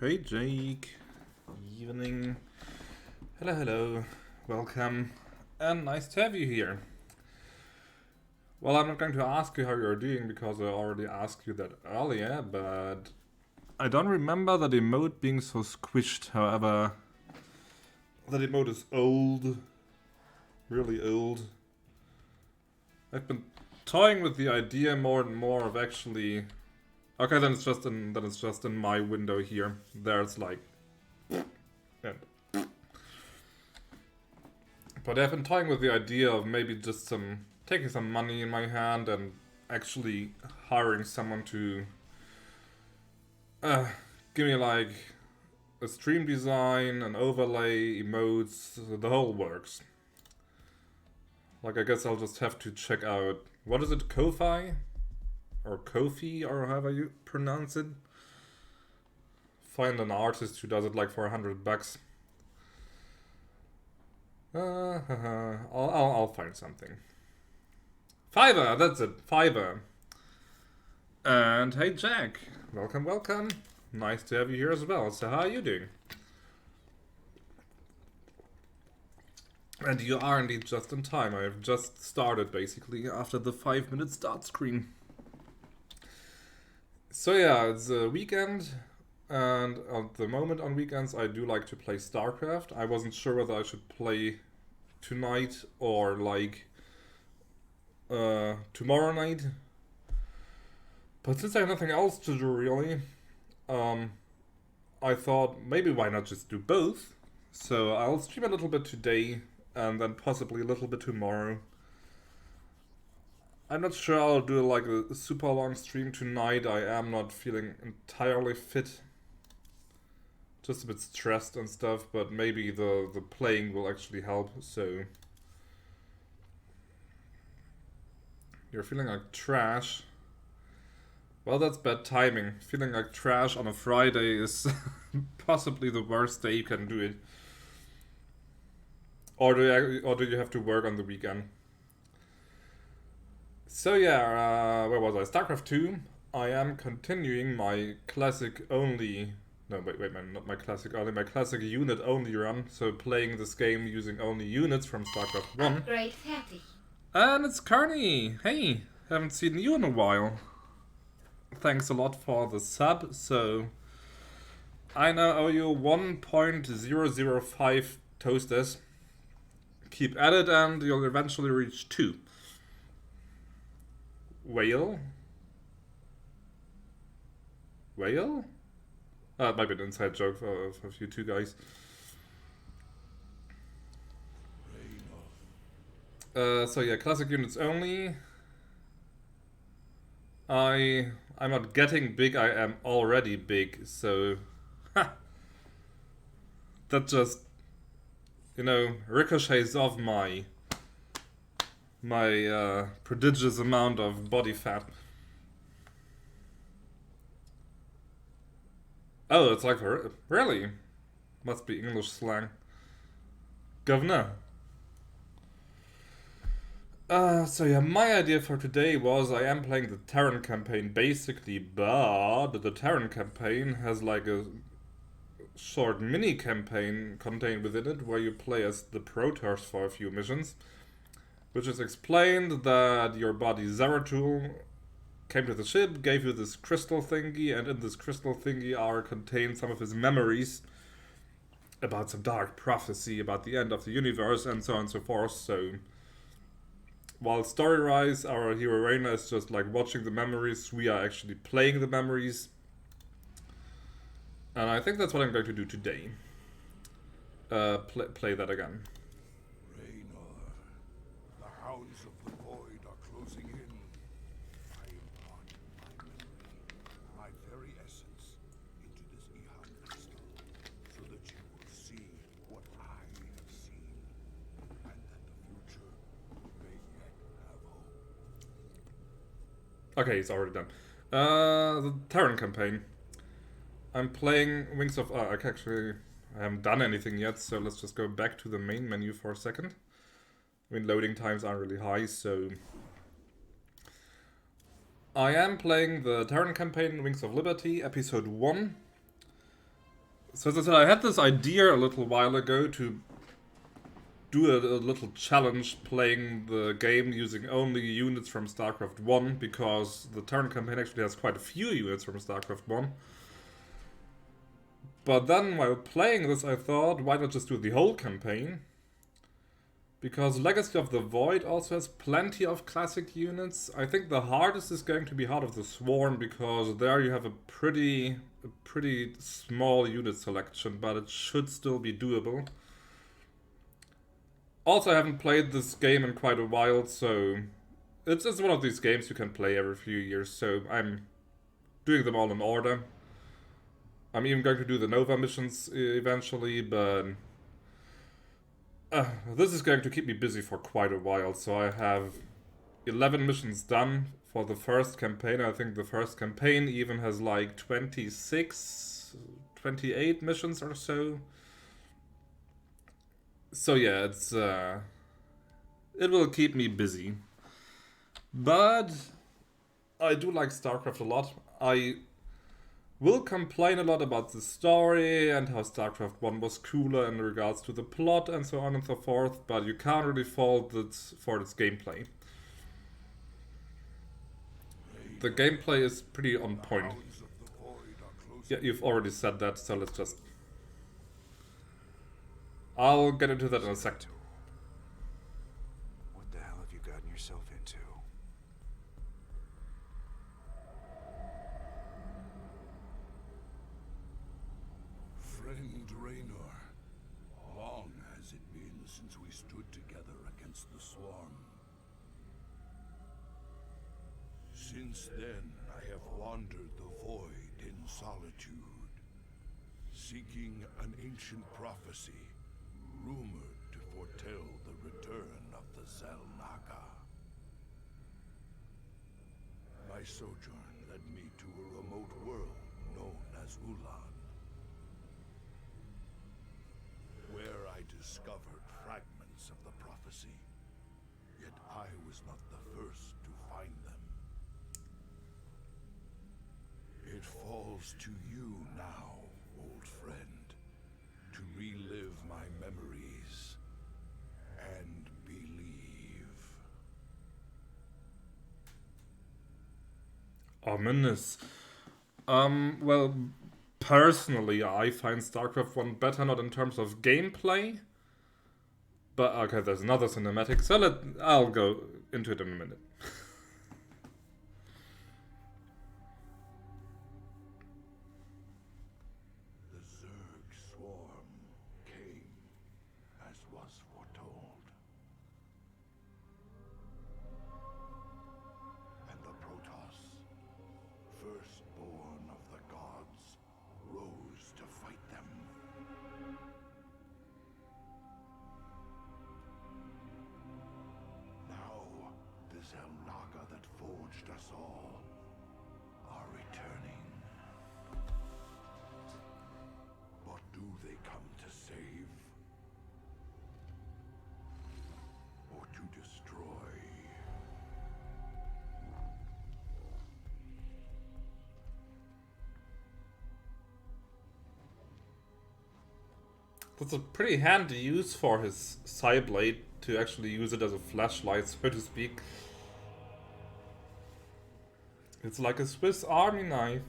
Hey Jake, evening. Hello, welcome, and nice to have you here. Well, I'm not going to ask you how you're doing because I already asked you that earlier, but I don't remember that emote being so squished. However, that emote is old, really old. I've been toying with the idea more and more of actually. Okay, then it's just in my window here. There's like. And But I've been toying with the idea of maybe just taking some money in my hand and actually hiring someone to give me like a stream design, an overlay, emotes, the whole works. Like I guess I'll just have to check out what is it, Ko-Fi? Or Ko-Fi or however you pronounce it. Find an artist who does it like for $100. I'll find something. Fiverr, that's it, Fiverr. And hey Jack, welcome. Nice to have you here as well. So how are you doing? And you are indeed just in time. I've just started basically after the 5-minute start screen. So yeah, it's a weekend. And at the moment on weekends I do like to play Starcraft. I wasn't sure whether I should play tonight or like tomorrow night. But since I have nothing else to do really, I thought maybe why not just do both. So I'll stream a little bit today and then possibly a little bit tomorrow. I'm not sure I'll do like a super long stream tonight. I am not feeling entirely fit. Just a bit stressed and stuff, but maybe the playing will actually help, so. You're feeling like trash. Well, that's bad timing. Feeling like trash on a Friday is possibly the worst day you can do it. Or do you have to work on the weekend? So yeah, where was I? Starcraft II. I am continuing my classic only. No, wait, not my classic only. My classic unit only run. So playing this game using only units from Starcraft 1. Upgrade fertig. And it's Carney. Hey, haven't seen you in a while. Thanks a lot for the sub. So I now owe you 1.005 toasters. Keep at it and you'll eventually reach 2. Whale? Whale? It might be an inside joke for you two guys. So yeah, classic units only. I'm not getting big, I am already big, so that just, ricochets off my prodigious amount of body fat. Oh, it's like, really? Must be English slang. Governor. So yeah, my idea for today was I am playing the Terran campaign basically, but the Terran campaign has like a short mini campaign contained within it where you play as the Protoss for a few missions, which is explained that your body Zeratul came to the ship, gave you this crystal thingy, and in this crystal thingy are contained some of his memories about some dark prophecy about the end of the universe and so on and so forth. So while story-wise our hero Reyna is just like watching the memories, we are actually playing the memories. And I think that's what I'm going to do today. Play that again. The hounds of the void are closing in. I impart my memory, my very essence, into this Ihan crystal, so that you will see what I have seen, and that the future may yet have hope. Okay, it's already done. The Terran campaign. I'm playing Wings of... I haven't done anything yet, so let's just go back to the main menu for a second. I mean, loading times are really high, so... I am playing the Terran campaign, Wings of Liberty, Episode 1. So as I said, I had this idea a little while ago to do a little challenge playing the game using only units from Starcraft 1, because the Terran campaign actually has quite a few units from Starcraft 1. But then while playing this I thought, why not just do the whole campaign? Because Legacy of the Void also has plenty of classic units. I think the hardest is going to be Heart of the Swarm, because there you have a pretty small unit selection, but it should still be doable. Also, I haven't played this game in quite a while, so it's one of these games you can play every few years, so I'm doing them all in order. I'm even going to do the Nova missions eventually, but this is going to keep me busy for quite a while. So I have 11 missions done for the first campaign. I think the first campaign even has like 26, 28 missions or so. So yeah, it will keep me busy. But I do like StarCraft a lot. I will complain a lot about the story and how StarCraft 1 was cooler in regards to the plot and so on and so forth, but you can't really fault it for its gameplay. The gameplay is pretty on point. Yeah, you've already said that, so let's just... I'll get into that in a sec. What the hell have you gotten yourself into? Friend Raynor, long has it been since we stood together against the Swarm. Since then, I have wandered the void in solitude, seeking an ancient prophecy, rumored to foretell the return of the Zelnaga. My sojourn led me to a remote world known as Ulan, where I discovered fragments of the prophecy, yet I was not the first to find them. It falls to you now, old friend, to relive my memories and believe. Ominous. Well, personally, I find StarCraft 1 better, not in terms of gameplay. But, okay, there's another cinematic, so I'll go into it in a minute. The Zerg swarm came as was foretold. And the Protoss, firstborn of the gods, rose to fight them. Now, the Zelnaga that forged us all are returning. What do they come to save? Or to destroy? That's a pretty handy use for his Psyblade, to actually use it as a flashlight, so to speak. It's like a Swiss Army knife.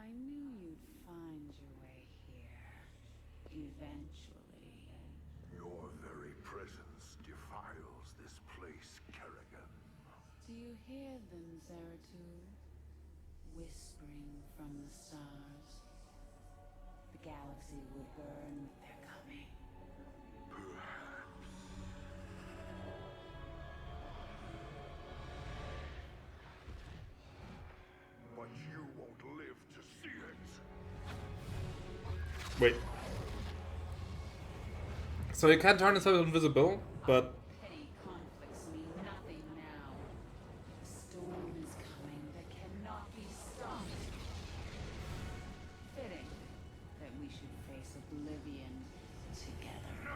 I knew you'd find your way here. Eventually. Your very presence defiles this place, Kerrigan. Do you hear them, Zeratul? Whispering from the stars. The galaxy will burn with their coming. Perhaps Wait. So he can turn himself invisible, but Petty conflicts mean nothing now. The storm is coming that cannot be stopped. Fitting that we should face oblivion together.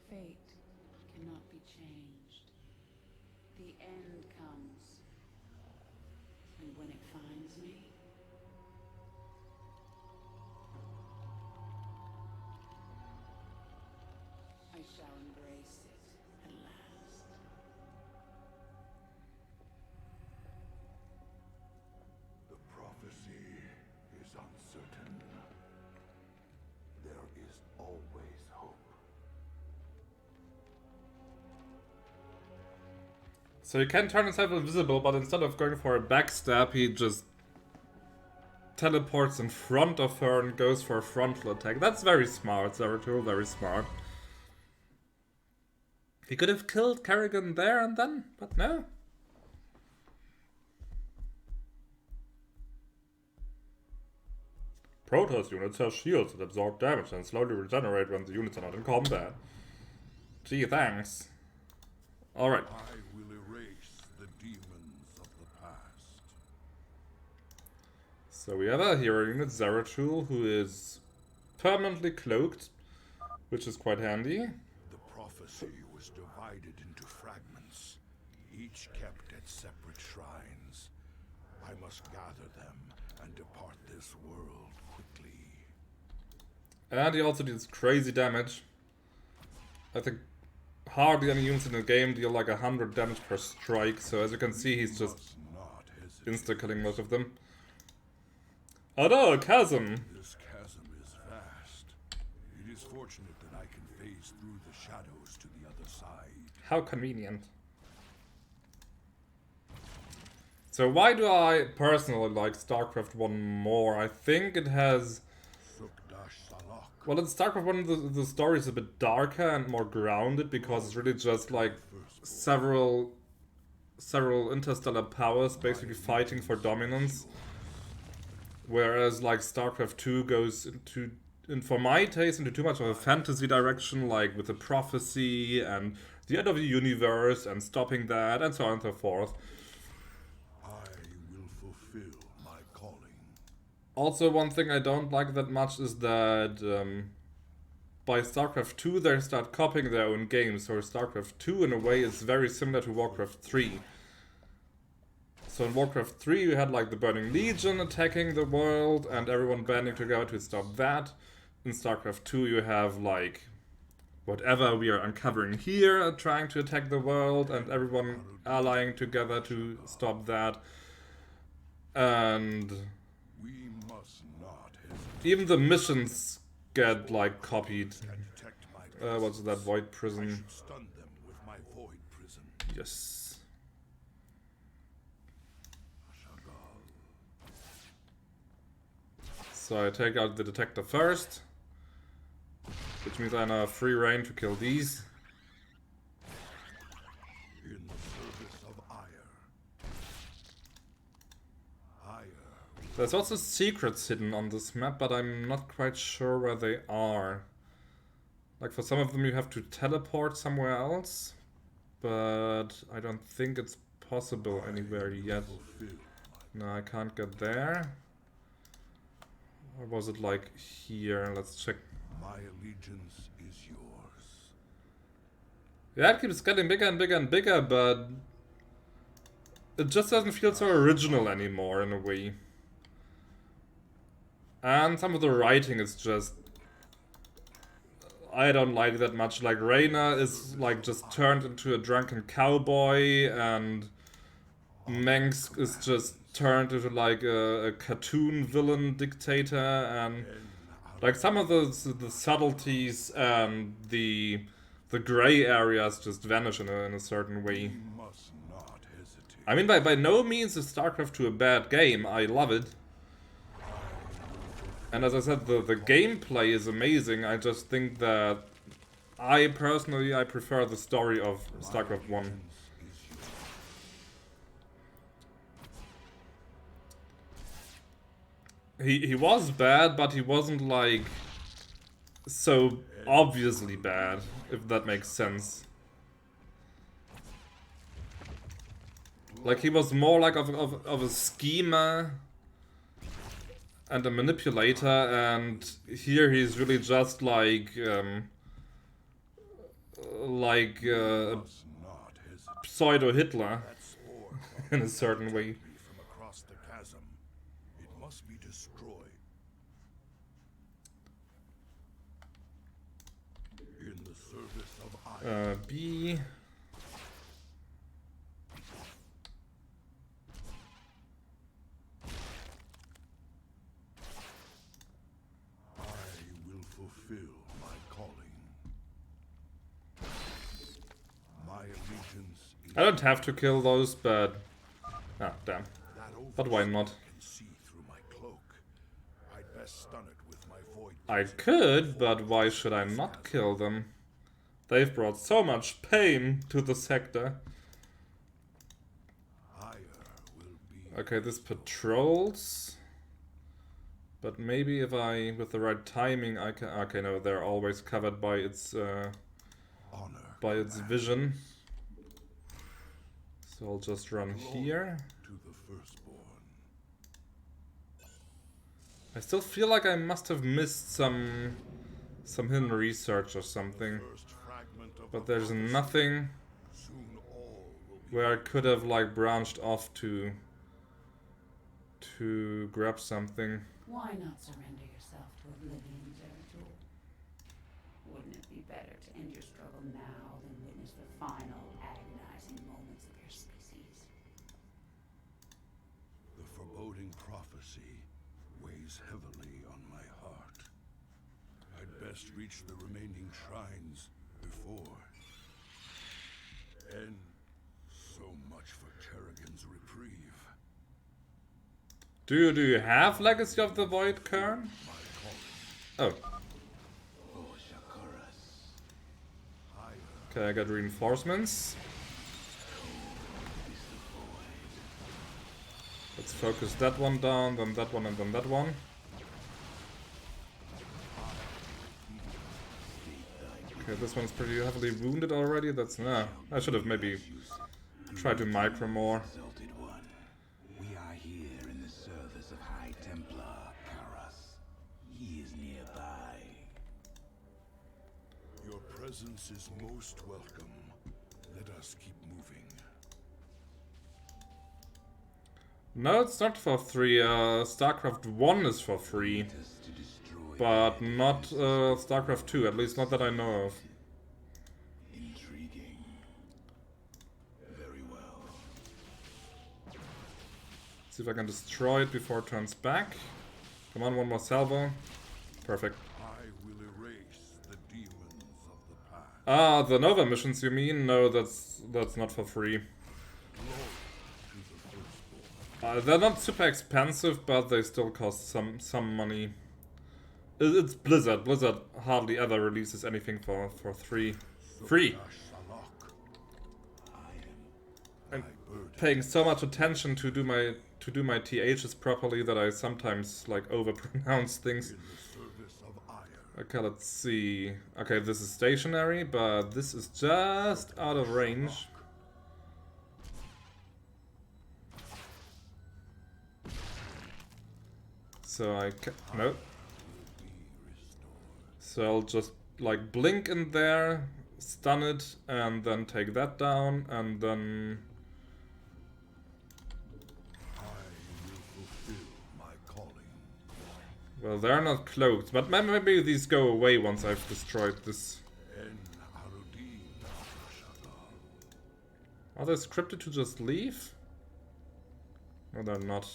Fate cannot be changed. The end comes. And when it finds me, I shall embrace it at last. The prophecy is uncertain. There is always hope. so he can turn himself invisible, but instead of going for a backstab, he just teleports in front of her and goes for a frontal attack. That's very smart, Zeratul, very smart. He could have killed Kerrigan there and then, but no. Protoss units have shields that absorb damage and slowly regenerate when the units are not in combat. Gee, thanks. Alright. I will erase the demons of the past. So we have a hero unit, Zeratul, who is permanently cloaked, which is quite handy. The prophecy was divided into fragments, each kept at separate shrines. I must gather them and depart this world quickly. And he also deals crazy damage. I think hardly any units in the game deal like 100 damage per strike, so as you can see, he's just Must not hesitate. insta-killing most of them. Oh no, a chasm! This chasm is vast. It is fortunate that I can phase through the shadows to the other side. How convenient. So why do I personally like Starcraft 1 more? I think it has... Sukdash Salak. Well, in Starcraft 1 the story is a bit darker and more grounded because it's really just like several interstellar powers basically fighting for dominance. Whereas like Starcraft 2 goes into, for my taste, into too much of a fantasy direction, like with the prophecy and the end of the universe and stopping that and so on and so forth. I will fulfill my calling. Also, one thing I don't like that much is that by StarCraft 2 they start copying their own games, so StarCraft 2 in a way is very similar to Warcraft 3. So in Warcraft 3 you had like the Burning Legion attacking the world and everyone banding together to stop that. In StarCraft 2 you have like whatever we are uncovering here trying to attack the world and everyone allying together to stop that. And We must not hesitate even the missions get like copied. and detect my What's that, Void I Prison? should stun them with my void prison. Yes. Shagal. So I take out the detector first, which means I now have free reign to kill these. In the service of Ire. Ire. There's also secrets hidden on this map, but I'm not quite sure where they are. Like for some of them you have to teleport somewhere else, but I don't think it's possible anywhere yet. Fulfill No, I can't get there. Or was it like here? Let's check. my allegiance is yours. Yeah, it keeps getting bigger and bigger and bigger, but it just doesn't feel so original anymore in a way. And some of the writing is just... I don't like that much. Like, Reyna is like just turned into a drunken cowboy, and Mengsk is just turned into like a cartoon villain dictator, and like some of the subtleties and the gray areas just vanish in a certain way. Must not hesitate. I mean, by no means is StarCraft II a bad game. I love it. And as I said, the gameplay is amazing. I just think that I prefer the story of StarCraft 1. He was bad, but he wasn't like so obviously bad, if that makes sense. Like, he was more like of a schemer and a manipulator, and here he's really just like Must not hesitate. pseudo Hitler That spore in a certain way. from across the chasm. It must be destroyed. In the service of I. B. I will fulfill my calling. My allegiance is I don't have to kill those, but ah, damn. that But why not? can see through my cloak. I'd best stun it with my void. I could, but why should I not kill them? They've brought so much pain to the sector. Higher will be Okay, this patrols. But maybe if I, with the right timing, I can... Okay, no, they're always covered by its honor vision. So I'll just run here. to the firstborn. I still feel like I must have missed some hidden research or something. First fragment of But the there's prophecy. nothing Soon all will be where I could have like branched off to grab something. Why not surrender yourself to oblivion, Zeratul? Wouldn't it be better to end your struggle now than witness the final agonizing moments of your species? The foreboding prophecy weighs heavily on my heart. I'd best reach the remaining shrines before. And so much for Kerrigan's reprieve. Do you have Legacy of the Void, Kern? My calling. Oh, Higher. okay, I got reinforcements. Let's focus that one down, then that one, and then that one. Okay, this one's pretty heavily wounded already. That's nah. I should have maybe tried to micro more. Exalted One, we are here in the service of High Templar Karas. He is nearby. Your presence is most welcome. Let us keep moving. No, it's not for free. Starcraft 1 is for free. Us to destroy But not Starcraft 2, at least not that I know of. intriguing. Very well. See if I can destroy it before it turns back. Come on, one more salvo. Perfect. I will erase the demons of the past. Ah, the Nova missions you mean? No, that's not for free. They're not super expensive, but they still cost some money. It's Blizzard. Blizzard hardly ever releases anything for free. Free! I'm paying so much attention to do my THs properly that I sometimes like overpronounce things. Service of ire. Okay, let's see. Okay, this is stationary, but this is just out of range. So I can... Nope. So I'll just like blink in there, stun it, and then take that down, and then... I will fulfill my calling. Well, they're not cloaked, but maybe these go away once I've destroyed this. Are they scripted to just leave? No, they're not.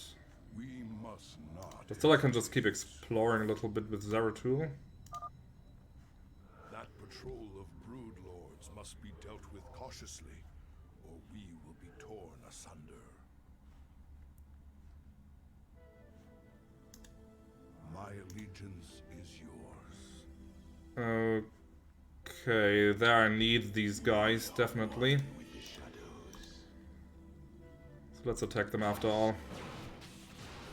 We must not. But still, I can just keep exploring a little bit with Zeratul. That patrol of brood lords must be dealt with cautiously, or we will be torn asunder. My allegiance is yours. Okay, there I need these guys, definitely. So let's attack them after all.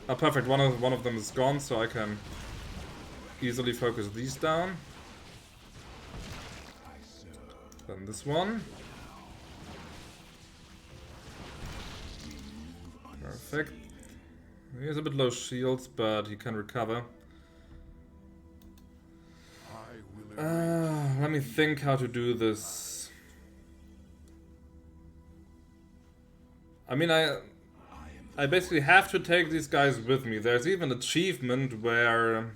Ah, perfect, one of them is gone, so I can easily focus these down. Then this one. Perfect. He has a bit low shields, but he can recover. Let me think how to do this. I mean, I basically have to take these guys with me. There's even an achievement where...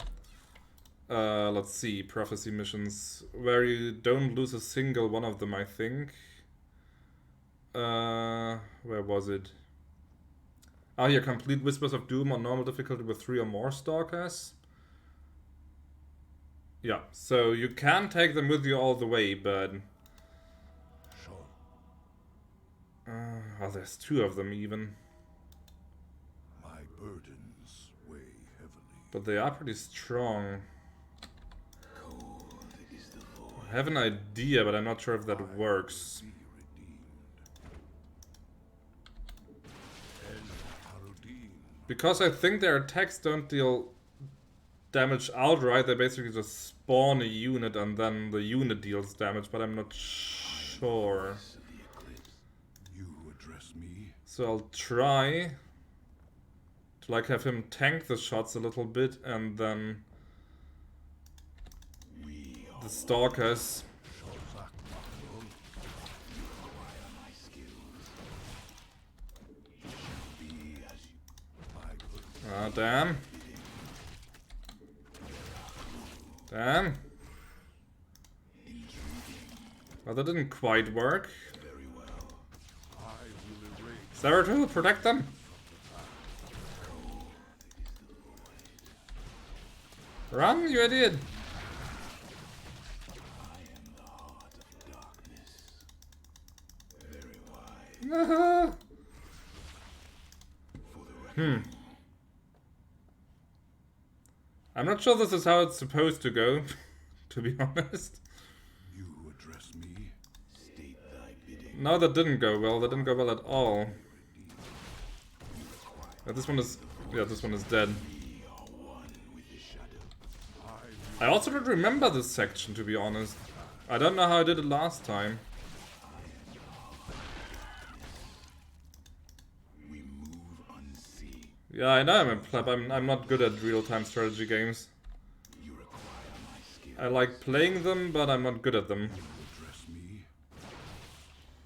let's see, prophecy missions, where you don't lose a single one of them, I think. Where was it? Oh, here, complete Whispers of Doom on normal difficulty with 3 or more Stalkers. Yeah, so you can take them with you all the way, but... oh, there's 2 of them even. My burdens weigh heavily. But they are pretty strong. I have an idea, but I'm not sure if that works. Because I think their attacks don't deal damage outright, they basically just spawn a unit and then the unit deals damage, but I'm not sure. You address me. So I'll try to like have him tank the shots a little bit and then the Stalkers. Ah, damn. Damn. Well, that didn't quite work. Zeratul, protect them! Run, you idiot! I'm not sure this is how it's supposed to go, to be honest. You address me. State thy bidding. No, that didn't go well. That didn't go well at all. This one is... yeah, this one is dead. I also don't remember this section, to be honest. I don't know how I did it last time. Yeah, I know I'm a pleb. I'm not good at real-time strategy games. I like playing them, but I'm not good at them.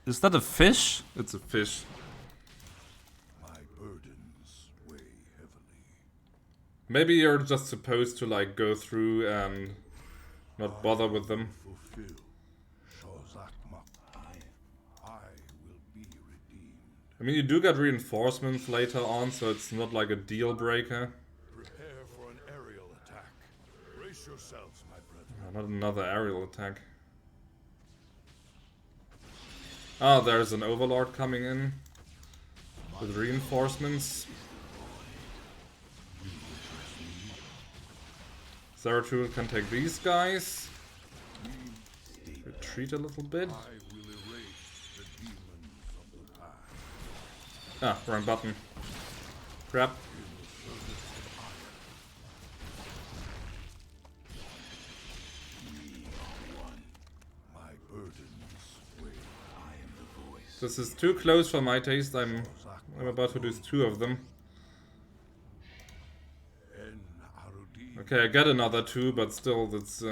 Is that a fish? It's a fish. My burdens weigh heavily. Maybe you're just supposed to like go through and not bother with them. Fulfill. I will be redeemed. I mean, you do get reinforcements later on, so it's not like a deal breaker. Prepare for an aerial attack. Brace yourselves, my brethren. Not another aerial attack. Ah, there's an overlord coming in with reinforcements. Zeratul can take these guys. Retreat a little bit. I will erase the demons of the past. Ah, wrong button. Crap. My burdens weigh. I am the voice. This is too close for my taste. I'm about to lose 2 of them. Okay, I get another 2, but still, that's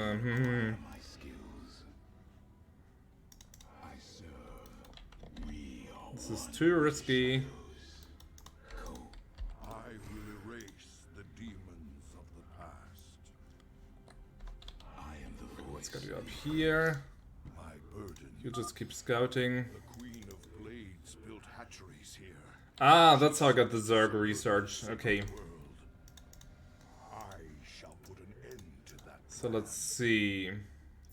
This is too risky. I will erase the demons of the past. here. My burden. You just keep scouting. The Queen of Blades built hatcheries here. Ah, that's how I got the Zerg research. Okay. World. I shall put an end to that. So let's see.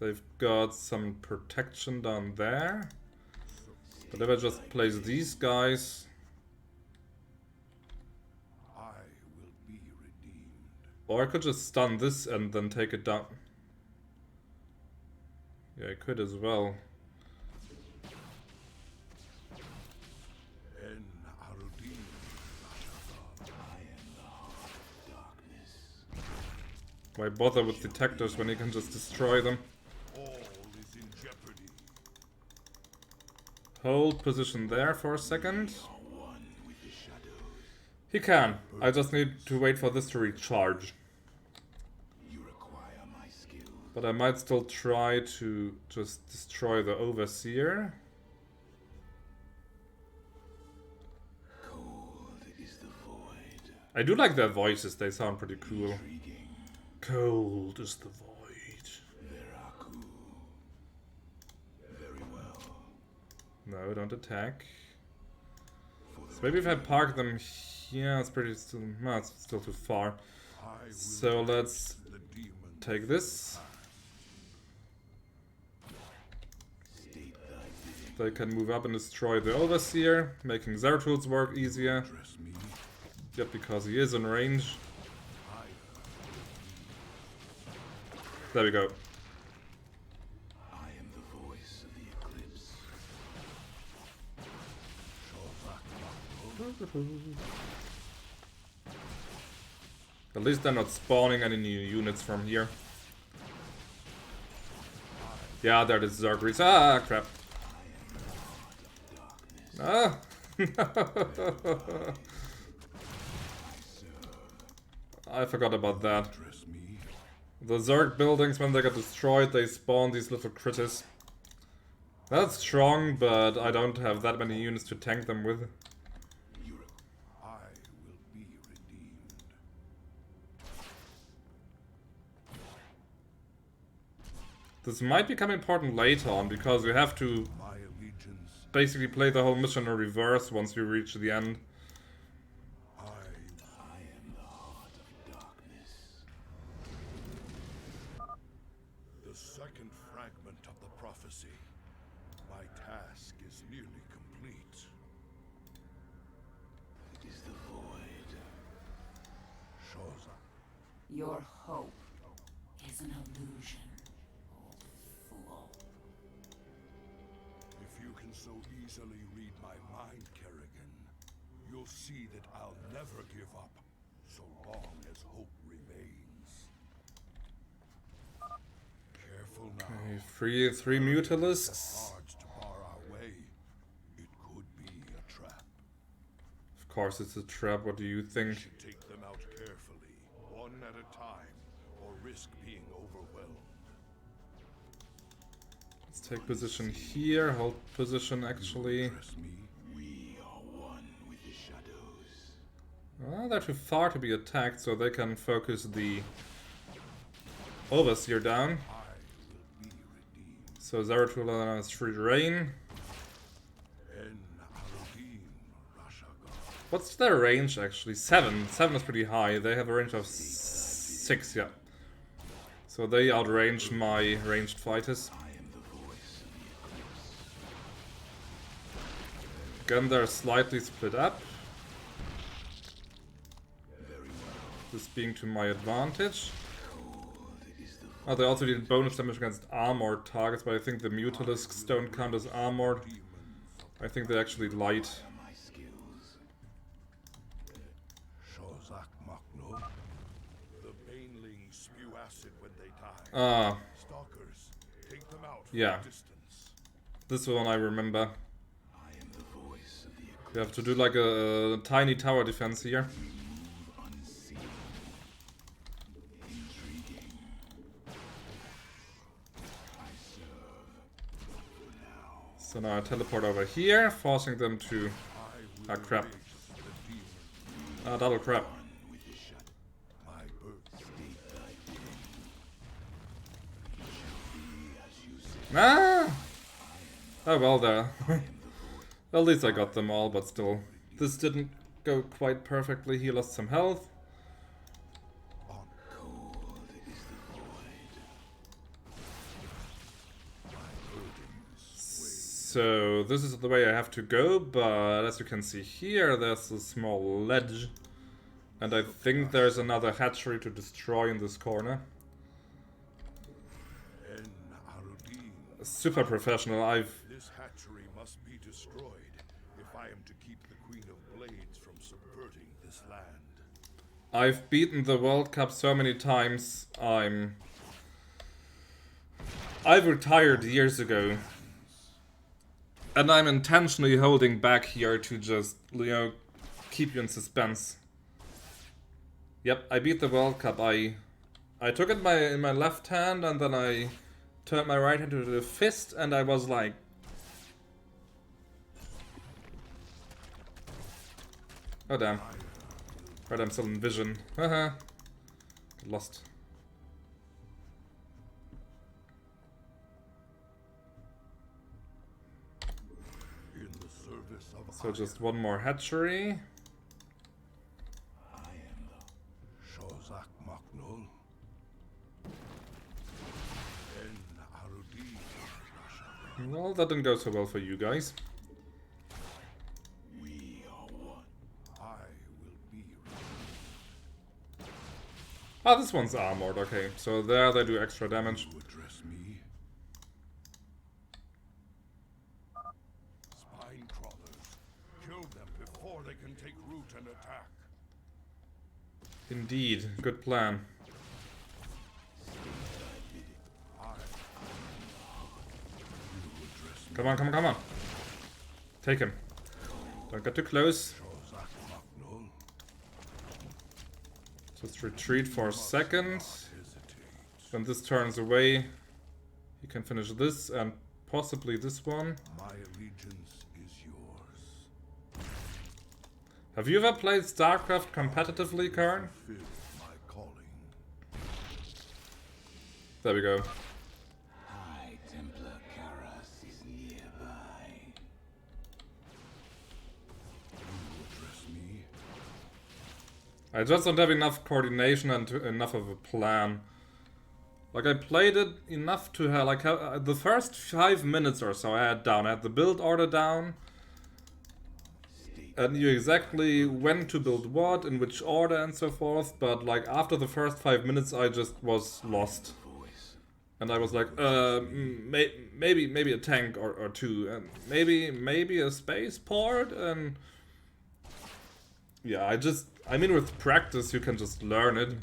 They've got some protection down there. But if I just place these guys... I will be redeemed. Or I could just stun this and then take it down. Yeah, I could as well. En Arudin. I am the heart of darkness. Why bother with detectors when you can just destroy them? All is in jeopardy. Hold position there for a second. One with the shadows. He can. I just need to wait for this to recharge. You require my skills. But I might still try to just destroy the Overseer. Cold is the void. I do like their voices, they sound pretty cool. Intriguing. Cold is the void. Zeratul. Very well. No, don't attack. For the So maybe if I park them here, it's pretty still, no, it's still too far. I will So let's the demon. take this. state thy bidding. They can move up and destroy the Overseer, making Zeratul's work easier. Dress me. Yep, because he is in range. There we go. I am the voice of the eclipse. At least they're not spawning any new units from here. Yeah, there it is, Zerg. Ah, crap. Ah! I forgot about that. Dress me. The Zerg buildings, when they get destroyed, they spawn these little critters. That's strong, but I don't have that many units to tank them with. I will be redeemed. This might become important later on, because you have to My allegiance. basically play the whole mission in reverse once you reach the end. I am the heart of darkness. The second fragment of the prophecy. My task is nearly complete. It is the void. Shoza. Your hope is an illusion, old fool. If you can so easily read my mind, Kerrigan, you'll see that I'll never give up, so long as hope remains. Careful now. Okay, three Mutalisks. Cards to bar our way. It could be a trap. Of course it's a trap, what do you think? Should take them out carefully, one at a time, or risk being overwhelmed. Let's take position here, hold position actually. Trust me. We are one with the shadows. Ah, they're too far to be attacked, so they can focus the Overseer down. I will be redeemed. So Zeratul has free reign. En Arudin Rashagar. What's their range actually? 7. 7 is pretty high. They have a range of 6, yeah. So they outrange my ranged fighters. I am the voice of the eclipse. Again, they're slightly split up. Very well. This being to my advantage. Cold is the Oh, they also did bonus damage against armored targets, but I think the Mutalisks don't count as armored. I think they're actually light. my skills. Shozak Makno. The banelings spew acid when they die. Ah, Stalkers, take them out from Yeah. a distance. this one I remember. I am the voice of the eclipse. You have to do like a tiny tower defense here. Move unseen. Intriguing. I serve for now. So now I teleport over here, forcing them to... I will Ah, crap. erase the demon. Ah, double crap. One with the shadow. My birth. State thy bidding. It shall be as you Ah! Oh well there. At least I got them all, but still. This didn't go quite perfectly. He lost some health. Cold is the void. So this is the way I have to go, but as you can see here, there's a small ledge. And I think there's another hatchery to destroy in this corner. Super professional. This hatchery must be destroyed if I am to keep the Queen of Blades from subverting this land. I've beaten the World Cup so many times. I've retired years ago. And I'm intentionally holding back here to just, you know, keep you in suspense. Yep, I beat the World Cup. I took it in my left hand and then I turned my right hand into a fist and I was like... Oh damn. Right, I'm still in vision. Haha. Lost. In the service of So just one more hatchery. Shozak Maknul. Well, that didn't go so well for you guys. We are one. I will be Ah, this one's armored, okay. So there they do extra damage. to address me. Spine crawlers. Kill them before they can take root and attack. Indeed, good plan. Come on, come on, come on. Take him. Don't get too close. Shozak Maknul. Just retreat for a second. Hesitate. When this turns away, you can finish this and possibly this one. My allegiance is yours. Have you ever played Starcraft competitively, Karen? Fulfill my calling. There we go. High Templar Karas is nearby. Address me. I just don't have enough coordination and enough of a plan. Like, I played it enough to have, like, the first 5 minutes or so I had down. I had the build order down. And knew exactly when to build what, in which order and so forth. But, like, after the first 5 minutes I just was lost. And I was like, maybe a tank or two. And maybe a spaceport, and... Yeah, I mean, with practice you can just learn it.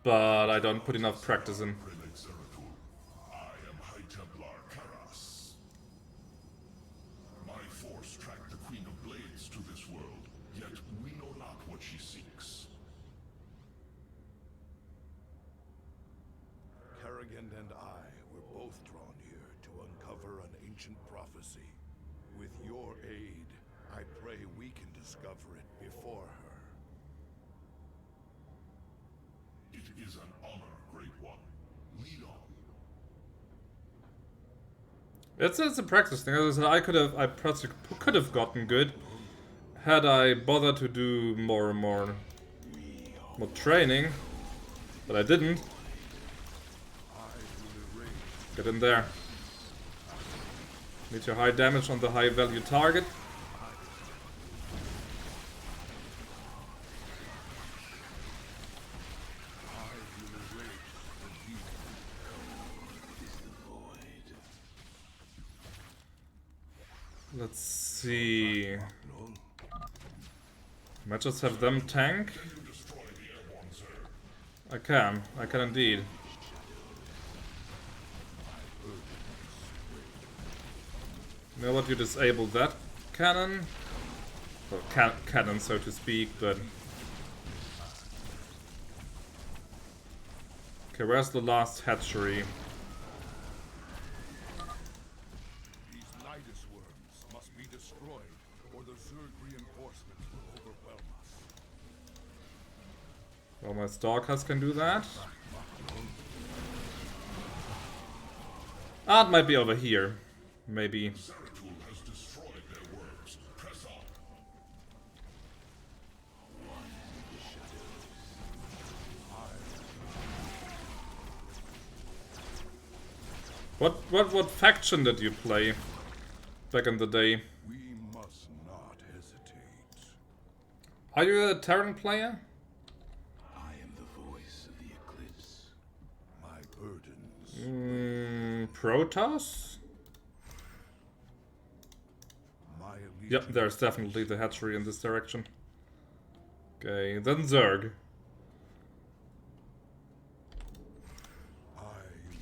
But I don't put enough practice in. Zeratul. I am High Templar Karas. My force tracked the Queen of Blades to this world, yet we know not what she seeks. Kerrigan and I were both drawn here to uncover an ancient prophecy. With your aid, I pray we can discover it before her. It is an honor, Great One. Lead on. It's a practice thing. As I said, I perhaps could have gotten good had I bothered to do more training, but I didn't. Get in there. Need your high damage on the high value target. Let's see. Might just have them tank. I can indeed. You know what? You disable that cannon, well, cannon, so to speak. But okay, where's the last hatchery? These Nidus worms must be destroyed, or the Zerg reinforcements will overwhelm us. Well, my Stalkers can do that. Ah, it might be over here. Maybe. Zeratul has destroyed their worlds. Press on. What faction did you play back in the day? We must not hesitate. Are you a Terran player? I am the voice of the Eclipse. My burdens, Protoss? my allegiance. Yep, there's definitely the hatchery in this direction. Okay, then Zerg. I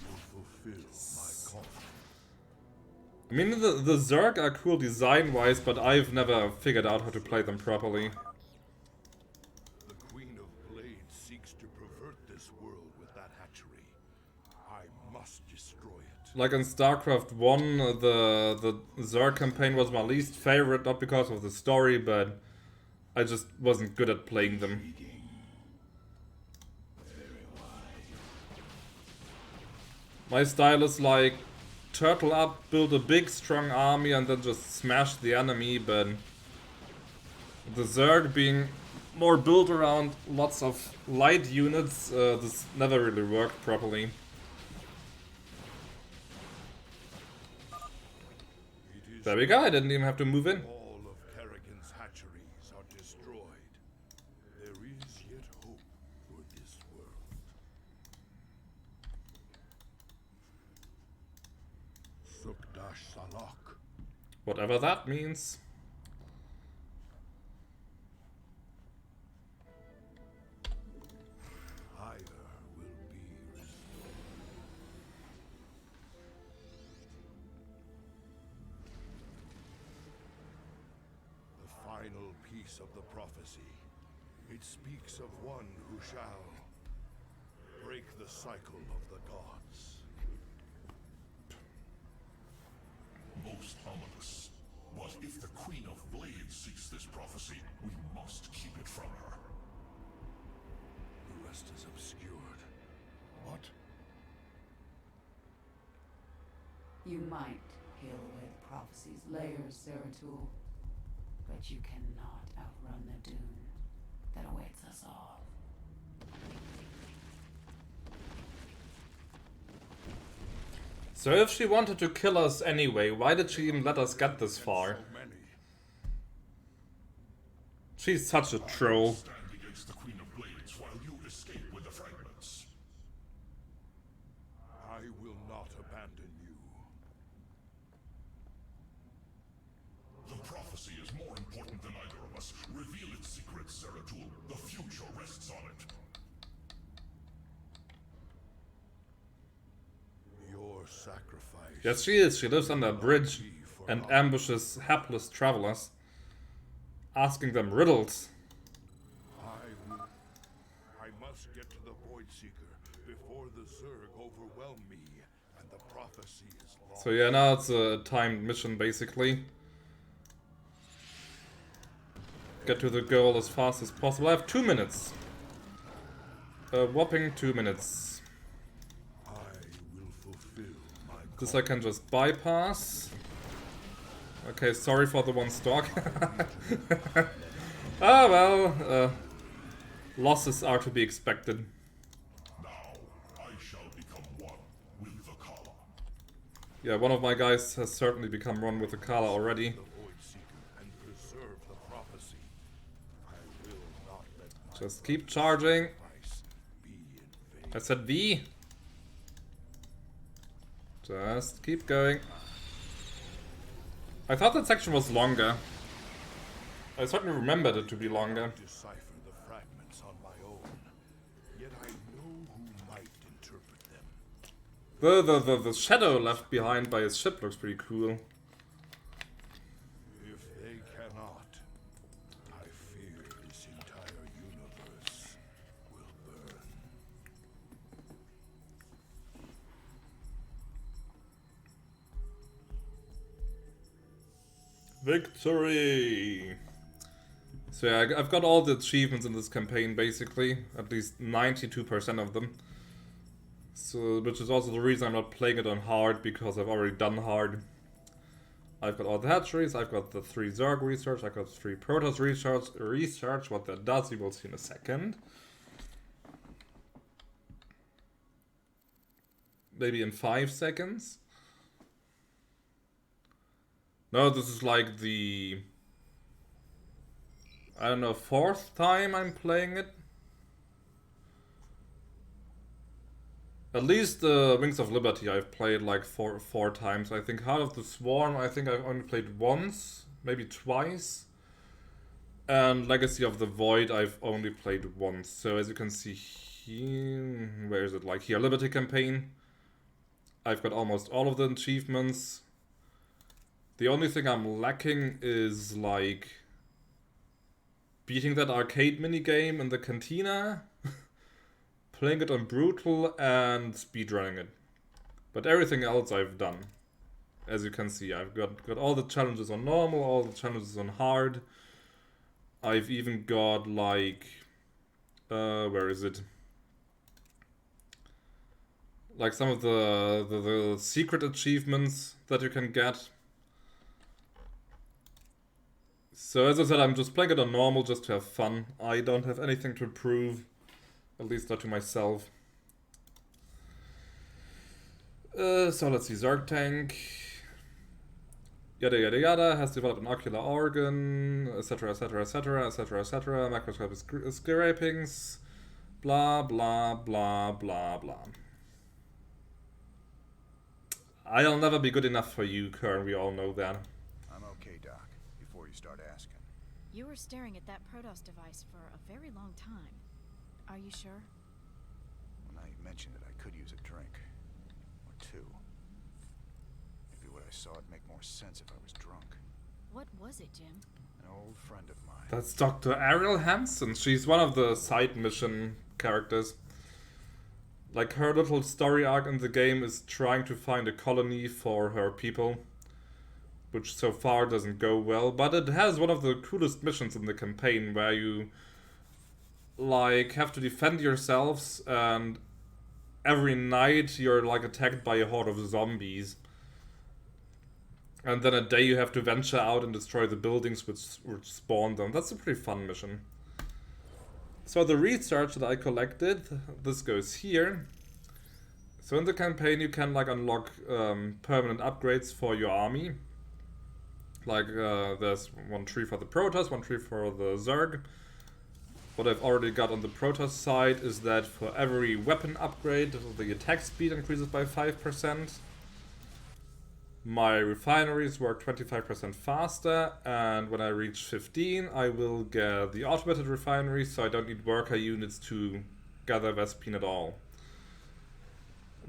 will fulfill my calling. I mean, the Zerg are cool design-wise, but I've never figured out how to play them properly. The Queen of Blades seeks to pervert this world with that hatchery. I must destroy it. Like in Starcraft 1, the Zerg campaign was my least favorite, not because of the story, but I just wasn't good at playing them. My style is like, turtle up, build a big strong army and then just smash the enemy, but the Zerg being more built around lots of light units, this never really worked properly. It is There we go, I didn't even have to move in. all of Kerrigan's hatcheries are destroyed. There is yet hope for this world. Sukdash Salak. Whatever that means. Higher will be restored. The final piece of the prophecy. It speaks of one who shall break the cycle of the gods. Most ominous. But if the Queen of Blades seeks this prophecy, we must keep it from her. The rest is obscured. What? You might peel away the prophecy's layers, Zeratul, but you cannot outrun the doom that awaits us all. So if she wanted to kill us anyway, why did she even let us get this far? So many. She's such a troll. Stand against the Queen of Blades while you escape with the fragments. I will not abandon you. The prophecy is more important than either of us. Reveal its secrets, Zeratul. The future rests on it. Your sacrifice. Yes, she is. She lives under a bridge and ambushes hapless travelers, asking them riddles. I must get to the Void Seeker before the Zerg overwhelm me and the prophecy is lost. So yeah, now it's a timed mission basically. Get to the goal as fast as possible. I have 2 minutes. A whopping 2 minutes. I will fulfill my This I can just bypass. Okay, sorry for the one stock. Ah well, losses are to be expected. Now, I shall become one with the Kala. Yeah, one of my guys has certainly become one with the Kala already. the Void Seeker and preserve the prophecy. I will not let my Just keep charging. sacrifice be in vain. I said V. Just keep going. I thought that section was longer. I certainly remembered it to be longer. Decipher the fragments on my own, yet I know who might interpret them. The shadow left behind by his ship looks pretty cool. If they cannot, I fear this entire universe will burn. Victory! So yeah, I've got all the achievements in this campaign basically. At least 92% of them. So, which is also the reason I'm not playing it on hard, because I've already done hard. I've got all the hatcheries, I've got the 3 Zerg research, I've got 3 Protoss research. What that does, you will see in a second. Maybe in 5 seconds. No, this is like the, I don't know, 4th time I'm playing it. At least the Wings of Liberty I've played like four times. I think Heart of the Swarm I think I've only played once, maybe twice. And Legacy of the Void I've only played once. So as you can see here, where is it? Like here, Liberty Campaign. I've got almost all of the achievements. The only thing I'm lacking is like beating that arcade minigame in the cantina. Playing it on brutal and speedrunning it. But everything else I've done. As you can see, I've got all the challenges on normal, all the challenges on hard. I've even got like, where is it? Like some of the secret achievements that you can get. So as I said, I'm just playing it on normal just to have fun. I don't have anything to prove. At least not to myself. So let's see, Zerg tank. Yada yada yada, has developed an ocular organ, etc, etc, etc, etc, etc, microscopic scrapings, blah blah blah blah blah. I'll never be good enough for you, Kern, we all know that. I'm okay, Doc, before you start asking. You were staring at that Protoss device for a very long time. Are you sure? Well, now you mentioned it, I could use a drink. Or 2. Maybe what I saw would make more sense if I was drunk. What was it, Jim? An old friend of mine. That's Dr. Ariel Hansen. She's one of the side mission characters. Like, her little story arc in the game is trying to find a colony for her people. Which so far doesn't go well, but it has one of the coolest missions in the campaign where you like have to defend yourselves, and every night you're like attacked by a horde of zombies, and then a day you have to venture out and destroy the buildings which spawn them. That's a pretty fun mission. So the research that I collected, this goes here. So in the campaign you can like unlock permanent upgrades for your army. Like there's 1 tree for the Protoss, 1 tree for the Zerg. What I've already got on the Protoss side is that for every weapon upgrade, the attack speed increases by 5%. My refineries work 25% faster, and when I reach 15, I will get the automated refinery, so I don't need worker units to gather Vespene at all.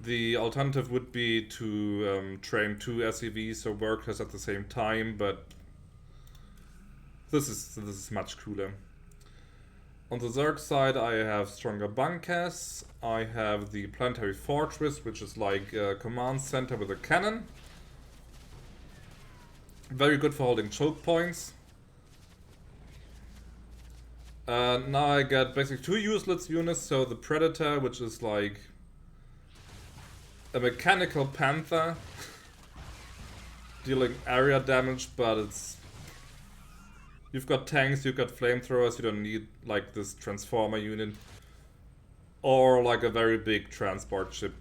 The alternative would be to train 2 SCVs, so workers at the same time, but this is much cooler. On the Zerg side, I have stronger bunkers. I have the planetary fortress, which is like a command center with a cannon. Very good for holding choke points. Now I get basically 2 useless units, so the Predator, which is like a mechanical panther, dealing area damage, but it's... You've got tanks, you've got flamethrowers, you don't need like this transformer unit. Or like a very big transport ship.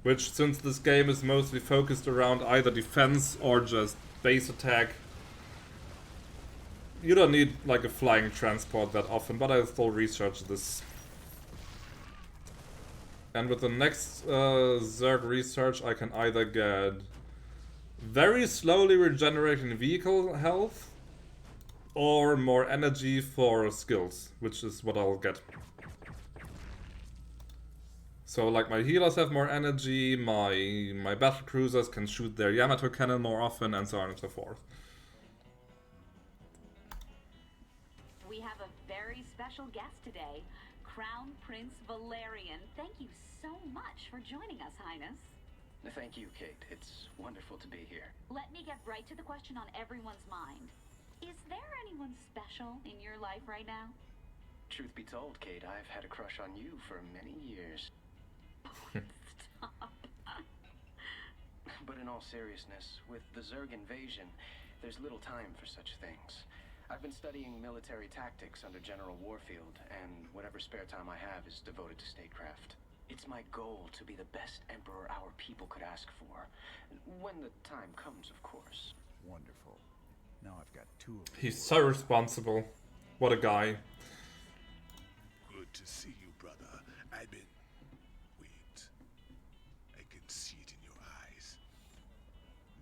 Which, since this game is mostly focused around either defense or just base attack, you don't need like a flying transport that often, but I still research this. And with the next Zerg research, I can either get very slowly regenerating vehicle health, or more energy for skills, which is what I'll get. So like my healers have more energy, my battle cruisers can shoot their Yamato cannon more often, and so on and so forth. We have a very special guest today, Crown Prince Valerian. Thank you so much for joining us, Highness. Thank you, Kate. It's wonderful to be here. Let me get right to the question on everyone's mind. Is there anyone special in your life right now? Truth be told, Kate, I've had a crush on you for many years. Stop. But in all seriousness, with the Zerg invasion, there's little time for such things. I've been studying military tactics under General Warfield, and whatever spare time I have is devoted to statecraft. It's my goal to be the best emperor our people could ask for. When the time comes, of course. Wonderful. Now I've got two of He's so responsible. What a guy. Good to see you, brother. I've been... Wait. I can see it in your eyes.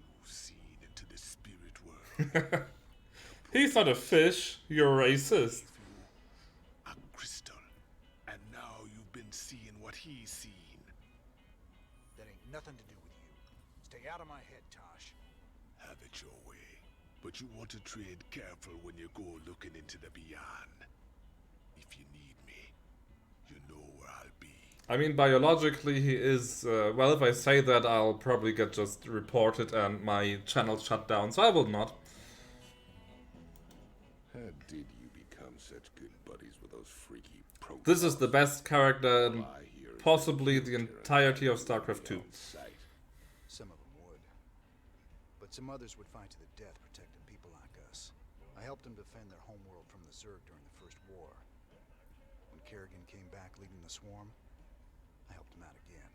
You've seen into the spirit world. He's not a fish. You're racist. A crystal. And now you've been seeing what he's seen. That ain't nothing to do with you. Stay out of my head, Tosh. Have it your way. But you want to tread careful when you go looking into the beyond. If you need me, you know where I'll be. I mean, biologically he is... well, if I say that, I'll probably get just reported and my channel shut down, so I will not. How did you become such good buddies with those freaky programs? This is the best character in possibly the entirety of Starcraft II. Some of them would. But some others would fight to the death protecting people like us. I helped them defend their homeworld from the Zerg during the First War. When Kerrigan came back leading the swarm, I helped him out again.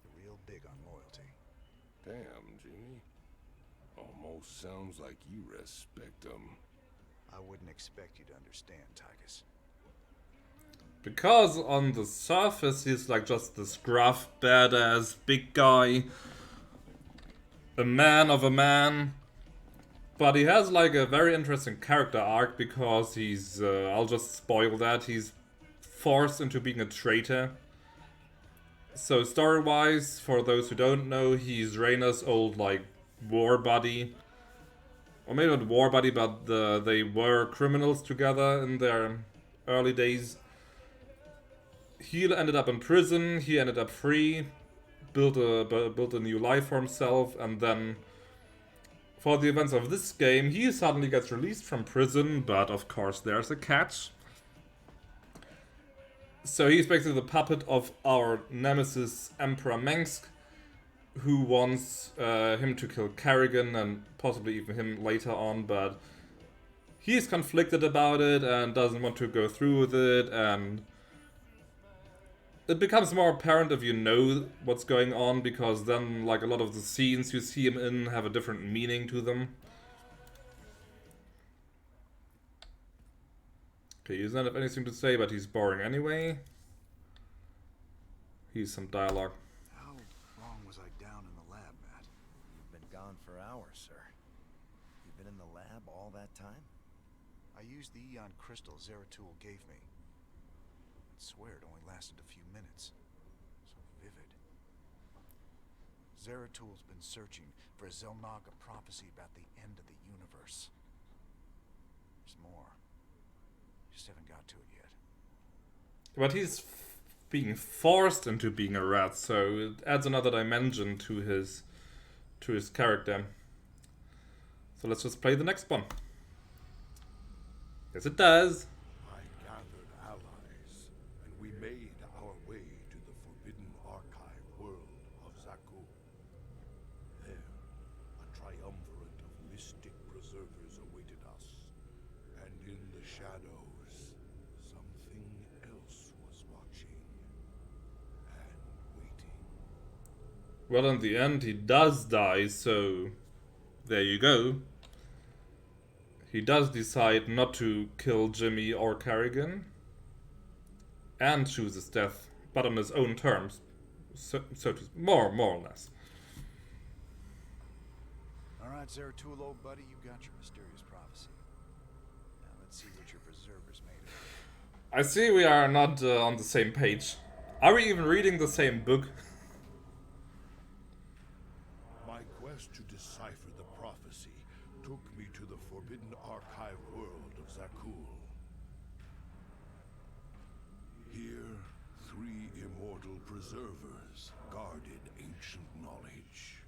They're real big on loyalty. Damn, Jimmy. Almost sounds like you respect them. I wouldn't expect you to understand, Tychus. Because on the surface he's like just this gruff, badass, big guy. A man of a man. But he has like a very interesting character arc because he's, I'll just spoil that, he's forced into being a traitor. So story-wise, for those who don't know, he's Reyna's old like war buddy. Or maybe not war buddy, but they were criminals together in their early days. He ended up in prison, he ended up free, built a new life for himself, and then for the events of this game, he suddenly gets released from prison, but of course there's a catch. So he's basically the puppet of our nemesis Emperor Mengsk, who wants him to kill Kerrigan and possibly even him later on, but he's conflicted about it and doesn't want to go through with it, and it becomes more apparent if you know what's going on, because then like a lot of the scenes you see him in have a different meaning to them. Okay, he doesn't have anything to say, but he's boring anyway. Here's some dialogue. How long was I down in the lab, Matt? You've been gone for hours, sir. You've been in the lab all that time? I used the Eon crystal Zeratul gave me. I swear it only lasted a few minutes. So vivid. Zeratul's been searching for a Zelnaga prophecy about the end of the universe. There's more. Just haven't got to it yet. But he's being forced into being a rat, so it adds another dimension to his character. So let's just play the next one. Yes, it does. I gathered allies, and we made our way to the forbidden archive world of Zeratul. There, a triumvirate of mystic preservers awaited us, and in the shadows, something else was watching and waiting. Well, in the end, he does die, so there you go. He does decide not to kill Jimmy or Kerrigan, and chooses death, but on his own terms, so to more or less. All right, Zeratul, old buddy, you got your mysterious prophecy. Now let's see what your preservers made of it. I see we are not on the same page. Are we even reading the same book? My quest to decipher the prophecy took me to the forbidden archive world of Zeratul. Here, 3 immortal preservers guarded ancient knowledge.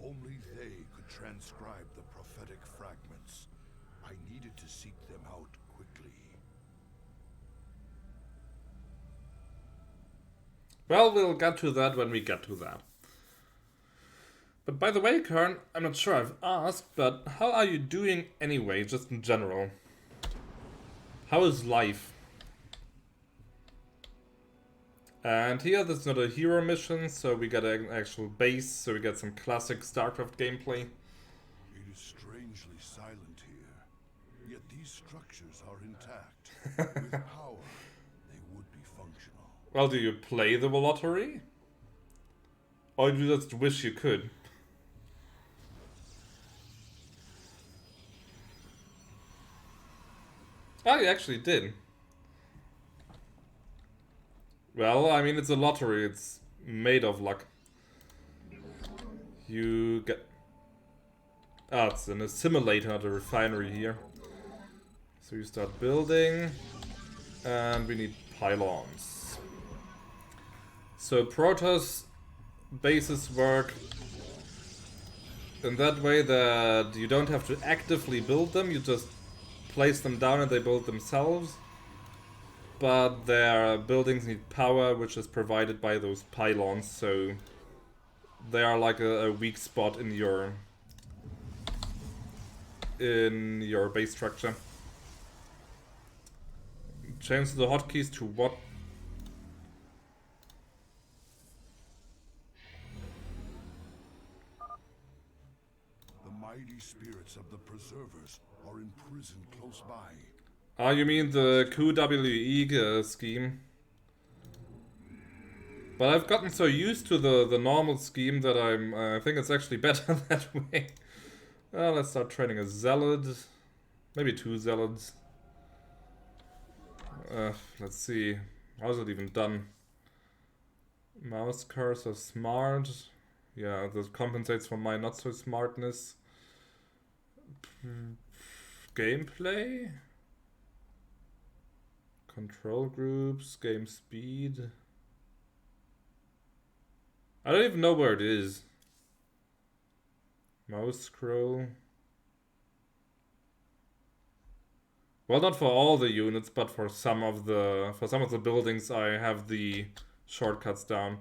Only they could transcribe the prophetic fragments I needed to seek them out quickly. Well, we'll get to that when we get to that. But by the way, Kern, I'm not sure I've asked, but how are you doing anyway, just in general? How is life? And here, there's not a hero mission, so we got an actual base, so we get some classic Starcraft gameplay. It is strangely silent here, yet these structures are intact. With power, they would be functional. Well, do you play the lottery? Or do you just wish you could? Oh, you actually did. Well, I mean, it's a lottery. It's made of luck. You get... Ah, it's in a simulator, not a refinery here. So you start building. And we need pylons. So Protoss bases work in that way that you don't have to actively build them. You just place them down and they build themselves. But their buildings need power, which is provided by those pylons, so they are like a weak spot in your base structure. Change the hotkeys to what? The mighty spirits of the Preservers are imprisoned close by. Ah, you mean the QWE scheme? But I've gotten so used to the normal scheme that I think it's actually better that way. Let's start training a zealot. Maybe 2 zealots. Let's see. How's it even done? Mouse cursor smart. Yeah, this compensates for my not so smartness. Gameplay? Control groups, game speed. I don't even know where it is. Mouse scroll. Well, not for all the units, but for some of the buildings I have the shortcuts down.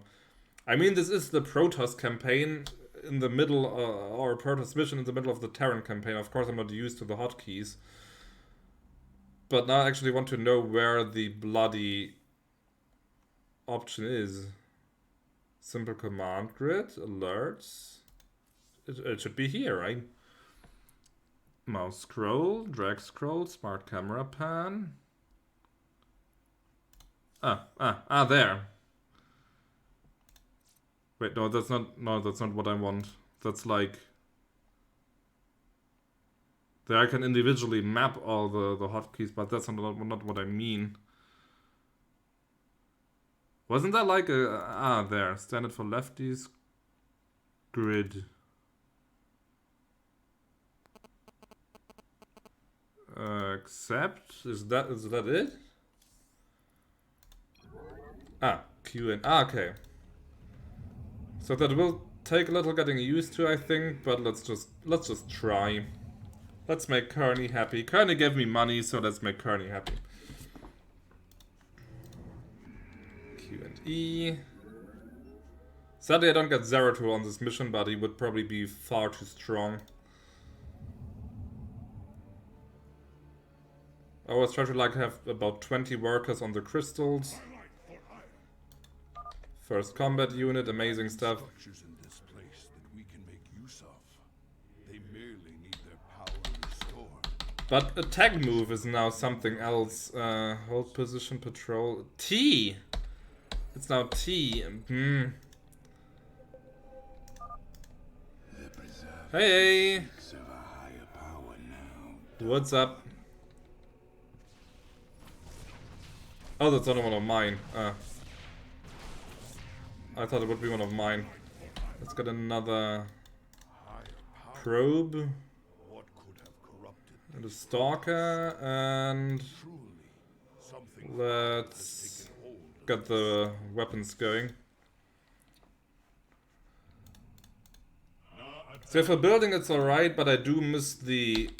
I mean, this is the Protoss campaign in the middle, or Protoss mission in the middle of the Terran campaign. Of course, I'm not used to the hotkeys. But now I actually want to know where the bloody option is. Simple command grid, alerts. It should be here, right? Mouse scroll, drag scroll, smart camera pan. There. Wait, no, that's not what I want. That's like... There I can individually map all the hotkeys, but that's not what I mean. Wasn't that like a... there. Standard for lefties. Grid. Accept? Is that it? Q and... okay. So that will take a little getting used to, I think, but let's just try. Let's make Kearney happy. Kearney gave me money, so let's make Kearney happy. Q and E. Sadly, I don't get Zeratul on this mission, but he would probably be far too strong. I always try to like have about 20 workers on the crystals. First combat unit, amazing stuff. Structures in this place that we can make use of. They merely need their power restored. But attack move is now something else. Hold position, patrol. T! It's now T. Hey! What's up? Oh, that's not one of mine. I thought it would be one of mine. Let's get another probe. And a stalker, and let's get the weapons going. So for building it's alright, but I do miss the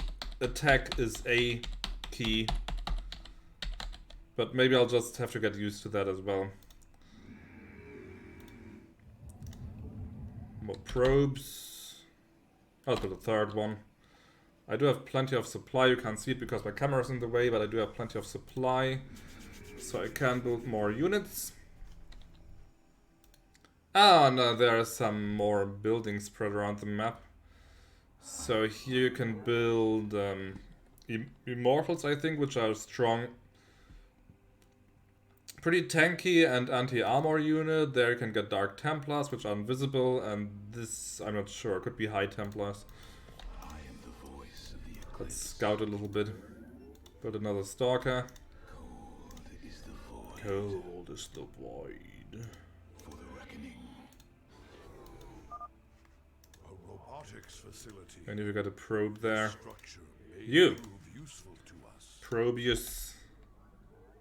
attack is A key. But maybe I'll just have to get used to that as well. More probes. Oh, to the third one. I do have plenty of supply. You can't see it because my camera's in the way, but I do have plenty of supply. So I can build more units. Ah, no, there are some more buildings spread around the map. So here you can build Immortals, I think, which are strong. Pretty tanky and anti-armor unit. There you can get Dark Templars, which are invisible, and this, I'm not sure, could be High Templars. Let's scout a little bit. Build another Stalker. Cold is the void. For the reckoning. A robotics facility. And you've got a probe there. Structure may You! prove useful to us. Probius.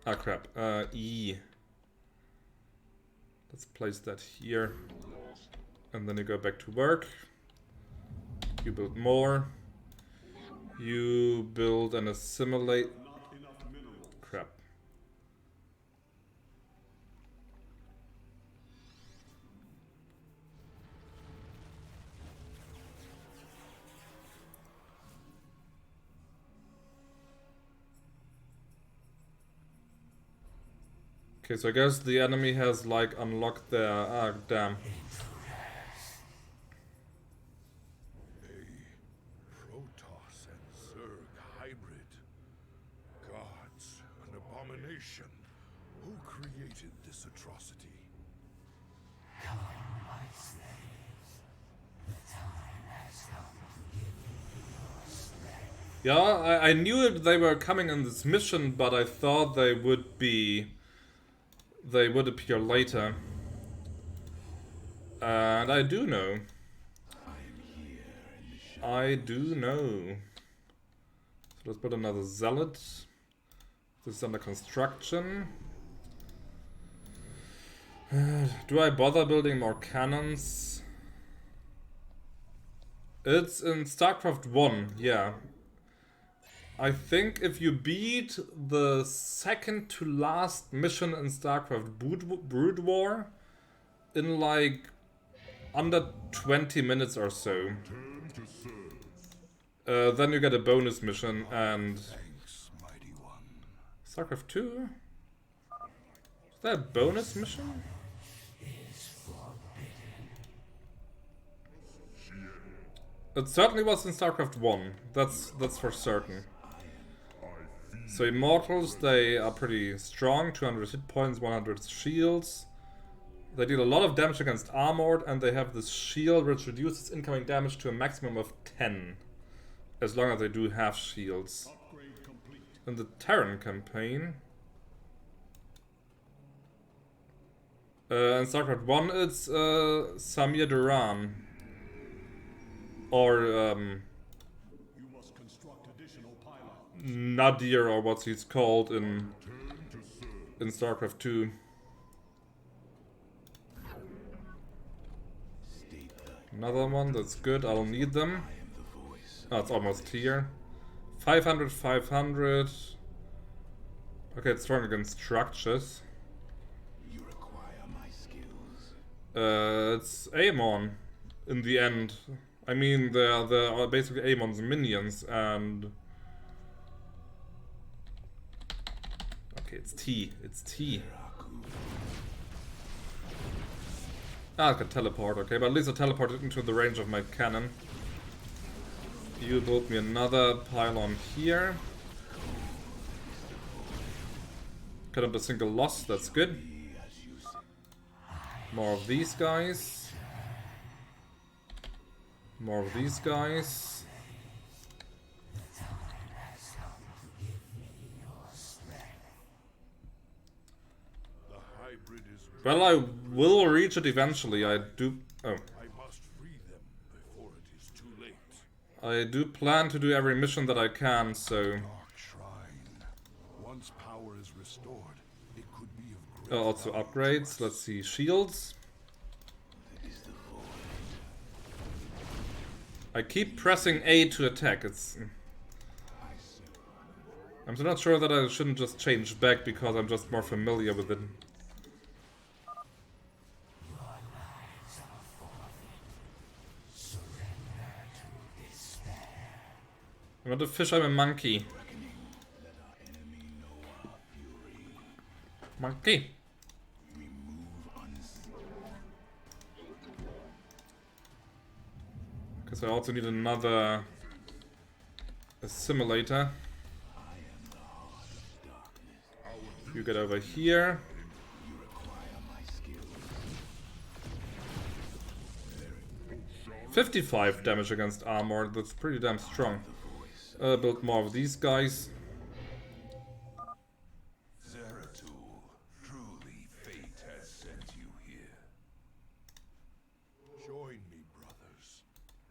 Ah, crap. E. Let's place that here. And then you go back to work. You build more. You build and assimilate. Crap. Okay, so I guess the enemy has like unlocked their... Ah, damn. Protoss and Zerg hybrid. Gods, an abomination. Who created this atrocity? Yeah, I knew they were coming on this mission, but I thought they would be... They would appear later. And I do know. I do know. So let's put another Zealot. This is under construction. Do I bother building more cannons? It's in Starcraft 1, yeah. I think if you beat the second to last mission in Starcraft Brood War in like under 20 minutes or so, then you get a bonus mission. And Starcraft 2? Is that a bonus mission? It certainly was in Starcraft 1, that's for certain. So Immortals, they are pretty strong, 200 hit points, 100 shields. They deal a lot of damage against armored, and they have this shield which reduces incoming damage to a maximum of 10. As long as they do have shields. In the Terran campaign... in Starcraft 1 it's Samir Duran. Or Nadir, or what he's called in Starcraft 2. Another one, that's good, I'll need them. Oh, it's almost here. 500, 500. Okay, it's strong against structures. It's Amon in the end. I mean, they're basically Amon's minions, and... Okay, it's T. It's T. Ah, I can teleport, okay, but at least I teleported into the range of my cannon. You build me another pylon here. Cut up a single loss, that's good. More of these guys. More of these guys. Well, I will reach it eventually. I do. Oh. I must free them before it is too late. I do plan to do every mission that I can, so. Dark Shrine. Once power is restored, it could be of great Also upgrades. Let's see. Shields. I keep pressing A to attack. It's. I'm still not sure that I shouldn't just change back because I'm just more familiar with it. I'm not a fish, I'm a monkey. Monkey. Because I also need another assimilator. You get over here. 55 damage against armor, that's pretty damn strong. Build more of these guys. Zeratul, truly fate has sent you here. Join me, brothers,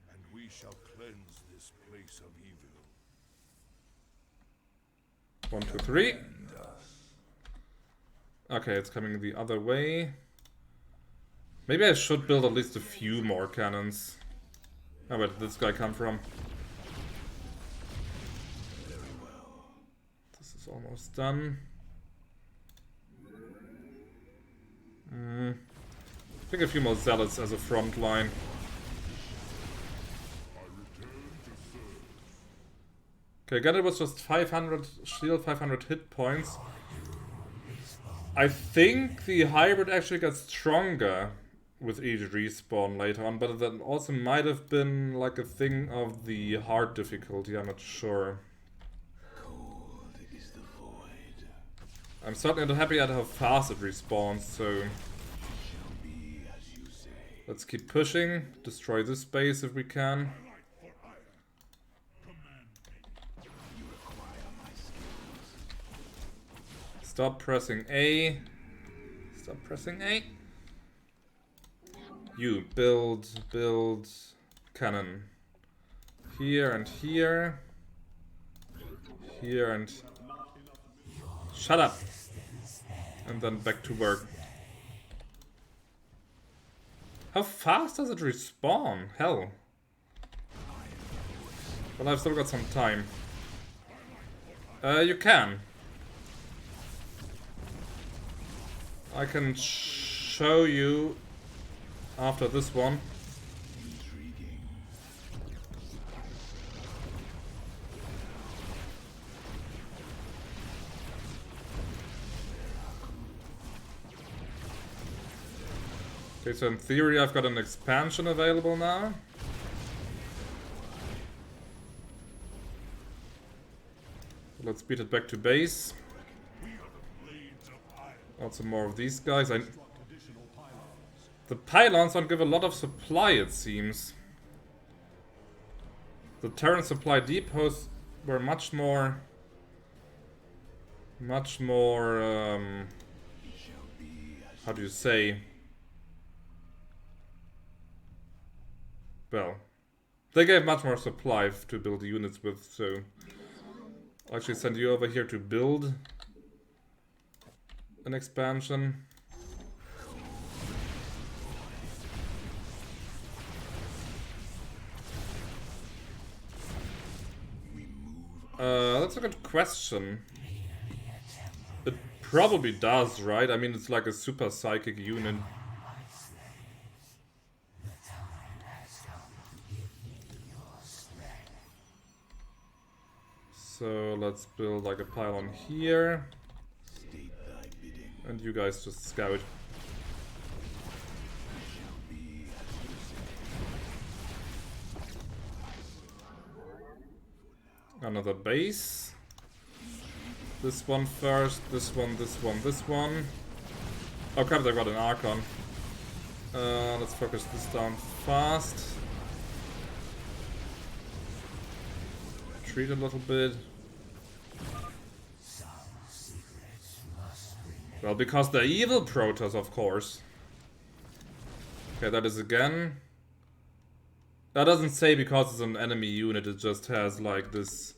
and we shall cleanse this place of evil. 1, 2, 3. Okay, it's coming the other way. Maybe I should build at least a few more cannons. Oh, where did this guy come from? This is almost done. I think a few more zealots as a front line. Okay, again it was just 500 shield, 500 hit points. I think the hybrid actually gets stronger with each respawn later on, but that also might have been like a thing of the hard difficulty, I'm not sure. Cold is the void. I'm certainly not happy at how fast it respawns, so let's keep pushing, destroy this base if we can. Stop pressing A. Stop pressing A. You build cannon. Here and here. Here and... Shut up! And then back to work. How fast does it respawn? Hell. Well, I've still got some time. You can. I can show you after this one. Okay, so in theory I've got an expansion available now. Let's beat it back to base. Also more of these guys. The pylons don't give a lot of supply, it seems. The Terran supply depots were much more... how do you say? Well, they gave much more supply to build units with, so... I'll actually send you over here to build an expansion. That's a good question. It probably does, right? I mean, it's like a super psychic unit. So let's build like a pylon here. And you guys just scout. Another base. This one first, this one, this one, this one. Oh crap, I got an Archon. Let's focus this down fast. Retreat a little bit. Well, because they're evil Protoss, of course. Okay, that is again. That doesn't say because it's an enemy unit, it just has like this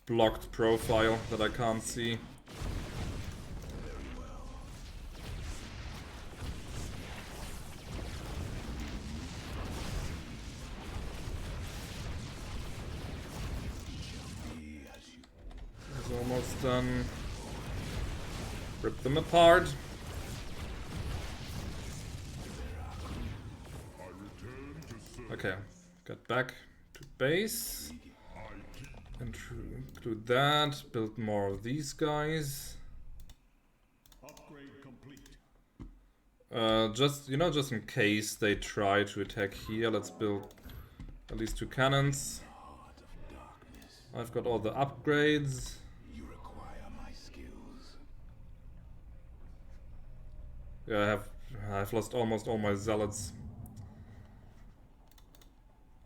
blocked profile that I can't see. There's almost done. Rip them apart. Okay, get back to base. Include that. Build more of these guys. Just just in case they try to attack here, let's build at least 2 cannons. I've got all the upgrades. You require my skills. Yeah, I've lost almost all my zealots.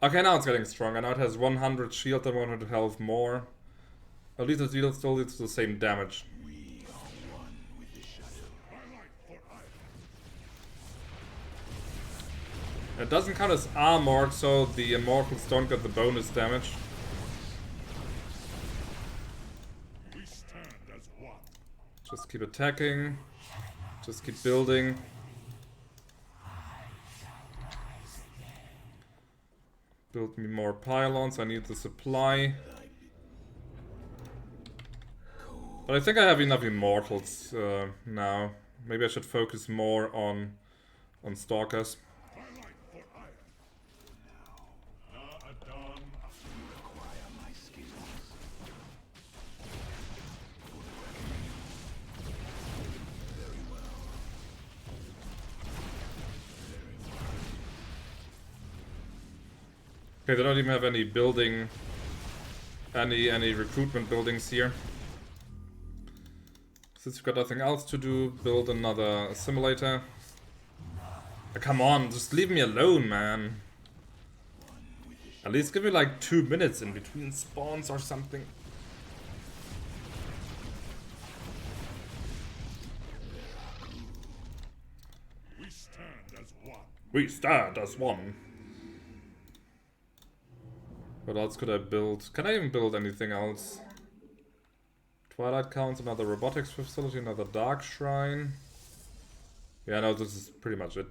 Okay, now it's getting stronger. Now it has 100 shield and 100 health more. At least it still leads to the same damage. We are one with the shadow. It doesn't count as armored, so the immortals don't get the bonus damage. Just keep attacking. Just keep building. Build me more pylons. I need the supply. But I think I have enough immortals now. Maybe I should focus more on stalkers. Okay, they don't even have any building, any recruitment buildings here. Since we've got nothing else to do, build another simulator. Come on, just leave me alone, man. At least give me like 2 minutes in between spawns or something. We stand as one. We stand as one. What else could I build? Can I even build anything else? Twilight Counts, another robotics facility, another dark shrine. Yeah, no, this is pretty much it.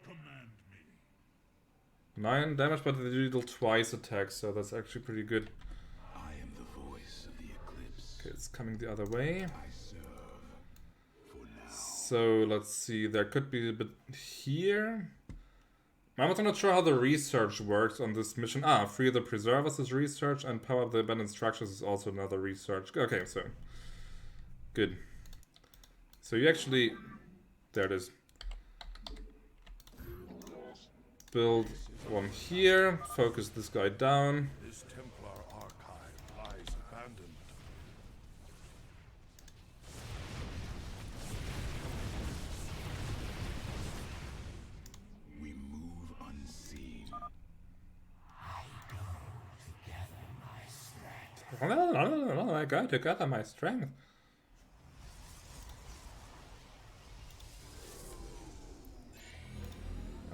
Command me. 9 damage, but they deal twice attack, so that's actually pretty good. I am the voice of the eclipse. Okay, it's coming the other way. I serve for now. So let's see, there could be a bit here. I'm also not sure how the research works on this mission. Free the preservers is research, and power up the abandoned structures is also another research. Okay, so good. So you actually, there it is. Build one here, focus this guy down. This Templar archive lies abandoned. We move unseen. I go together my strength.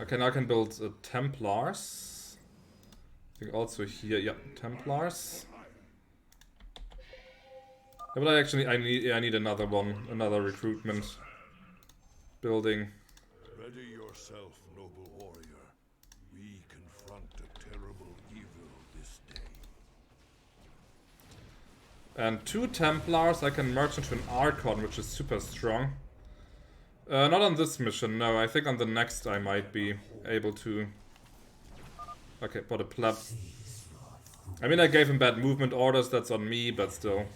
Okay, now I can build Templars. I think also here, yeah, Templars. Yeah, but I need another one, another recruitment building. Ready yourself, noble warrior. We confront a terrible evil this day. And 2 Templars I can merge into an Archon, which is super strong. Not on this mission, no. I think on the next I might be able to. Okay, but a pleb. I mean, I gave him bad movement orders, that's on me, but still.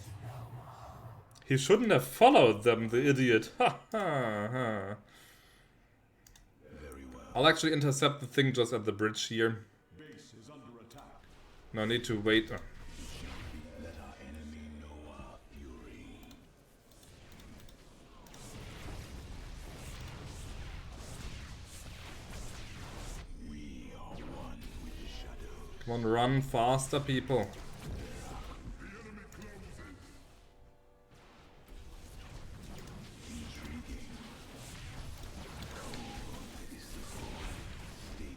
He shouldn't have followed them, the idiot. Ha ha ha. Very well. I'll actually intercept the thing just at the bridge here. Base is under attack. No, I need to wait. Let our enemy know our fury. We are one with the shadow. Come on, run faster, people. Intriguing. Cold is the void. Stay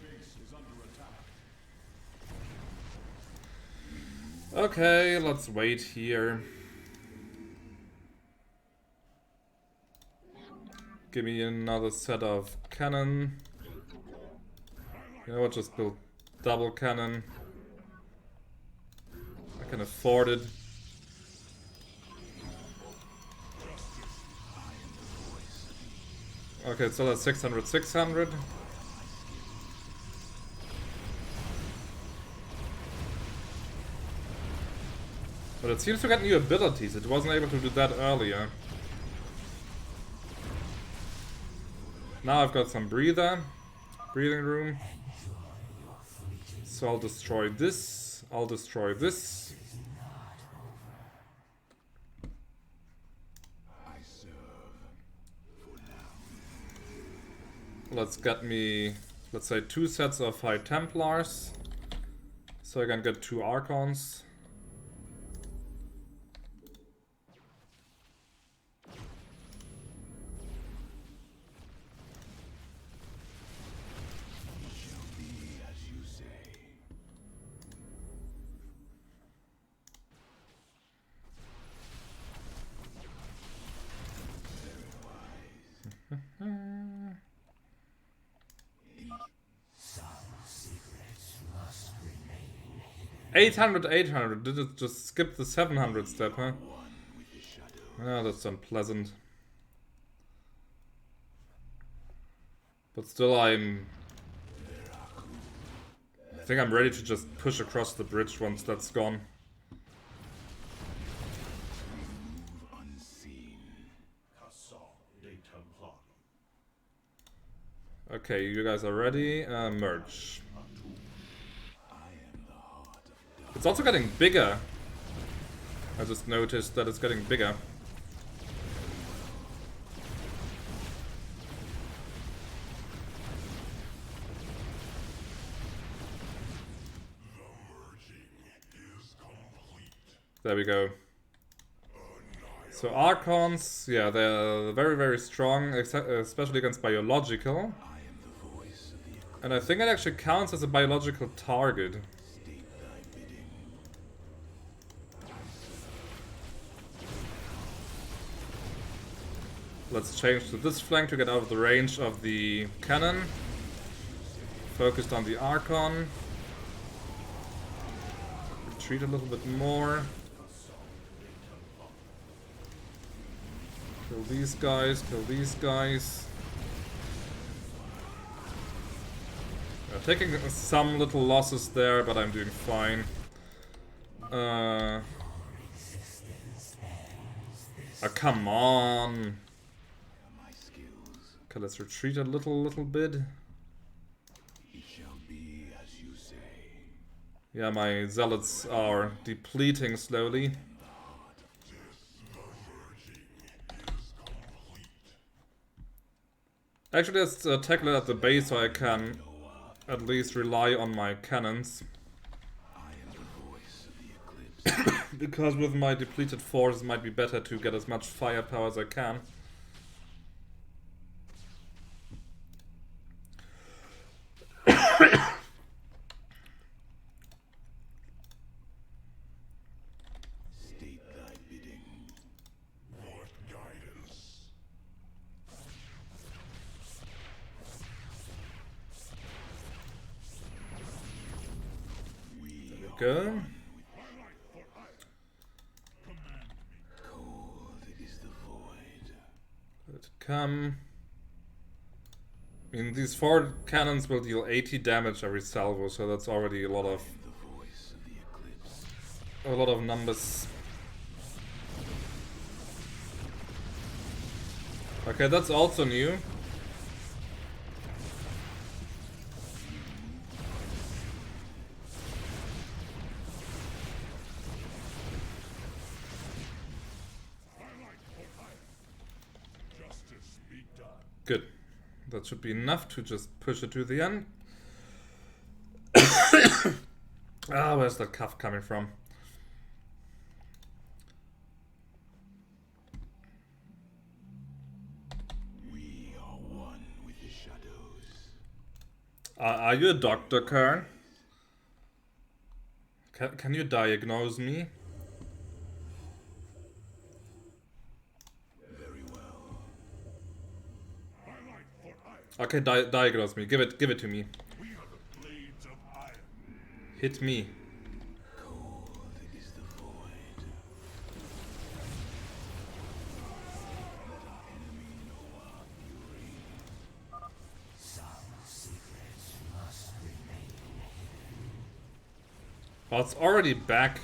Base is under attack. Okay, let's wait here. Give me another set of cannon. You know what, just build double cannon. I can afford it. Okay, so that's 600, 600. But it seems to get new abilities. It wasn't able to do that earlier. Now I've got some breathing room. So I'll destroy this. I'll destroy this. Let's get me, let's say, 2 sets of High Templars. So I can get 2 Archons. $800. Did it just skip the 700 step, huh? Ah, that's unpleasant. But still, I think I'm ready to just push across the bridge once that's gone. Okay, you guys are ready. Merge. It's also getting bigger. I just noticed that it's getting bigger. There we go. So Archons, yeah, they're very, very strong, especially against biological. And I think it actually counts as a biological target. Let's change to this flank to get out of the range of the cannon. Focused on the Archon. Retreat a little bit more. Kill these guys, kill these guys. Taking some little losses there, but I'm doing fine. Oh, come on. Okay, let's retreat a little bit. Yeah, my zealots are depleting slowly. Actually, let's tackle it at the base so I can at least rely on my cannons. Because with my depleted force it might be better to get as much firepower as I can. Go. Let it come. I mean, these 4 cannons will deal 80 damage every salvo, so that's already a lot of numbers. Okay, that's also new. Good. That should be enough to just push it to the end. Ah, where's that cough coming from? We are one with the shadows. Are you a doctor, Kern? Can you diagnose me? Okay, diagnose me. Give it to me. We are the blades of iron. Hit me. Cold is the void. Let our enemy know our fury. Some secrets must remain hidden. Oh, it's already back.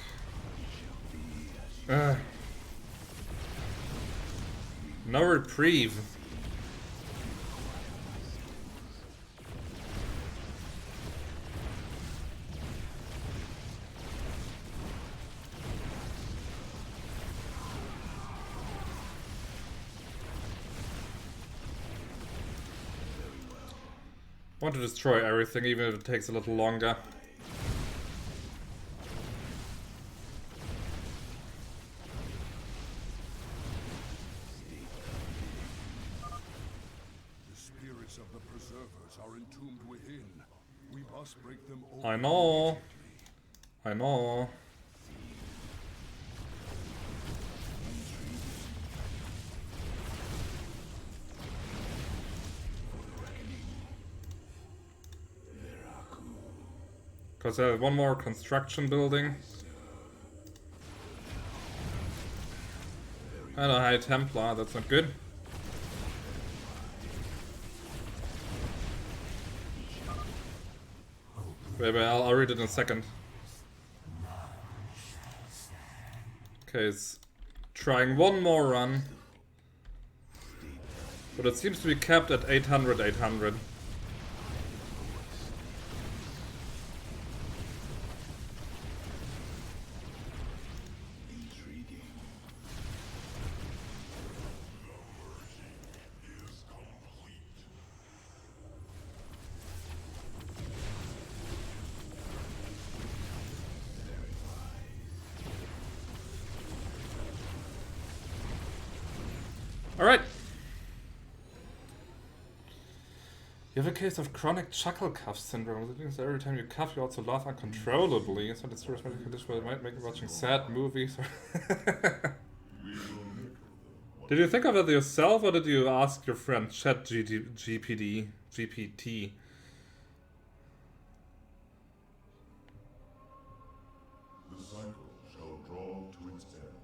No reprieve. I want to destroy everything, even if it takes a little longer. The spirits of the preservers are entombed within. We must break them open. I know. I know. Because there's one more construction building. And a High Templar, that's not good. Wait, I'll read it in a second. Okay, it's trying one more run. But it seems to be capped at 800, 800. Alright. You have a case of chronic chuckle cough syndrome. That means every time you cough, you also laugh uncontrollably. It's not a serious medical condition, but it might make you watching sad movies. Did you think of it yourself, or did you ask your friend GPT? The cycle shall draw to its end.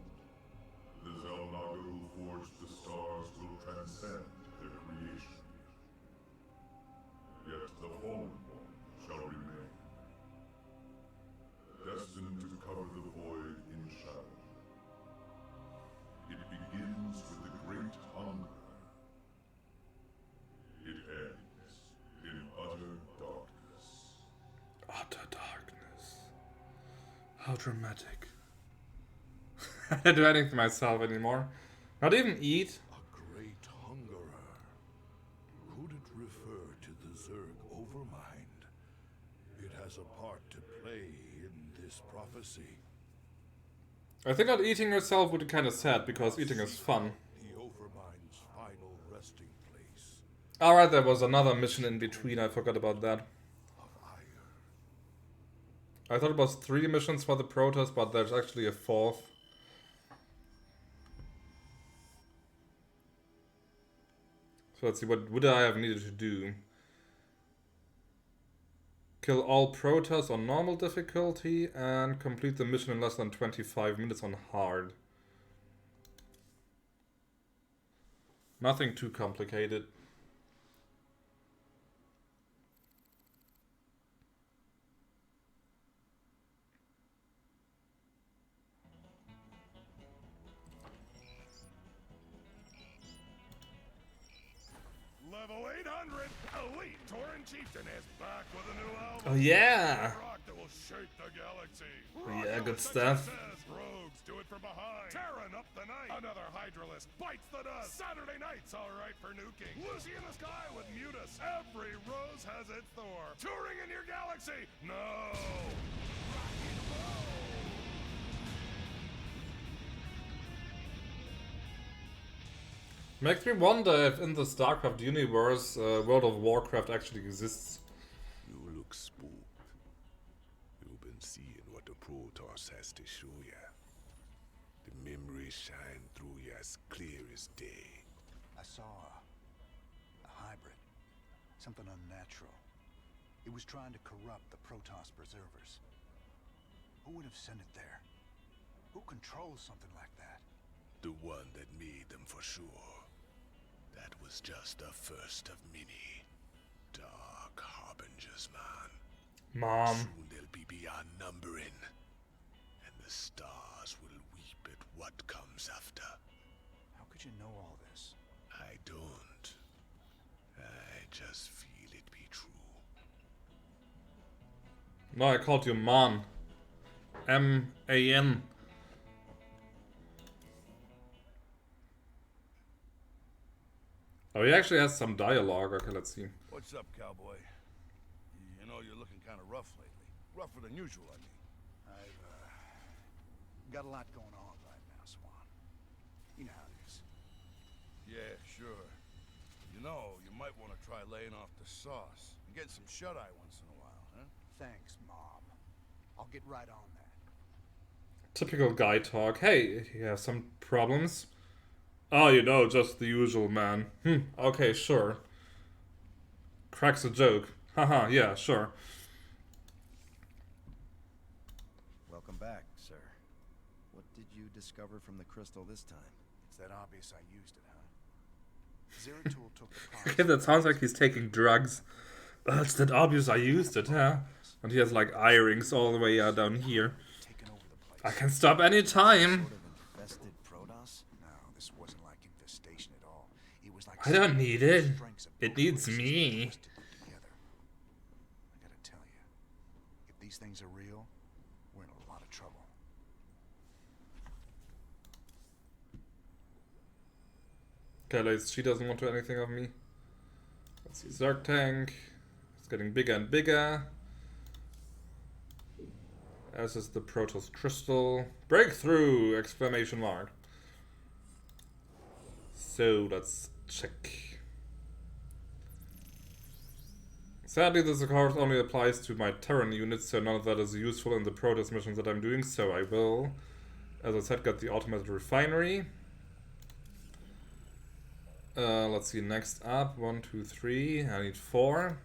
The Zelnaga who forged the stars will transcend their creation. Yet the fallen one shall remain, destined to cover the void in shadow. It begins with the great hunger. It ends in utter darkness. Utter darkness. How dramatic. I don't do anything myself anymore. Not even eat. A great hungerer. Could it refer to the Zerg Overmind? It has a part to play in this prophecy. I think that eating yourself would be kind of sad, because eating is fun. The Overmind's final resting place. Alright, there was another mission in between, I forgot about that. Of iron. I thought it was 3 missions for the Protoss, but there's actually a 4th. So let's see, what would I have needed to do? Kill all Protoss on normal difficulty and complete the mission in less than 25 minutes on hard. Nothing too complicated. Level 800, Elite Tauren Chieftain is back with a new album. Oh yeah! Rock that will shake the galaxy. Yeah, good Such stuff. as Rogues do it from behind. Terran up the night. Another Hydralist bites the dust. Saturday night's all right for nuking. Lucy in the sky with Mutus. Every rose has its Thor. Touring in your galaxy. No. Rock and roll. Makes me wonder if in the Starcraft universe, World of Warcraft actually exists. You look spooked. You've been seeing what the Protoss has to show ya. The memories shine through you as clear as day. I saw a hybrid. something unnatural. It was trying to corrupt the Protoss preservers. Who would have sent it there? Who controls something like that? The one that made them for sure. That was just the first of many. Dark harbingers, man. Mom. Soon they'll be beyond numbering. And the stars will weep at what comes after. How could you know all this? I don't. I just feel it be true. No, I called you Man. M-A-N. Oh, he actually has some dialogue. Okay, let's see. What's up, cowboy? You know, you're looking kind of rough lately. Rougher than usual, I mean. I've got a lot going on right now, Swan. You know how it is. Yeah, sure. You know, you might want to try laying off the sauce and get some shut-eye once in a while, huh? Thanks, Mom. I'll get right on that. Typical guy talk. Hey, you have some problems? Oh, you know, just the usual, man. Okay, sure. Cracks a joke. Haha, yeah, sure. Welcome back, sir. What did you discover from the crystal this time? It's that obvious I used it, huh? Zeratul took the promise. Okay, that sounds like he's taking drugs. It's that obvious I used it, huh? And he has like eye rings all the way down here. Taken over the I place. can stop any time. Sort of infested Protoss? No, this wasn't like infestation at all. It was like I don't need it. strengths of It both needs races me. twisted together. I gotta tell you, if these things are real, we're in a lot of trouble. Okay, at least she doesn't want to do anything of me. Let's see, Zerg tank. It's getting bigger and bigger. As is the Protoss crystal. Breakthrough! Exclamation mark. So, let's check. Sadly, this of course only applies to my Terran units, so none of that is useful in the Protoss missions that I'm doing, so I will, as I said, get the automated refinery. Let's see, next up, 1, 2, 3, I need 4.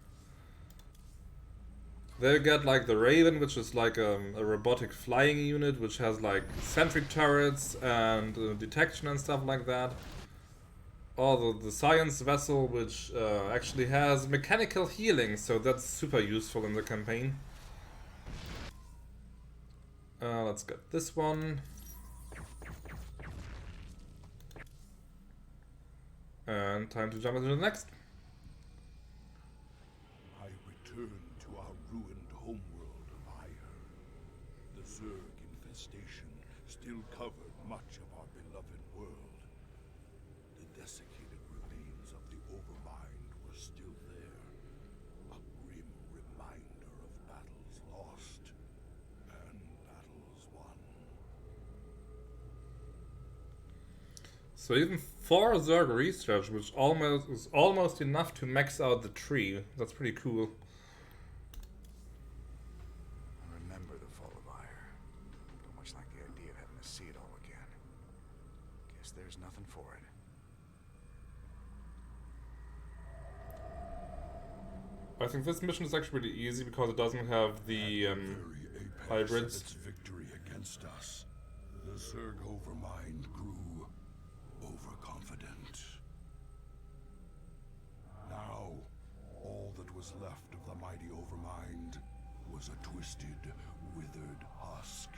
They get like the Raven, which is like a robotic flying unit, which has like sentry turrets and detection and stuff like that. Or the science vessel, which actually has mechanical healing, so that's super useful in the campaign. Let's get this one. And time to jump into the next. I return to our ruined homeworld of Ire. The Zerg infestation still covered much of our beloved world. The desiccated remains of the Overmind were still there. A grim reminder of battles lost and battles won. So even 4 Zerg research, which is almost enough to max out the tree. That's pretty cool. I remember the fall of Ire. Don't much like the idea of having to see it all again. Guess there's nothing for it. I think this mission is actually really easy because it doesn't have the hybrids. Its victory against us, the Zerg Overmind grew overconfident. Now, all that was left of the mighty Overmind was a twisted, withered husk.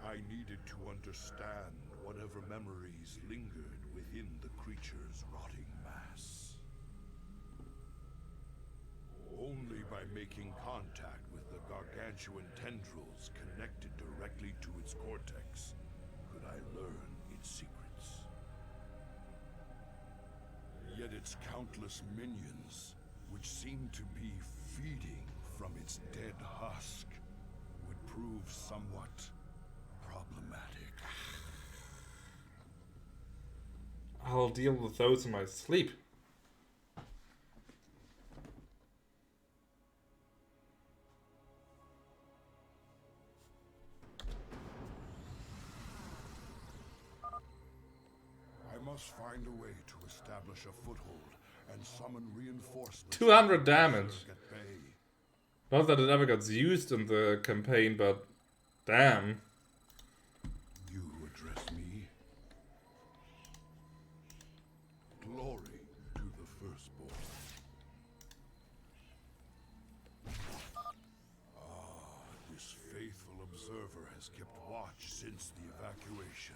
I needed to understand whatever memories lingered within the creature's rotting mass. Only by making contact with the gargantuan tendrils connected directly to its cortex could I learn its secrets. Yet its countless minions, which seemed to be feeding from its dead husk, would prove somewhat problematic. I'll deal with those in my sleep. I must find a way to establish a foothold and summon reinforcements. 200 damage. At bay. Not that it ever gets used in the campaign, but damn. You address me. Glory to the firstborn. This faithful observer has kept watch since the evacuation.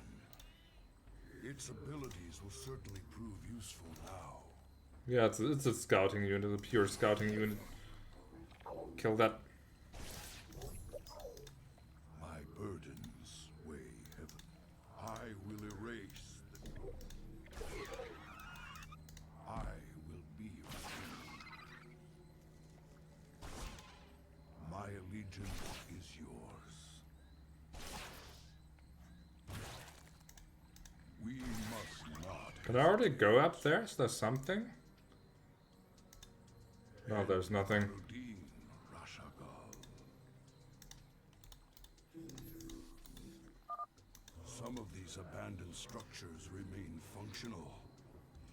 Its abilities will certainly prove useful now. Yeah, it's a scouting unit, a pure scouting unit. Kill that. My burdens weigh heavy. I will erase the... I will be your king. My allegiance is yours. We must not... Can I already go up there? Is there something? No, there's nothing. Some of these abandoned structures remain functional.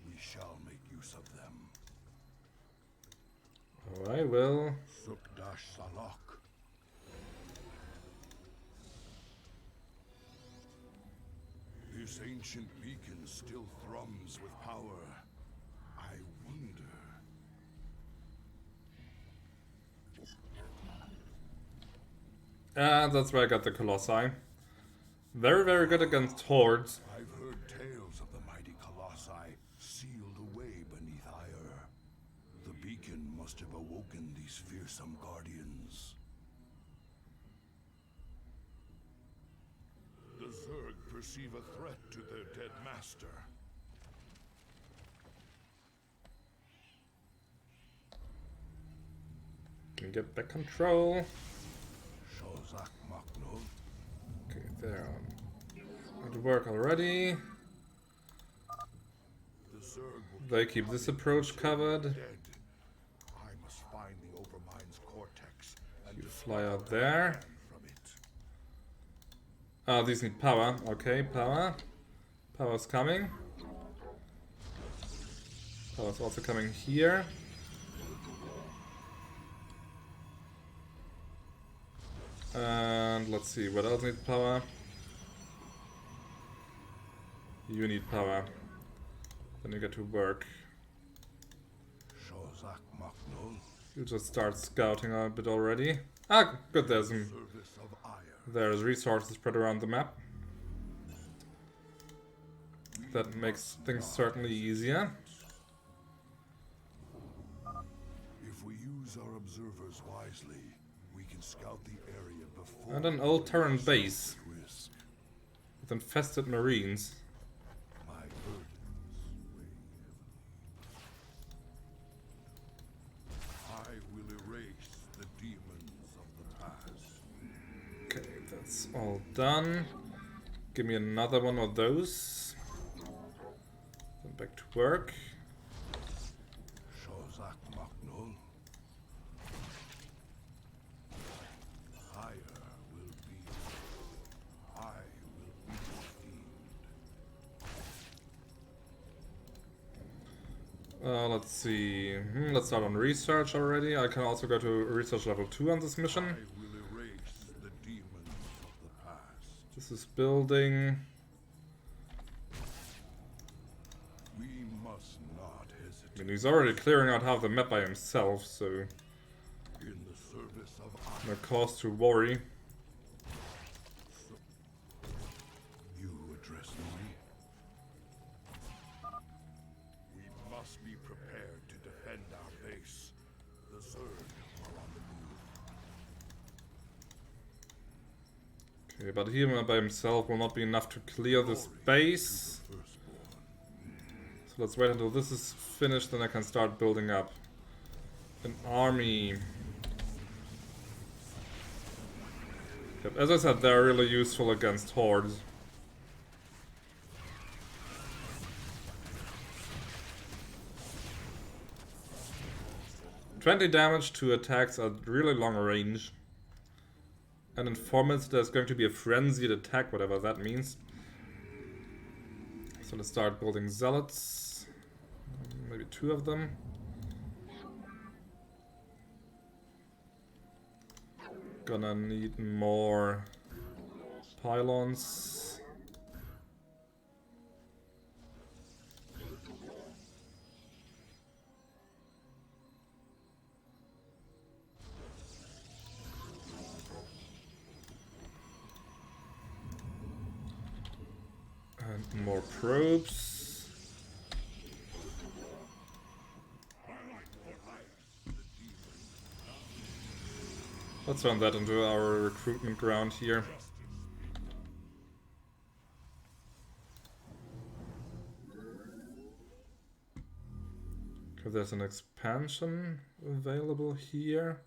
We shall make use of them. Oh, I will. Sukdash Salak. This ancient beacon still thrums with power. I wonder... And that's where I got the Colossi. Very, very good against hordes. I've heard tales of the mighty Colossi sealed away beneath ire. The beacon must have awoken these fearsome guardians. The Zerg perceive a threat to their dead master. Can get back control. Shozak Makno. Okay, there. It'll work already. The Zerg will They keep this approach covered. dead. I must find the Overmind's cortex and You fly out there. from it. Ah, these need power. Okay, power. Power's coming. Power's also coming here. And let's see, what else needs power? You need power. Then you get to work. Shozak Makno. You just start scouting a bit already. Ah, good, there's Service of ire. there's resources spread around the map. That makes things certainly easier. If we use our observers wisely, we can scout the area before And an old Terran base risk. with infested marines. My burdens weigh heavily. I will erase the demons of the past. Okay, that's all done. Give me another one of those. Then back to work. Shozak Maknol. Higher will be. I will be redeemed. Let's see. Let's start on research already. I can also go to research level 2 on this mission. I will erase the demons of the past. This is building. We must not I hesitate. mean, he's already clearing out half the map by himself, so In the service of no cause to worry. you address me. We must be prepared to defend our base. The Zerg are on the move. Okay, but he by himself will not be enough to clear this base. Firstborn. So let's wait until this is finished, then I can start building up an army. Yep, as I said, they're really useful against hordes. $20 damage to attacks at really long range. And informants, there's going to be a frenzied attack, whatever that means. So let's start building zealots. maybe 2 of them. Gonna need more pylons. And more probes. Let's run that into our recruitment ground here. Okay, there's an expansion available here.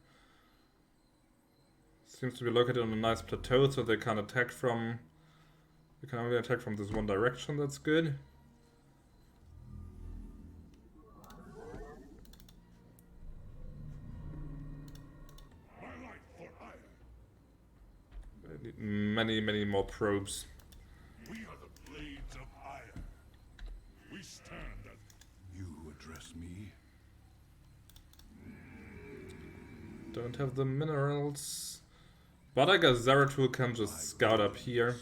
Seems to be located on a nice plateau, so they can attack from... They can only attack from this one direction, that's good. I need many, many more probes. We are the blades of iron. We stand at... You address me? Don't have the minerals. But I guess Zeratul can just scout up here.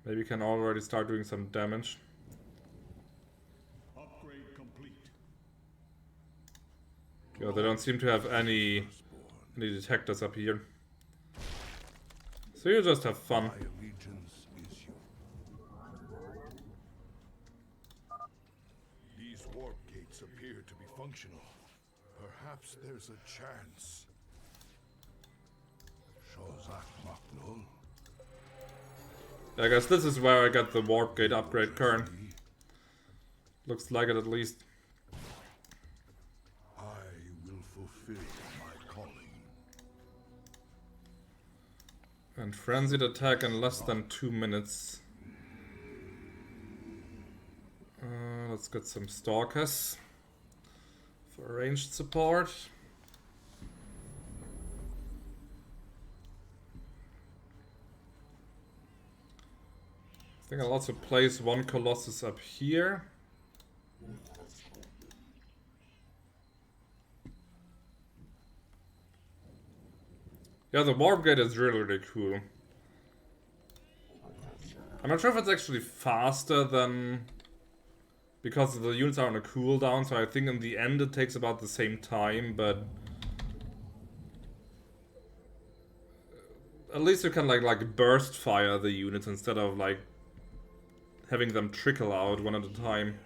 Maybe can already start doing some damage. Upgrade complete. Yeah, they don't seem to have any detectors up here. So you just have fun. My allegiance is you. These warp gates appear to be functional. Perhaps there's a chance. Shozak Maknul. I guess this is where I got the warp gate upgrade current. Looks like it at least. I will fulfill my calling. And frenzied attack in less than 2 minutes. Let's get some stalkers for ranged support. I think I'll also place one Colossus up here. Yeah, the warp gate is really, really cool. I'm not sure if it's actually faster than... Because the units are on a cooldown, so I think in the end it takes about the same time, but... At least you can like burst fire the units instead of like having them trickle out one at a time.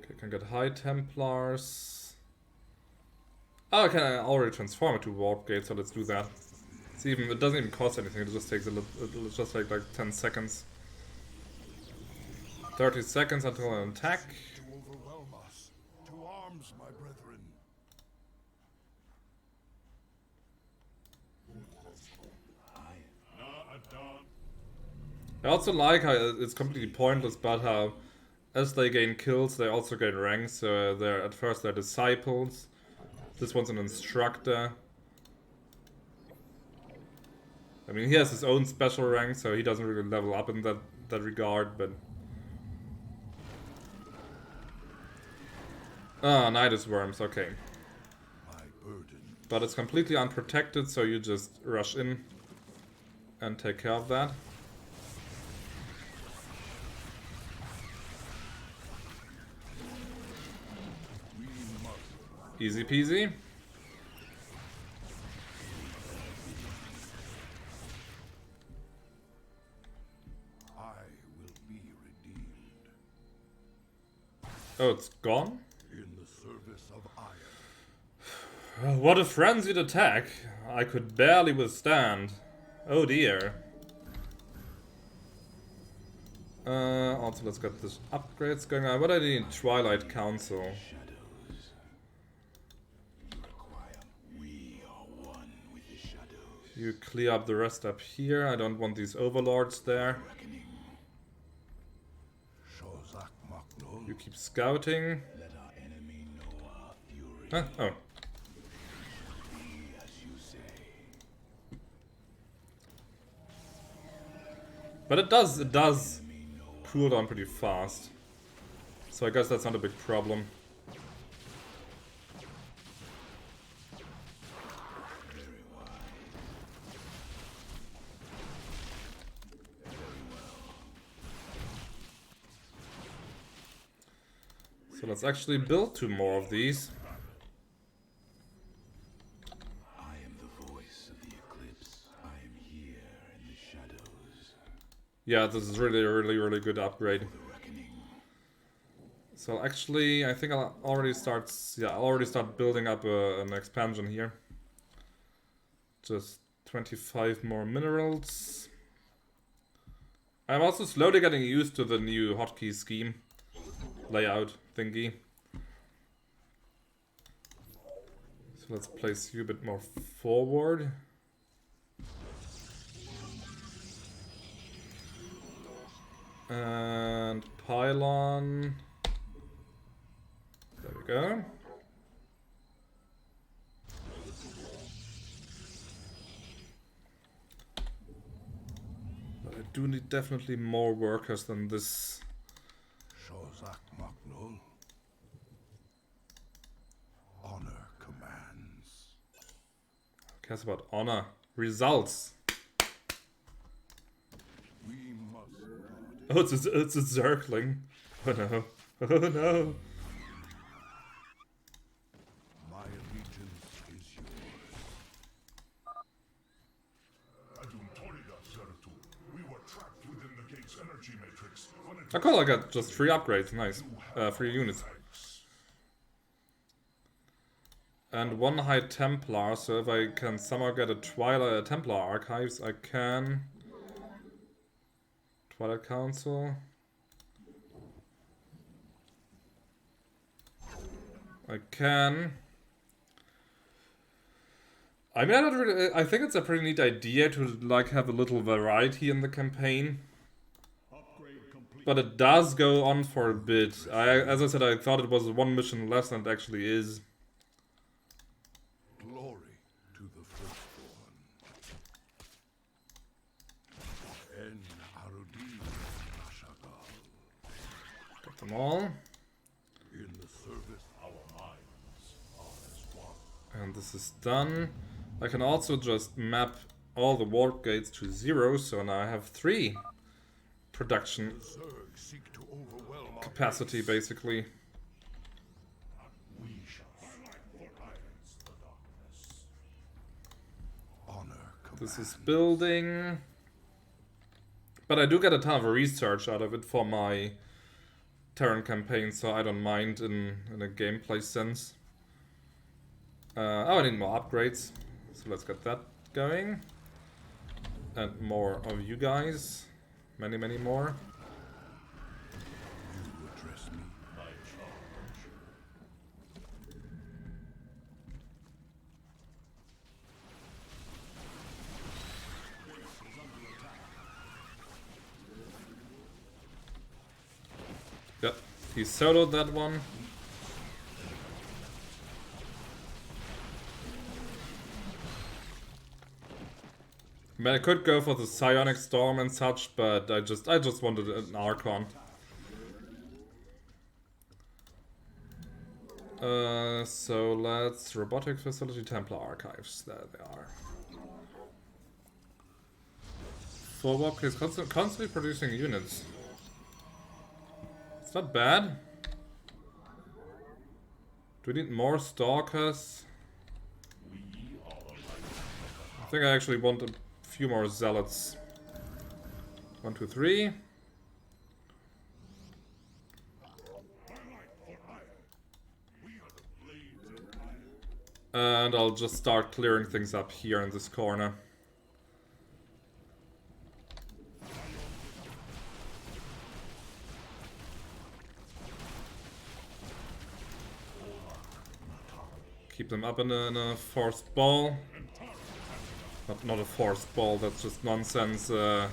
Okay, can get High Templars. Oh, okay, I already transform it to Warp Gate, so let's do that. It doesn't even cost anything, it just takes a little, it's just like 10 seconds. 30 seconds until an attack. To overwhelm us. To arms, my brethren. I also like how it's completely pointless, but how as they gain kills, they also gain ranks. So they're at first they're disciples. This one's an instructor. I mean, he has his own special rank, so he doesn't really level up in that regard, but... Ah, Nidus Worms, okay. But it's completely unprotected, so you just rush in and take care of that. Easy peasy. I will be redeemed. Oh, it's gone? In the service of iron. What a frenzied attack. I could barely withstand. Oh dear. Also, let's get this upgrades going on. What do I need? Twilight Council. You clear up the rest up here. I don't want these overlords there. You keep scouting. Huh? Oh. But it does cool down pretty fast. So I guess that's not a big problem. So let's actually build 2 more of these. I am the voice of the eclipse. I am here in the shadows. Yeah, this is really, really good upgrade. So actually, I think I'll already start. Yeah, I'll already start building up an expansion here. Just 25 more minerals. I'm also slowly getting used to the new hotkey scheme layout thingy. So let's place you a bit more forward. And pylon. There we go. But I do need definitely more workers than this. Shozak Magnol. Honor commands. Who cares about honor? Results. We must Oh, it's a Zergling. Oh no. Oh no. My allegiance is yours. Zeratul. We were trapped within the gate's energy matrix. Oh cool, I got just 3 upgrades. Nice. 3 units. And 1 High Templar, so if I can somehow get a Twilight Templar Archives, I can. Twilight Council. I can. I mean, I think it's a pretty neat idea to like have a little variety in the campaign. But it does go on for a bit. As I said, I thought it was 1 mission less than it actually is. Glory to the firstborn. En Arudin Ashagal. Got them all. In the service, our minds are as one. And this is done. I can also just map all the warp gates to 0, so now I have 3 production The Zerg seek to overwhelm our capacity, base. basically. We shall silence the darkness. Honor This is commands. building. But I do get a ton of research out of it for my Terran campaign, so I don't mind in a gameplay sense. Oh, I need more upgrades. So let's get that going. And more of you guys. Many, many more. You address me. My charge. Yep, he soloed that one. I mean, I could go for the Psionic Storm and such, but I just wanted an Archon. So let's Robotic Facility Templar Archives. There they are. Forward, please. Constantly producing units. It's not bad. Do we need more Stalkers? I think I actually want a few more Zealots. 1, 2, 3. And I'll just start clearing things up here in this corner. Keep them up in a forced ball. Not a forced ball, that's just nonsense. You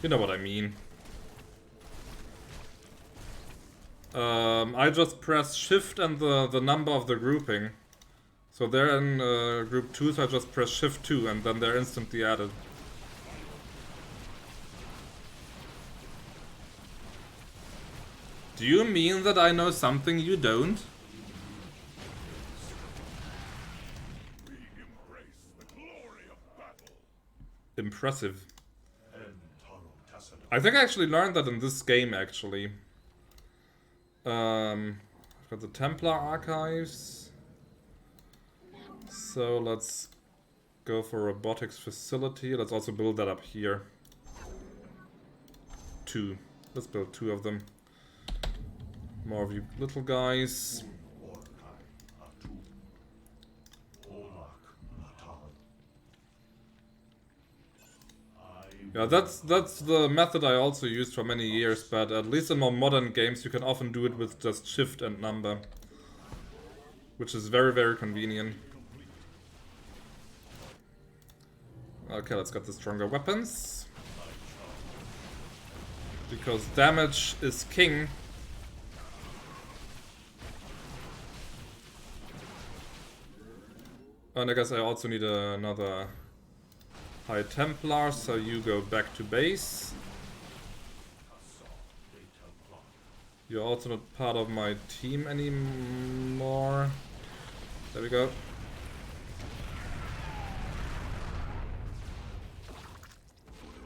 know what I mean. I just press shift and the number of the grouping. So they're in group 2, so I just press shift 2 and then they're instantly added. Do you mean that I know something you don't? Impressive. I think I actually learned that in this game, actually. I've got the Templar archives. So let's go for robotics facility. Let's also build that up here. 2. Let's build 2 of them. More of you little guys. Yeah, that's the method I also used for many years, but at least in more modern games you can often do it with just shift and number. Which is very, very convenient. Okay, let's get the stronger weapons. Because damage is king. And I guess I also need another High Templar, so you go back to base. You're also not part of my team anymore. There we go.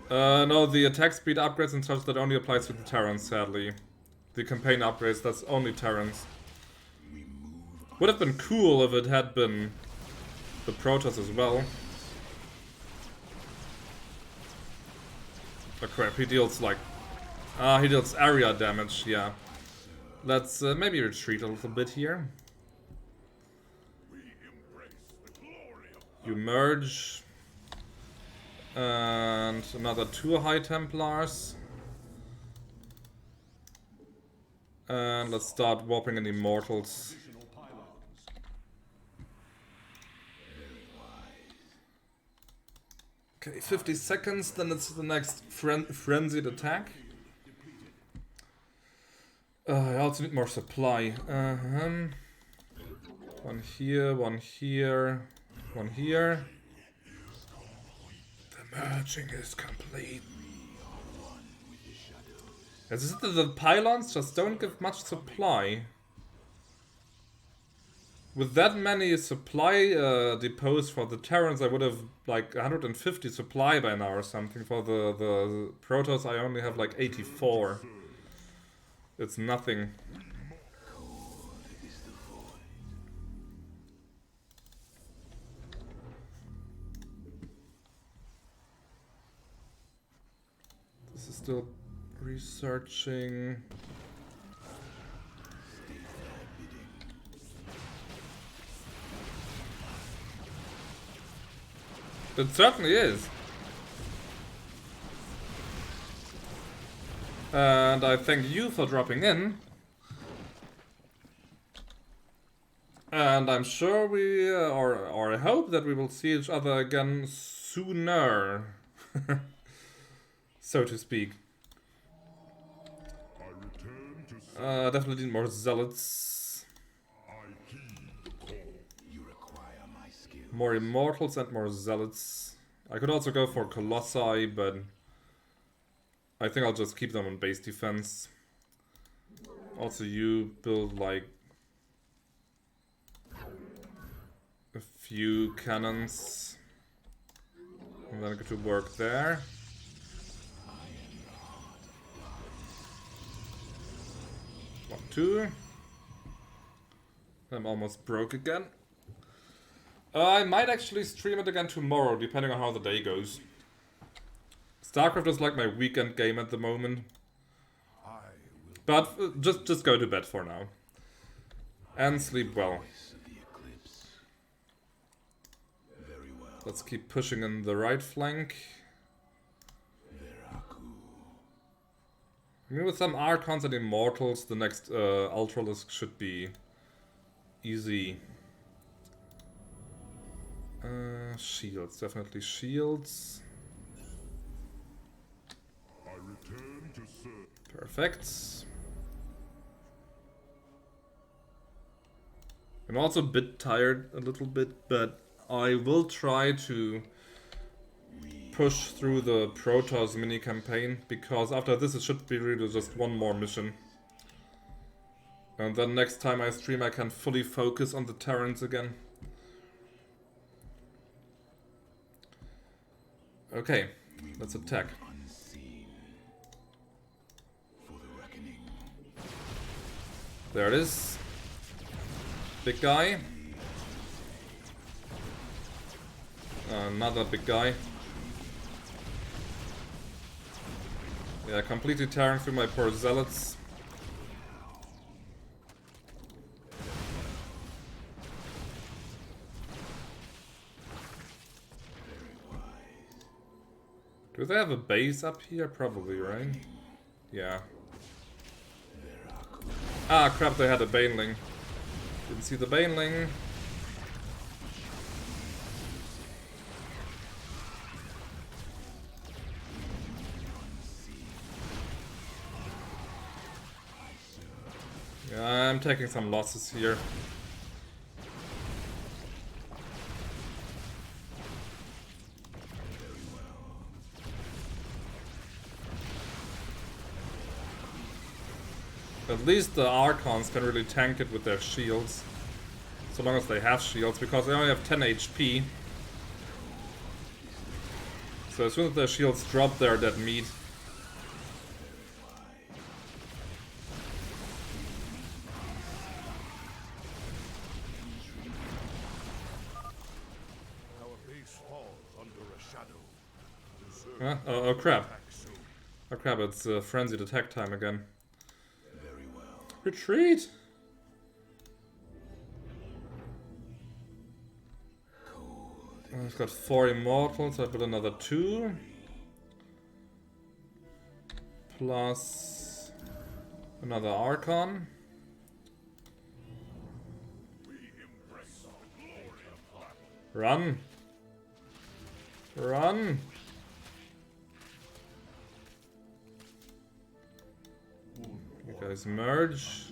No, the attack speed upgrades and such, that only applies to the Terrans, sadly. The campaign upgrades, that's only Terrans. Would have been cool if it had been the Protoss as well. Oh crap, he deals like... he deals area damage, yeah. Let's maybe retreat a little bit here. You merge. And another 2 High Templars. And let's start warping in Immortals. Okay, 50 seconds, then it's the next frenzied attack. I also need more supply. One here, one here, one here. The merging is complete. Is it that the pylons just don't give much supply? With that many supply depots for the Terrans, I would have like 150 supply by now or something. For the Protoss, I only have like 84. It's nothing. This is still researching. It certainly is. And I thank you for dropping in. And I'm sure we, or I hope that we will see each other again sooner. So to speak. Definitely need more zealots. More immortals and more zealots. I could also go for colossi, but I think I'll just keep them on base defense. Also, you build like a few cannons, and then I get to work there. One, two. I'm almost broke again. I might actually stream it again tomorrow, depending on how the day goes. Starcraft is like my weekend game at the moment. But just go to bed for now. And sleep well. Let's keep pushing in the right flank. I mean, with some Archons and Immortals, the next Ultralisk should be easy. Shields, definitely shields. Perfect. I'm also a bit tired, a little bit, but I will try to push through the Protoss mini campaign, because after this it should be really just one more mission. And then next time I stream I can fully focus on the Terrans again. Okay, let's attack. There it is. Big guy. Another big guy. Yeah, completely tearing through my poor zealots. Do they have a base up here? Probably, right? Yeah. Ah, crap, they had a baneling. Didn't see the baneling. Yeah, I'm taking some losses here. At least the Archons can really tank it with their shields. So long as they have shields, because they only have 10 HP. So as soon as their shields drop, they're dead meat. Huh? Oh crap. Oh crap, it's frenzied attack time again. Retreat! I've got 4 immortals, I put another 2. Plus another Archon. Run! Run! You guys merge.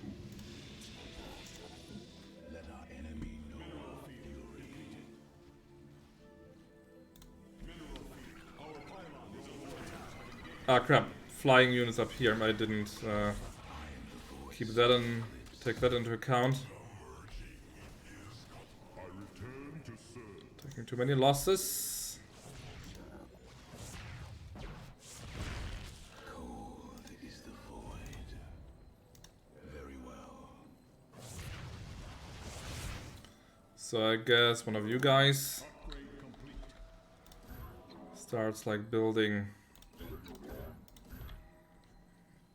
Ah crap, flying units up here. I didn't keep that in, take that into account. Taking too many losses. So I guess one of you guys starts like building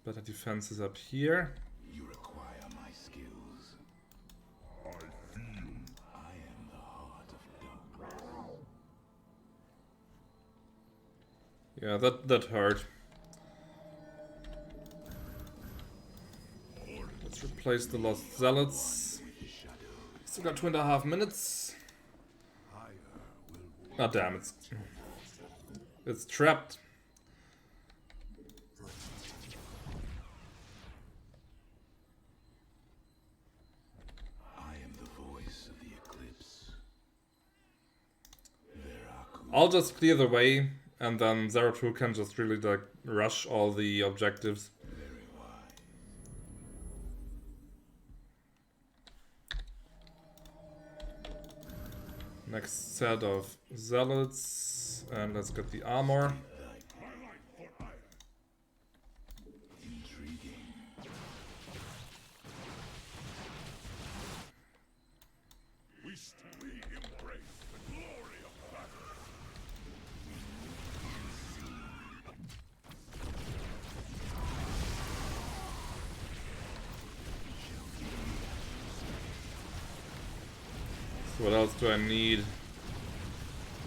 better defenses up here. You require my skills. I feel I am the heart of darkness. Yeah, that hurt. Let's replace the lost zealots. Still got 2.5 minutes. Ah damn, it's trapped. I'll just clear the way, and then Zeratul can just really like rush all the objectives. Next set of zealots, and let's get the armor. What else do I need?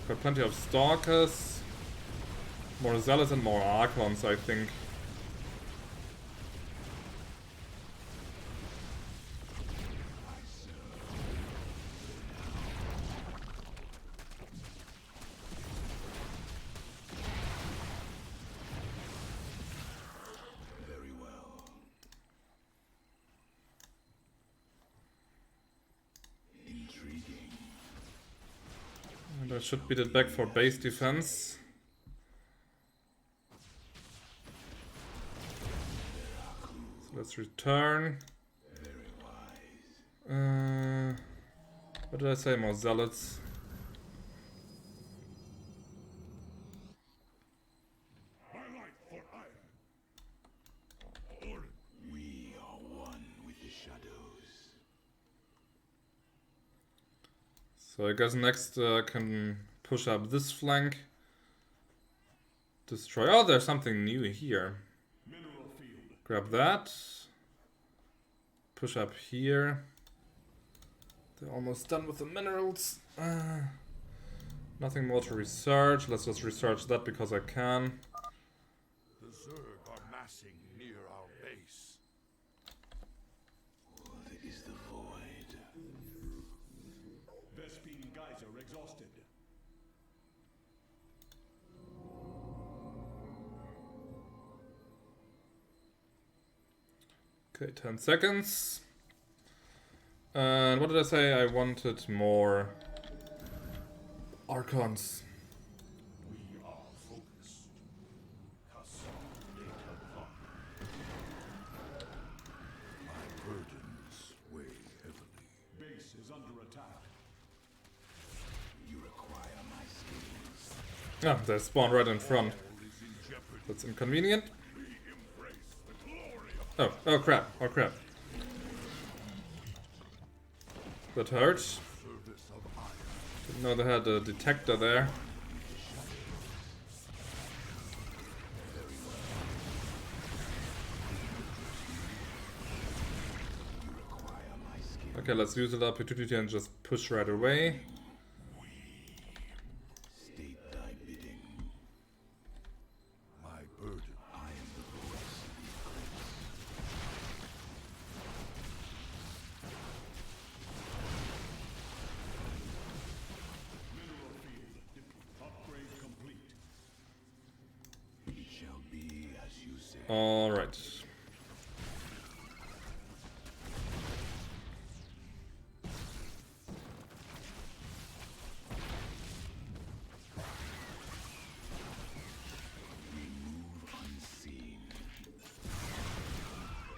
Got plenty of Stalkers, more Zealots and more Archons, I think. I should beat it back for base defense. So let's return. What did I say? More zealots. We are one with the shadows. So I guess next I can push up this flank. Destroy. Oh, there's something new here. Grab that. Push up here. They're almost done with the minerals. Nothing more to research. Let's just research that because I can. The Zerg are massing near our base. What is the void? Vespine Geyser exhausted. Okay, 10 seconds. And what did I say? I wanted more Archons. We are focused. My burdens weigh heavily. Base is under attack. You require my skills. Ah, they spawn right in front. All is in jeopardy. That's inconvenient. We embrace the glory of Oh crap, oh crap. That hurts. service of iron. Didn't know they had a detector there. Okay, let's use the opportunity and just push right away. State thy bidding. My burden. I am the voice of the eclipse. Mineral field. Upgrade complete. It shall be as you say. Alright. We move unseen.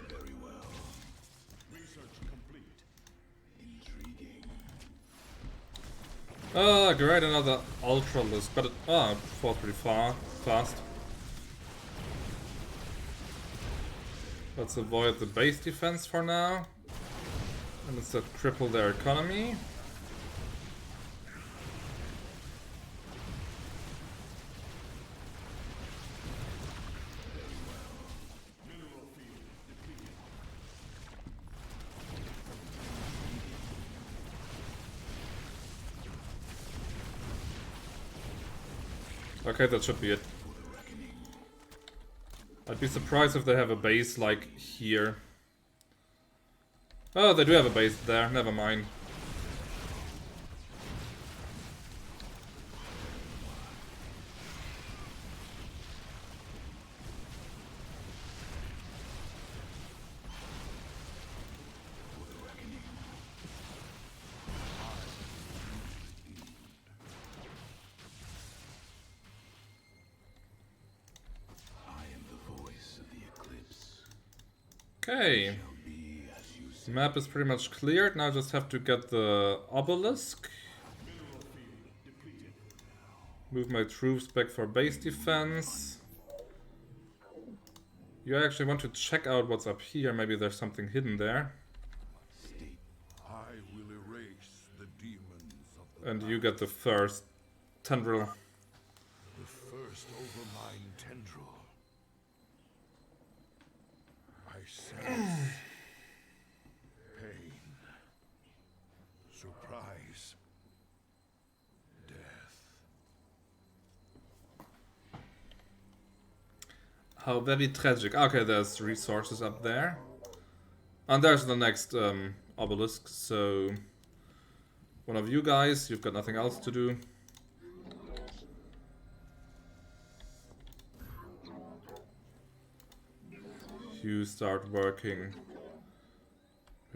Very well. Research complete. Intriguing. Ah, great, another Ultralisk, but it falls pretty fast. Let's avoid the base defense for now. And instead cripple their economy. Okay, that should be it. I'd be surprised if they have a base like here. Oh, they do have a base there, never mind. I am the voice of the eclipse. Okay. Shall be as you say. Map is pretty much cleared, now just have to get the obelisk. Move my troops back for base defense. You actually want to check out what's up here, maybe there's something hidden there. I will erase the demons of the And you get the first tendril. The first overmind tendril. I sense pain, surprise, death. How very tragic. Okay, there's resources up there. And there's the next obelisk, so... One of you guys, you've got nothing else to do. You start working.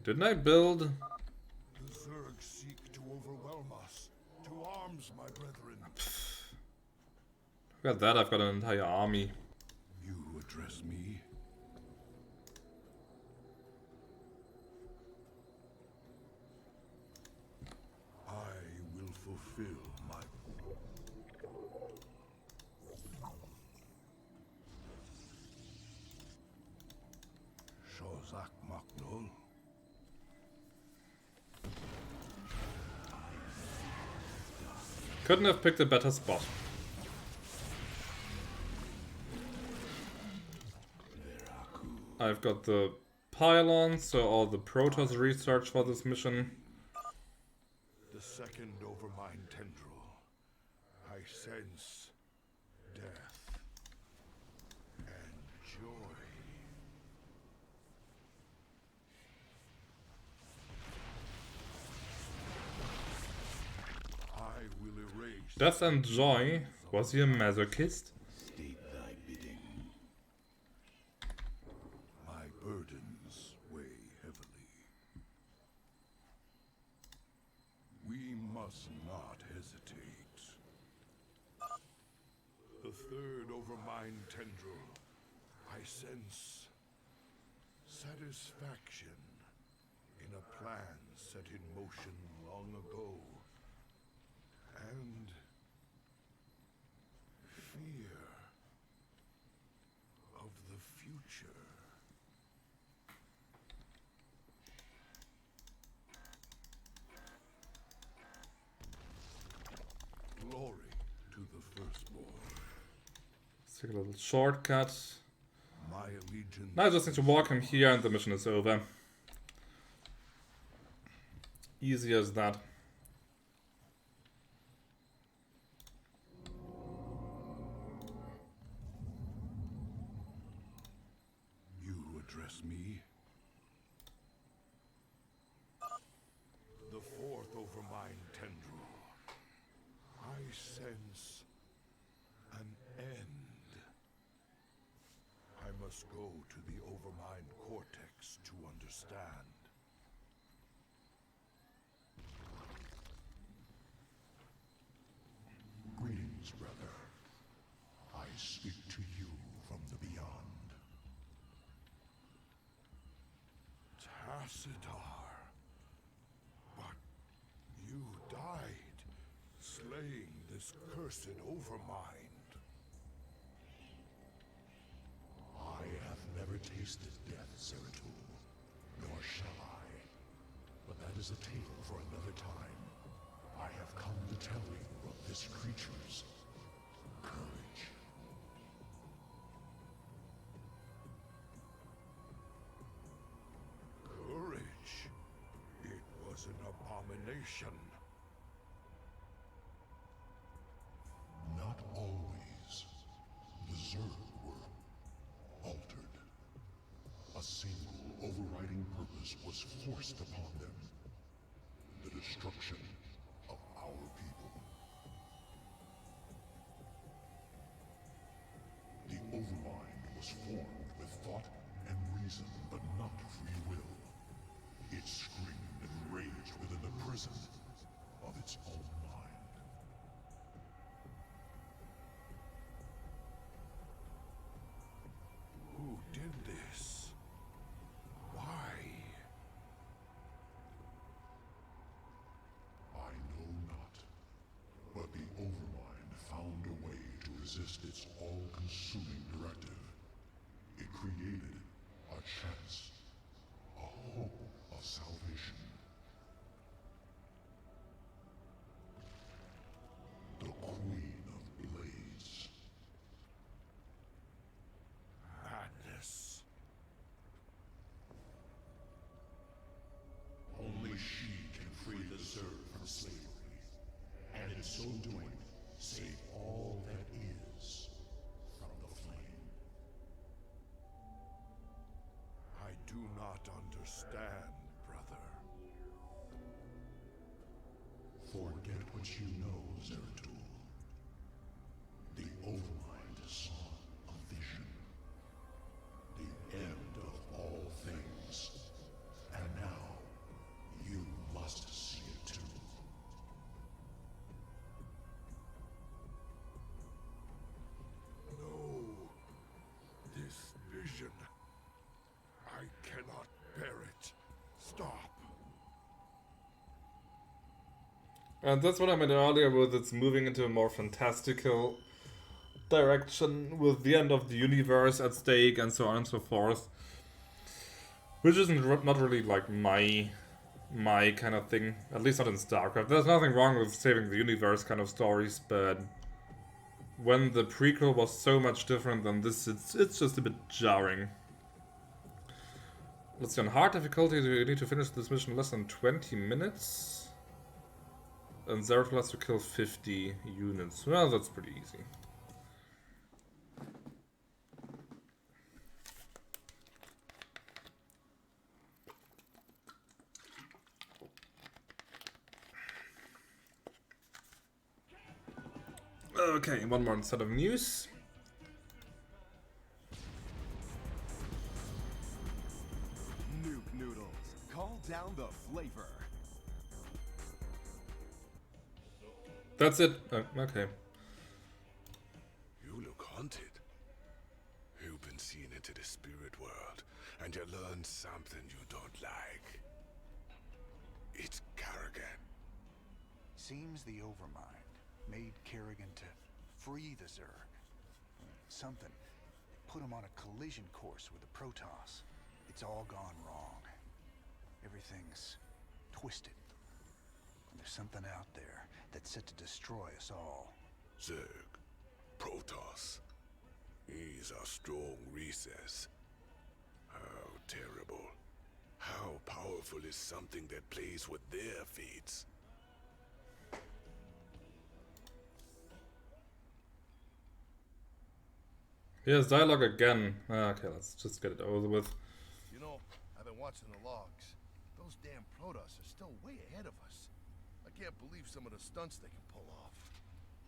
Didn't I build? The Zerg seek to overwhelm us. To arms, my brethren. Look at that, I've got an entire army. You address me? fulfill my... Shozak Maknul? Couldn't have picked a better spot. I've got the pylon, so all the Protoss research for this mission. The second Overmind tendril. I sense death and joy. I will erase... Death and joy? Was he a masochist? State thy bidding. My burdens weigh heavily. We must not hesitate. The third Overmind tendril. I sense satisfaction in a plan set in motion long ago. And fear of the future. Glory to the firstborn. Let's take a little shortcut. My allegiance. Now I just need to walk him here and the mission is over. Easy as that. You address me? The fourth Overmind tendril. I sense an end. I must go to the Overmind cortex to understand. Greetings, brother. I speak to you from the beyond. Tassadar. But you died, slaying this cursed Overmind. I have never tasted death, Zeratul, nor shall I. But that is a tale for another time. I have come to tell you of this creature's courage. Courage? It was an abomination. Not always. The Zerg were altered. A single overriding purpose was forced upon them. The destruction of our people. The Overmind was formed with thought and reason, but not free will. It screamed and raged within the prison of its own mind. Who did this? Why? I know not. But the Overmind found a way to resist its all-consuming directive. It created a chance, a hope of salvation. The Queen of Blades. Madness. Only she can free the Zerg from slavery, and in so doing, save all that is from the flame. I do not understand, brother. Forget what you know, Zeratul. The Overmind saw a vision. The end of all things. And now, you must see it too. No. This vision. I cannot bear it. Stop. And that's what I meant earlier with it's moving into a more fantastical direction with the end of the universe at stake and so on and so forth. Which isn't not really like my kind of thing, at least not in Starcraft. There's nothing wrong with saving the universe kind of stories, but when the prequel was so much different than this, it's just a bit jarring. Let's see, on hard difficulty, you need to finish this mission in less than 20 minutes. And Zeratul has to kill 50 units. Well, that's pretty easy. Okay, one more set of news. Nuke noodles. Call down the flavor. That's it. Okay. You look haunted. You've been seen into the spirit world, and you learned something you don't like. It's Kerrigan. Seems the Overmind made Kerrigan to free the Zerg. Something put him on a collision course with the Protoss. It's all gone wrong. Everything's twisted. And there's something out there that's set to destroy us all. Zerg. Protoss. He's a strong recess. How terrible. How powerful is something that plays with their fates? Here's dialogue again. Okay, let's just get it over with. You know, I've been watching the logs. Those damn Protoss are still way ahead of us. I can't believe some of the stunts they can pull off.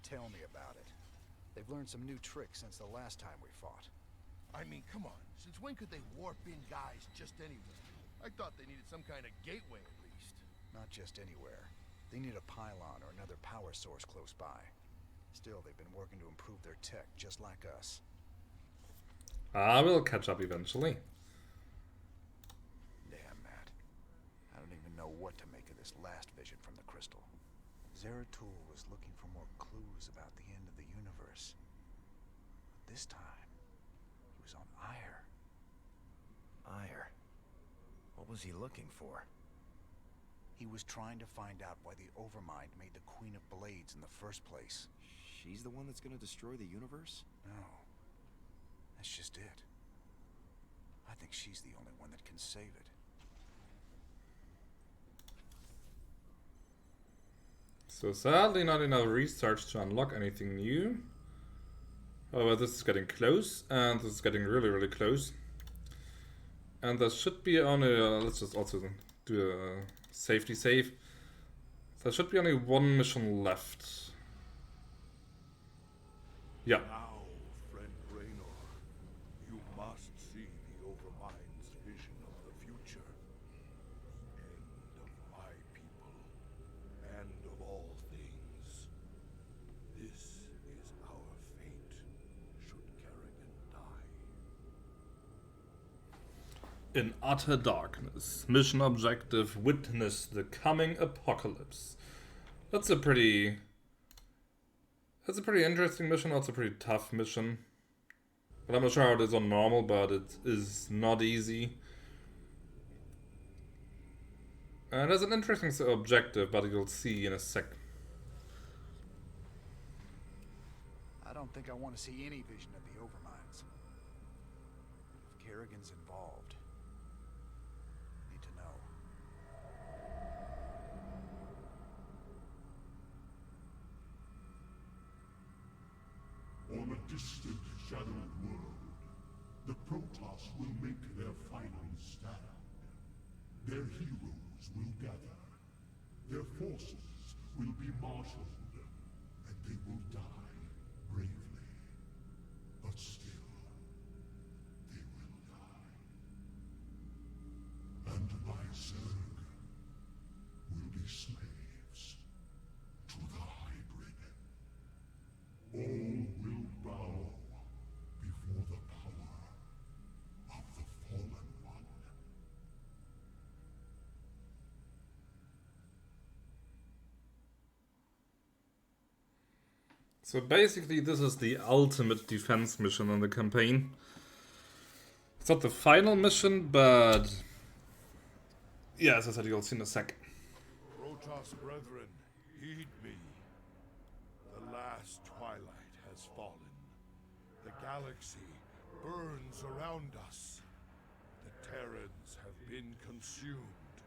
Tell me about it. They've learned some new tricks since the last time we fought. I mean, come on. Since when could they warp in guys just anywhere? I thought they needed some kind of gateway at least. Not just anywhere. They need a pylon or another power source close by. Still, they've been working to improve their tech, just like us. I will catch up eventually. Damn, Matt. I don't even know what to make of this last vision from the crystal. Zeratul was looking for more clues about the end of the universe. But this time, he was on Ire. Ire? What was he looking for? He was trying to find out why the Overmind made the Queen of Blades in the first place. She's the one that's gonna destroy the universe? No. That's just it. I think she's the only one that can save it. So sadly not enough research to unlock anything new. However, this is getting close, and this is getting really, really close. And there should be only, let's just also do a safety save. There should be only one mission left. Yeah. Now, friend Raynor, you must see the Overmind's vision of the future. The end of my people, and of all things. This is our fate, should Kerrigan die. In utter darkness. Mission objective: witness the coming apocalypse. That's a pretty interesting mission, also a pretty tough mission. But I'm not sure how it is on normal, but it is not easy. And there's an interesting objective, but you'll see in a sec. I don't think I want to see any vision of the Overminds. If Kerrigan's involved, I need to know. On a distant, shadowed world, the Protoss will make their final stand. Their heroes will gather. Their forces will be marshaled, and they will die bravely. But still, they will die. And my Zerg will be slaves to the hybrid. All will bow before the power of the Fallen One. So basically this is the ultimate defense mission in the campaign. It's not the final mission, but yeah, as I said, you'll see in a sec. Protoss brethren, heed me. The last twilight has fallen. The galaxy burns around us. The Terrans have been consumed.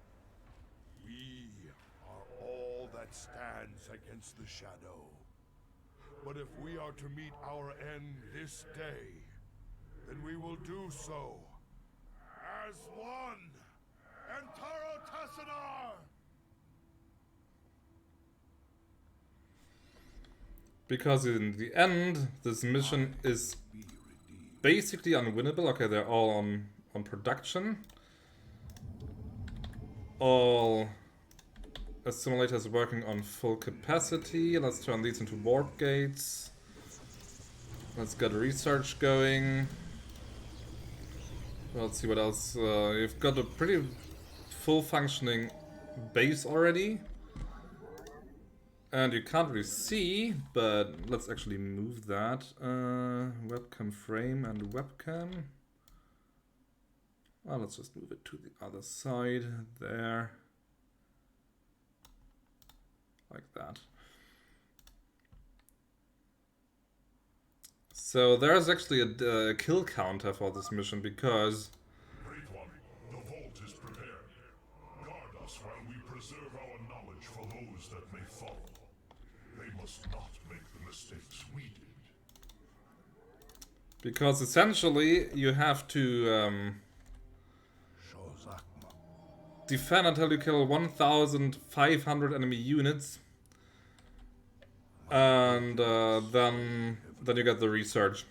We are all that stands against the Shadow. But if we are to meet our end this day, then we will do so as one. Antaro Tassadar! Because in the end, this mission is basically unwinnable. Okay, they're all on production. All assimilators working on full capacity. Let's turn these into warp gates. Let's get research going. Let's see what else. You've got a pretty full functioning base already. And you can't really see, but let's actually move that. Webcam frame and webcam. Well, let's just move it to the other side there. Like that. So there's actually a kill counter for this mission because... Great One, the vault is prepared. Guard us while we preserve our knowledge for those that may follow. They must not make the mistakes we did. Because essentially you have to defend until you kill 1,500 enemy units, and then you get the research.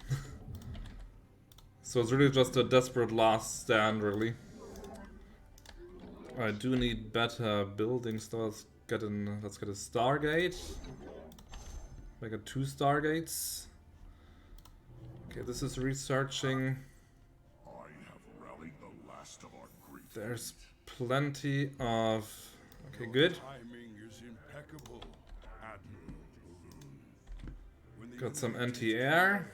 So it's really just a desperate last stand, really. I do need better buildings. So let's get a Stargate. Make it 2 Stargates. Okay, this is researching. I have rallied the last of our grief. There's plenty of... Okay, good. Timing is impeccable, Admiral. Got some anti-air.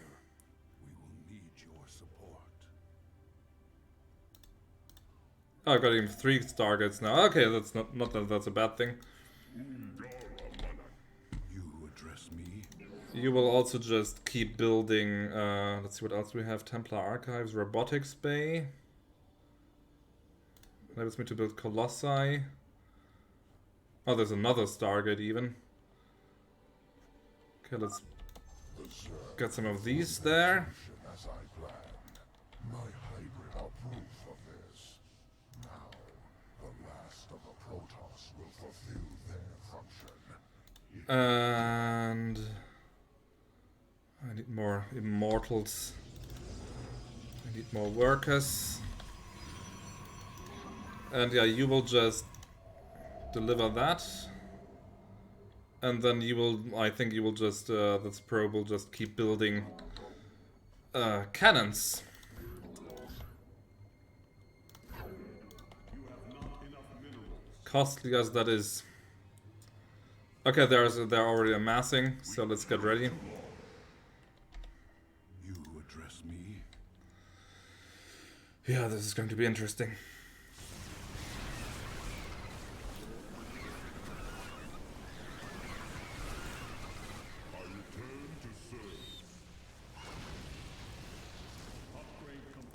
We will need your support. Oh, I got even 3 Stargates now. Okay, that's not that that's a bad thing. You address me. You will also just keep building, let's see what else we have. Templar Archives, Robotics Bay. Enables me to build Colossi. Oh, there's another Stargate even. Okay, let's get some of these there. As I planned. My hybrid are proof of this. Now, the last of the Protoss will fulfill their function. And I need more immortals. I need more workers. And yeah, you will just deliver that. And then you will, I think you will just, this probe will just keep building cannons. Costly as that is. Okay, they're already amassing, so let's get ready. You address me. Yeah, this is going to be interesting.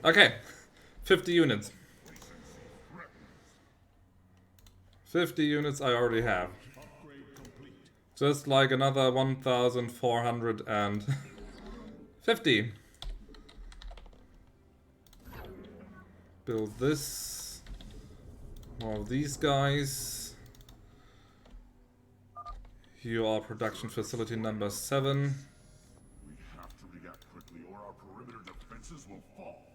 Okay, 50 units. 50 units I already have. Just like another 1,450. Build this. More of these guys. You are production facility number 7. We have to react quickly or our perimeter defenses will fall.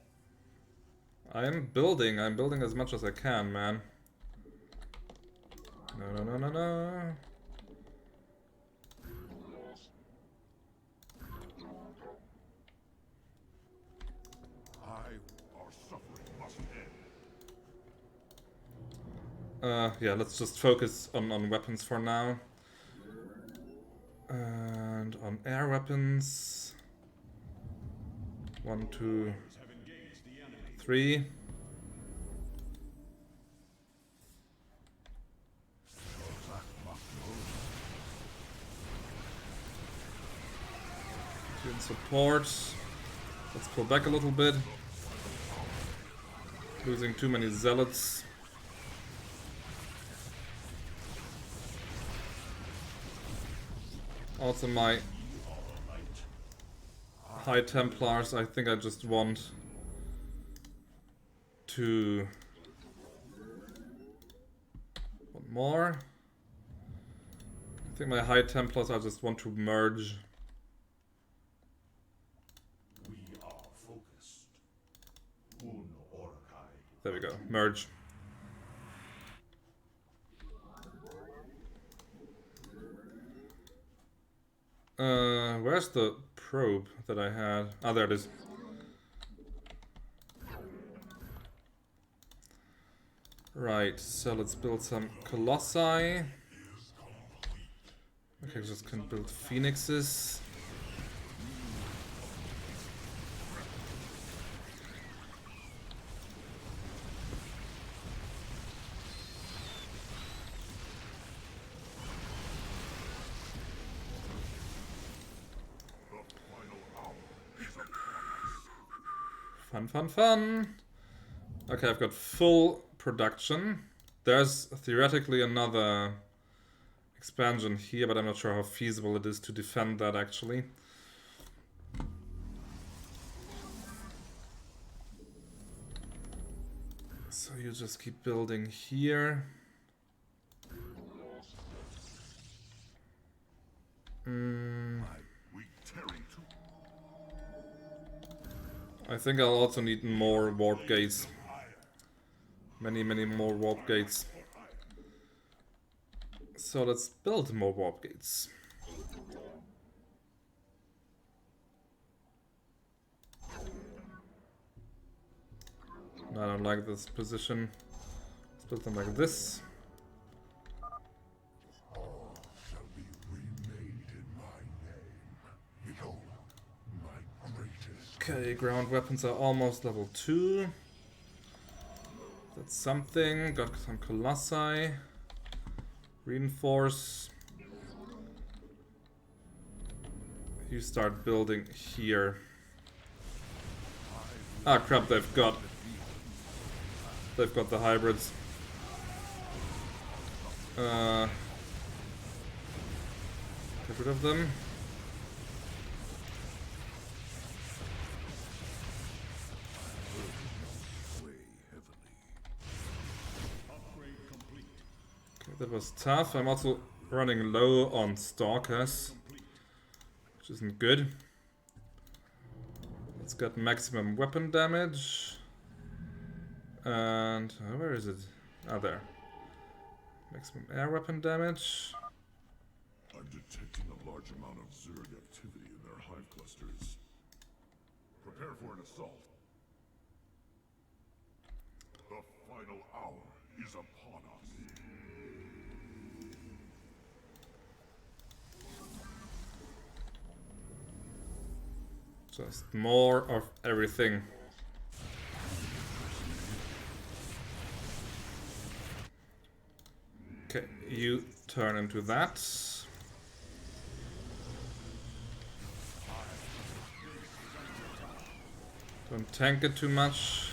I'm building as much as I can, man. No. Our suffering must end. Yeah, let's just focus on weapons for now. And on air weapons, 1, 2, 3. In support. Let's pull back a little bit. Losing too many zealots. Also my High Templars, I think I just want to... One more. I think my High Templars I just want to merge. There we go. Merge. Where's the probe that I had? Ah, there it is. Right, so let's build some Colossi. Okay, just can build Phoenixes. Fun, fun, fun. Okay, I've got full production. There's theoretically another expansion here, but I'm not sure how feasible it is to defend that actually. So you just keep building here. I think I'll also need more warp gates. Many more warp gates. So let's build more warp gates. I don't like this position. Let's build them like this. Okay, ground weapons are almost level 2. That's something. Got some Colossi. Reinforce. You start building here. Ah crap, they've got the hybrids. Get rid of them. That was tough. I'm also running low on Stalkers, which isn't good. Let's get maximum weapon damage. And where is it? Ah, there. Maximum air weapon damage. I'm detecting a large amount of Zerg activity in their hive clusters. Prepare for an assault. The final hour is upon us. Just more of everything. Okay, you turn into that. Don't tank it too much.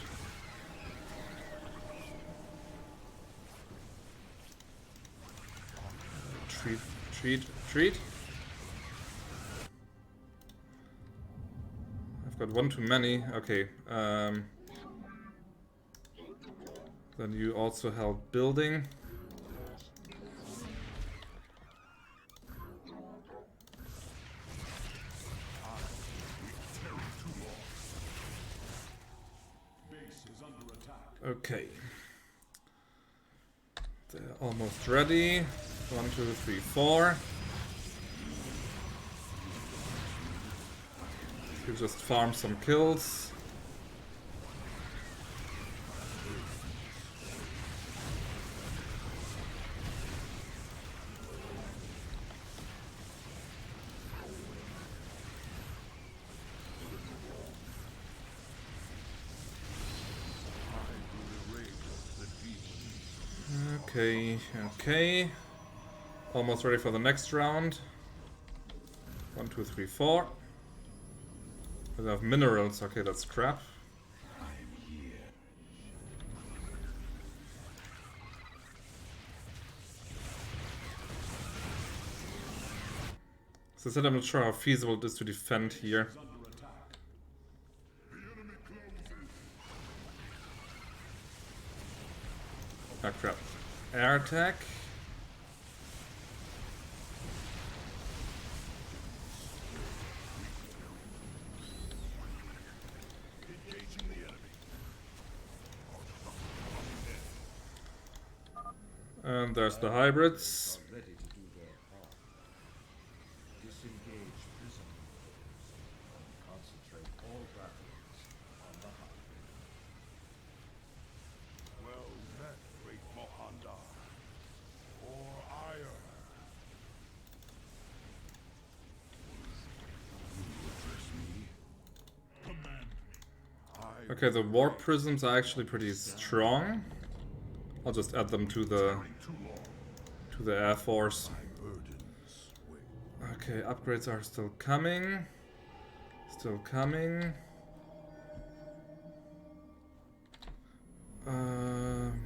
Retreat. I've got one too many. Okay. Then you also help building. Okay. They're almost ready. 1, 2, 3, 4. You just farm some kills. Okay, okay. Almost ready for the next round. 1, 2, 3, 4. We have minerals. Okay, that's crap. As I said, I'm not sure how feasible it is to defend here. Ah, crap. Air attack. And there's the hybrids. Well met, great Mohandar. For ire. Okay, the warp prisms are actually pretty strong. I'll just add them to the Air Force. Okay, upgrades are still coming. Still coming.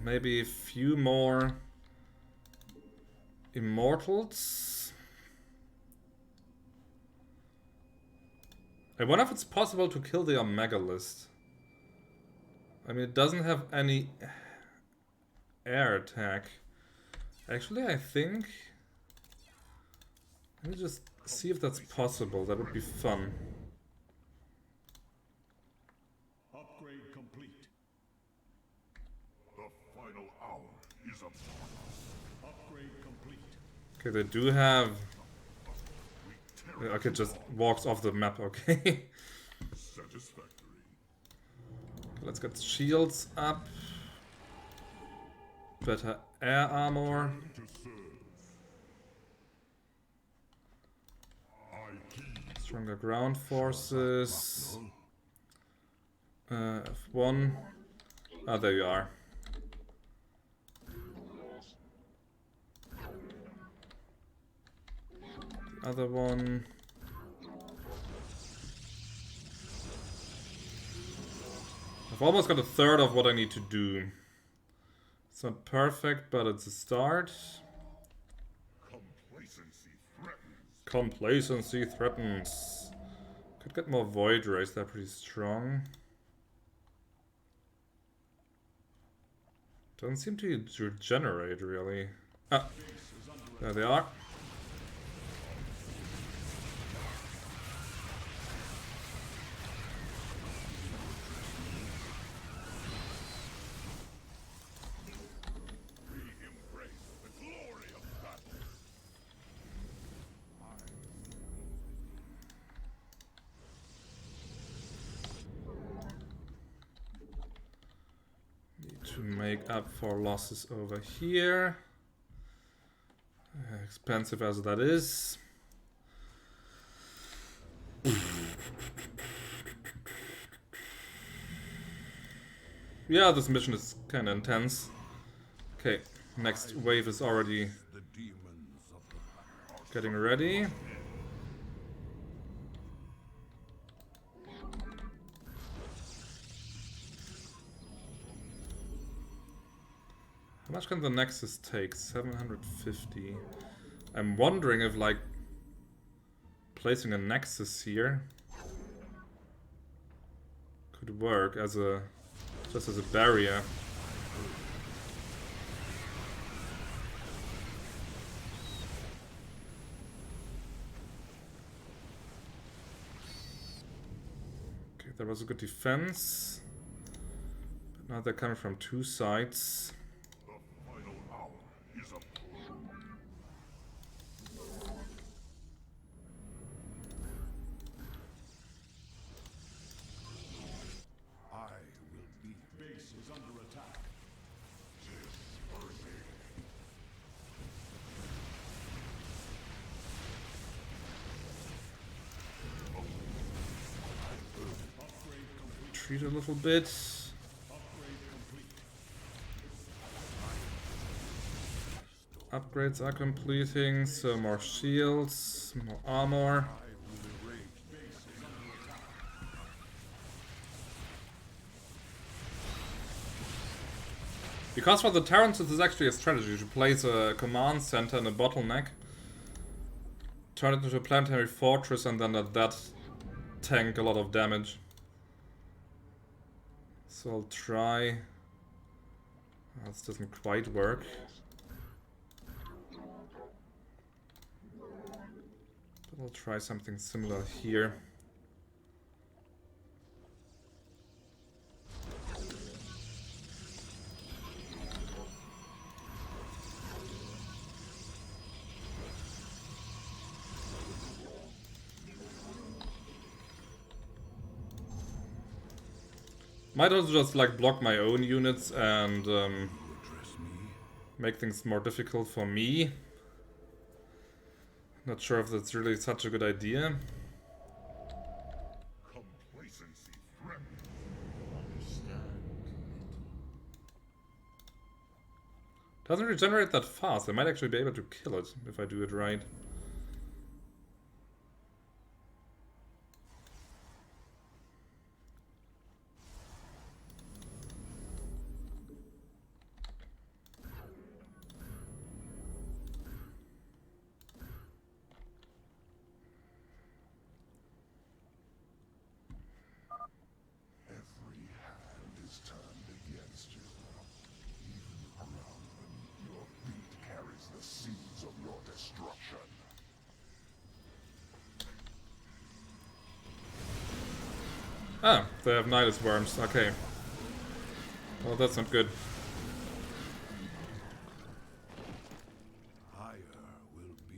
Maybe a few more immortals. I wonder if it's possible to kill the Omega list. I mean, it doesn't have any air attack. Actually, I think... Let me just see if that's possible. That would be fun. Upgrade complete. The final hour is upon us. Upgrade complete. Okay, they do have... Okay, just walks off the map, okay. Satisfactory. Let's get shields up. Better air armor. Stronger ground forces. F1. Ah, there you are. The other one. I've almost got a third of what I need to do. It's not perfect, but it's a start. Complacency threatens. Could get more Void Rays, they're pretty strong. Doesn't seem to regenerate, really. Ah, there they are. To make up for losses over here. Expensive as that is. Yeah, this mission is kind of intense. Okay, next wave is already getting ready. How much can the Nexus take? 750. I'm wondering if, like, placing a Nexus here could work as a just as a barrier. Okay, there was a good defense, but now they're coming from two sides. Retreat a little bit. upgrades are completing, so more shields, more armor. Because for the Terrans it is actually a strategy to place a command center in a bottleneck, turn it into a planetary fortress, and then let that tank a lot of damage. So I'll try. This doesn't quite work. But I'll try something similar here. Might also just like block my own units and make things more difficult for me. Not sure if that's really such a good idea. Complacency threatened. Understand. Doesn't regenerate that fast. I might actually be able to kill it if I do it right. Ah, they have Nidus worms. Okay. Well, that's not good. Higher will be.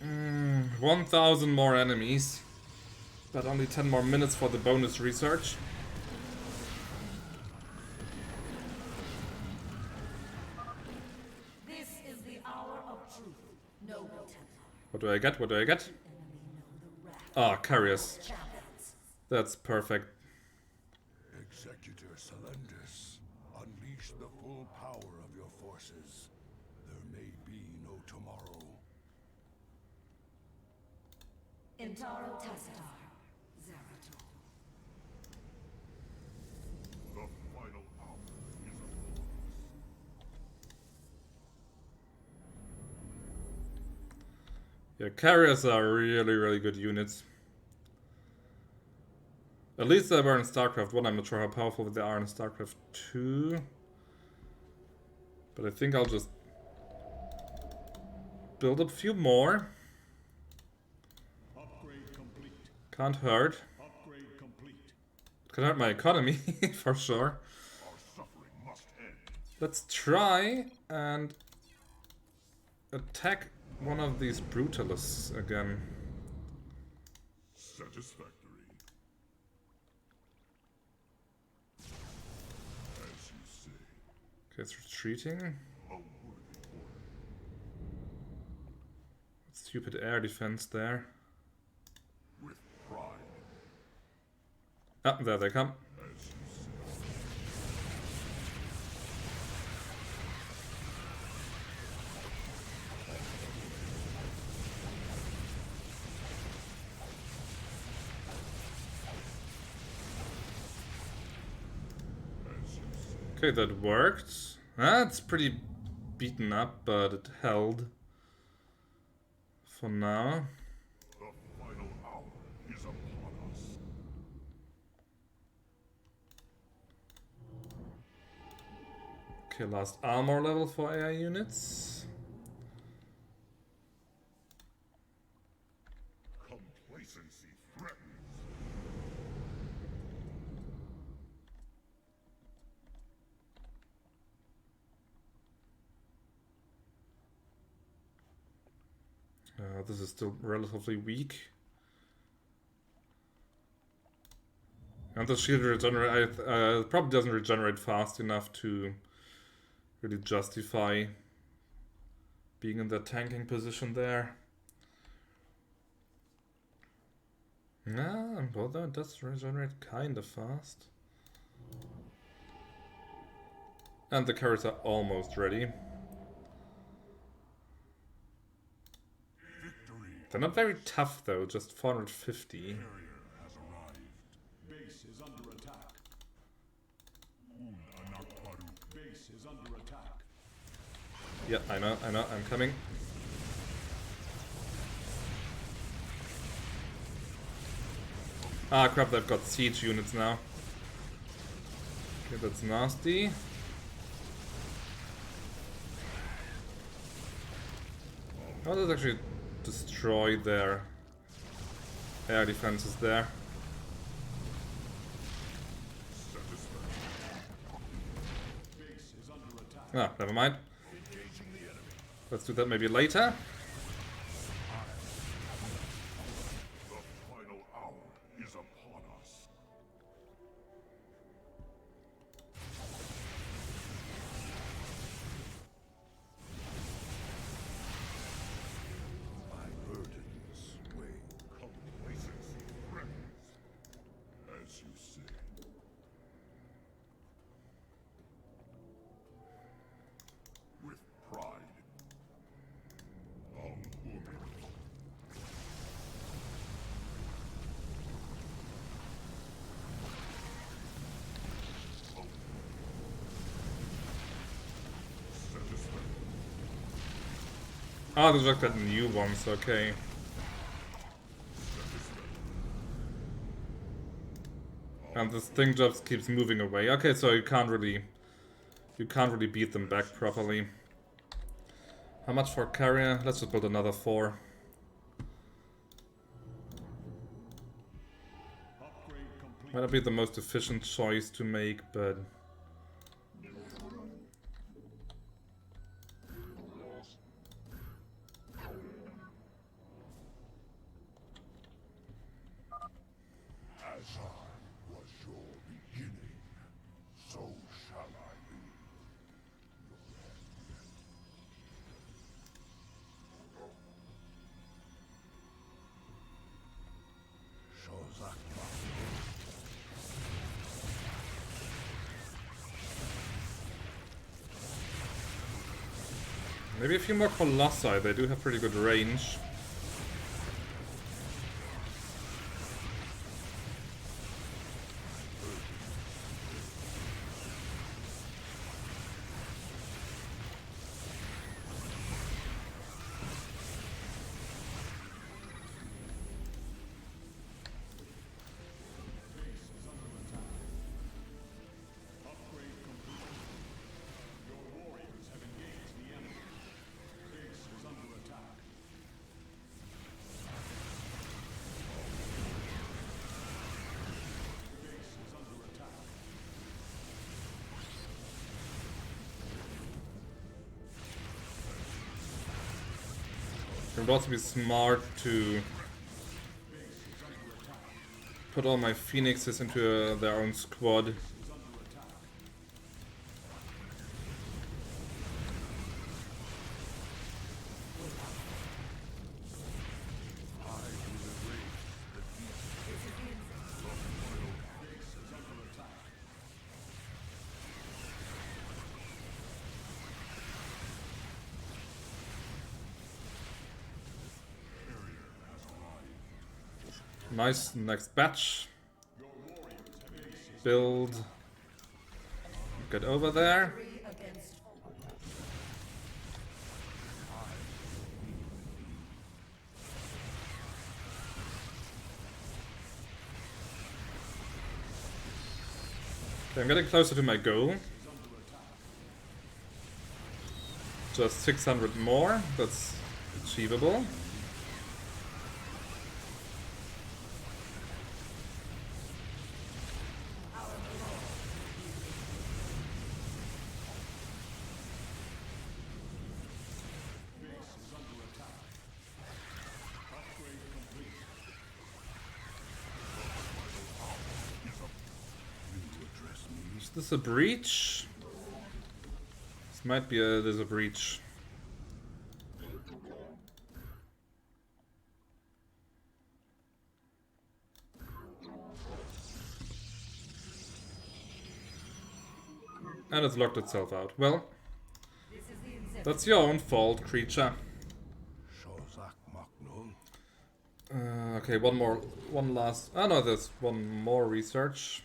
Mm, 1,000 more enemies, but only 10 more minutes for the bonus research. What do I get? What do I get? Ah, carriers. That's perfect. Executor Celendus, unleash the full power of your forces. There may be no tomorrow. Intaro Tassadar, Zeratul. The final hour is upon us. Yeah, carriers are really, really good units. At least they were in Starcraft 1. I'm not sure how powerful they are in Starcraft 2. But I think I'll just build a few more. Upgrade complete. Can't hurt. Upgrade complete. It can hurt my economy, for sure. Our suffering must end. Let's try and attack one of these brutalists again. Satisfactory. As you say. Okay, it's retreating. A worthy order. Stupid air defense there. With pride. Ah, there they come. As you say. Okay, that worked. Ah, it's pretty beaten up, but it held. For now. The final hour is upon us. Okay, last armor level for AI units. Complacency threatens. This is still relatively weak. And the shield regenerate probably doesn't regenerate fast enough to really justify being in that tanking position there. Nah, although it does regenerate kind of fast. And the carrots are almost ready. They're not very tough though, just 450. Base is under attack. Base is under attack. Yeah, I know, I'm coming. Ah crap, they've got siege units now. Okay, that's nasty. Oh, that actually destroyed their air defenses there. Ah, never mind. Let's do that maybe later. The final hour is upon us. My burdens weigh complacency threatens, as you say. With pride. Ah, those are the new ones, okay. And this thing just keeps moving away. Okay, so you can't really beat them back properly. How much for carrier? Let's just build another 4. Might not be the most efficient choice to make, but As I was your beginning, so shall I be. maybe a few more Colossi. They do have pretty good range. It would also be smart to put all my phoenixes into their own squad. Nice, next batch. Build. Get over there. Okay, I'm getting closer to my goal. Just 600 more, that's achievable. Is this a breach? This might be there's a breach. And it's locked itself out. Well, that's your own fault, creature. Okay, one last... Oh no, there's one more research.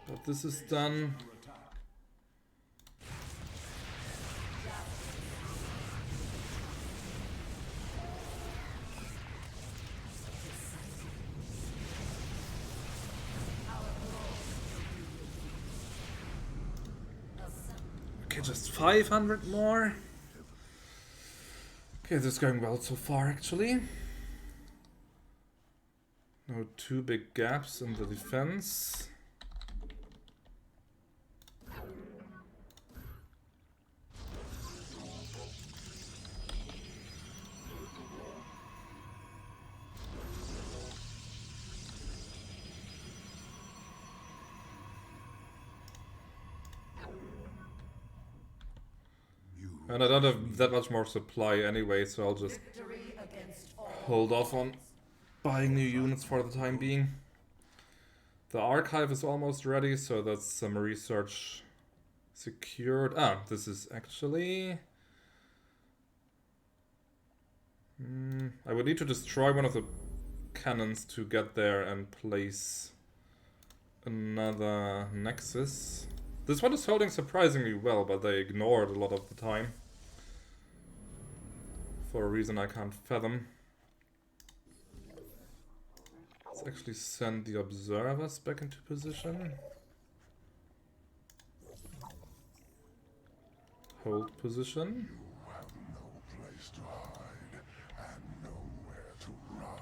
But this is done. Okay, just 500 more. Okay, this is going well so far, actually. No too big gaps in the defense. And I don't have that much more supply anyway, so I'll just hold off on buying new units for the time being. The archive is almost ready, so that's some research secured. Ah, this is actually... I would need to destroy one of the cannons to get there and place another nexus. This one is holding surprisingly well, but they ignore it a lot of the time. For a reason I can't fathom. Let's actually send the observers back into position. Hold position. You have no place to hide and nowhere to run.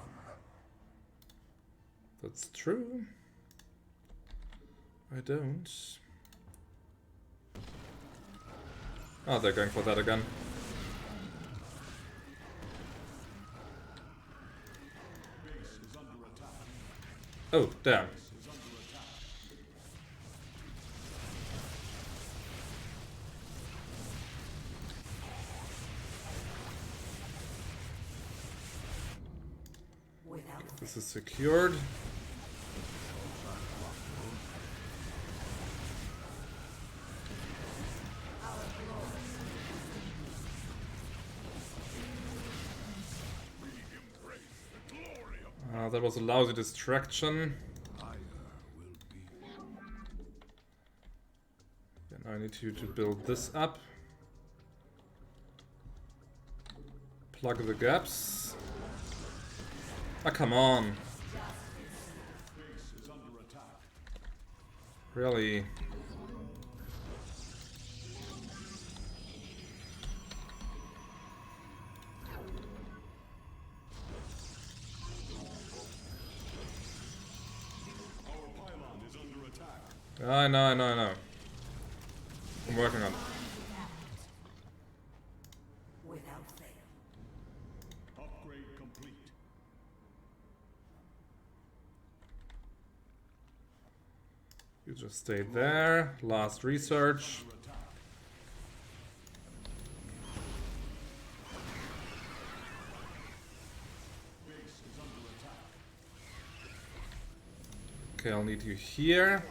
That's true. I don't. Oh, they're going for that again. Oh, damn. This is secured. That was a lousy distraction. And I need you to build this up. Plug the gaps. Ah, come on. Really? I know. I'm working on it. Without fail. Upgrade complete. You just stay there. Last research. Okay, I'll need you here.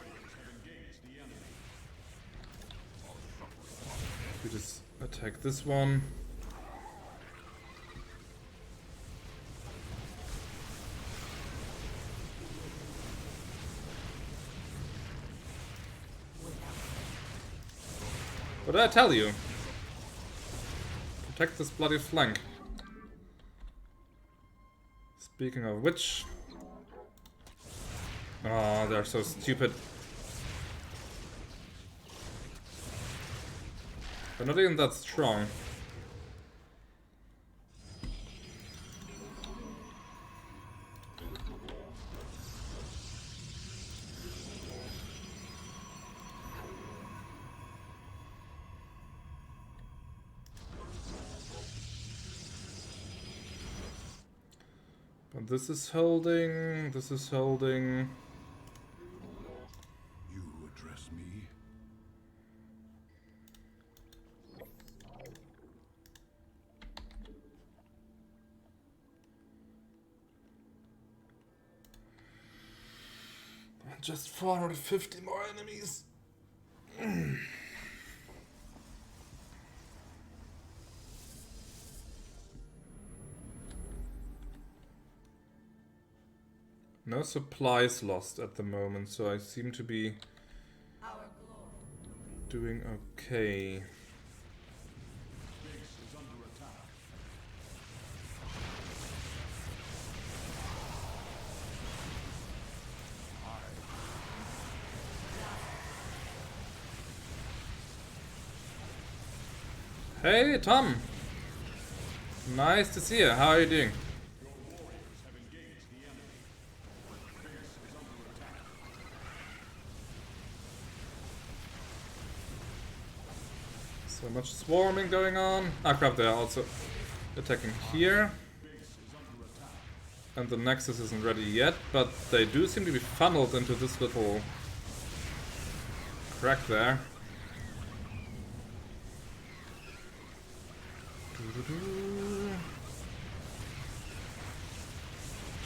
You just attack this one. What did I tell you? Protect this bloody flank. Speaking of which... Oh, they're so stupid. They're not even that strong. But this is holding, this is holding. You address me? Just 450 more enemies. No supplies lost at the moment, so I seem to be doing okay. Hey, Tom! Nice to see you. How are you doing? So much swarming going on. Ah, crap, they are also attacking here. And the Nexus isn't ready yet, but they do seem to be funneled into this little crack there.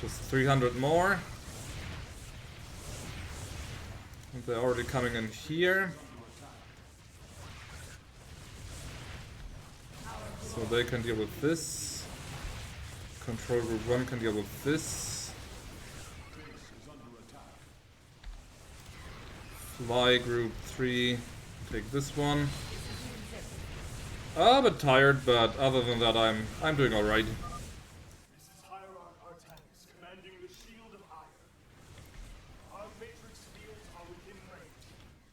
Just 300 more. And they're already coming in here. So they can deal with this. Control Group 1 can deal with this. Fly Group 3 take this one. I'm a bit tired, but other than that I'm doing alright.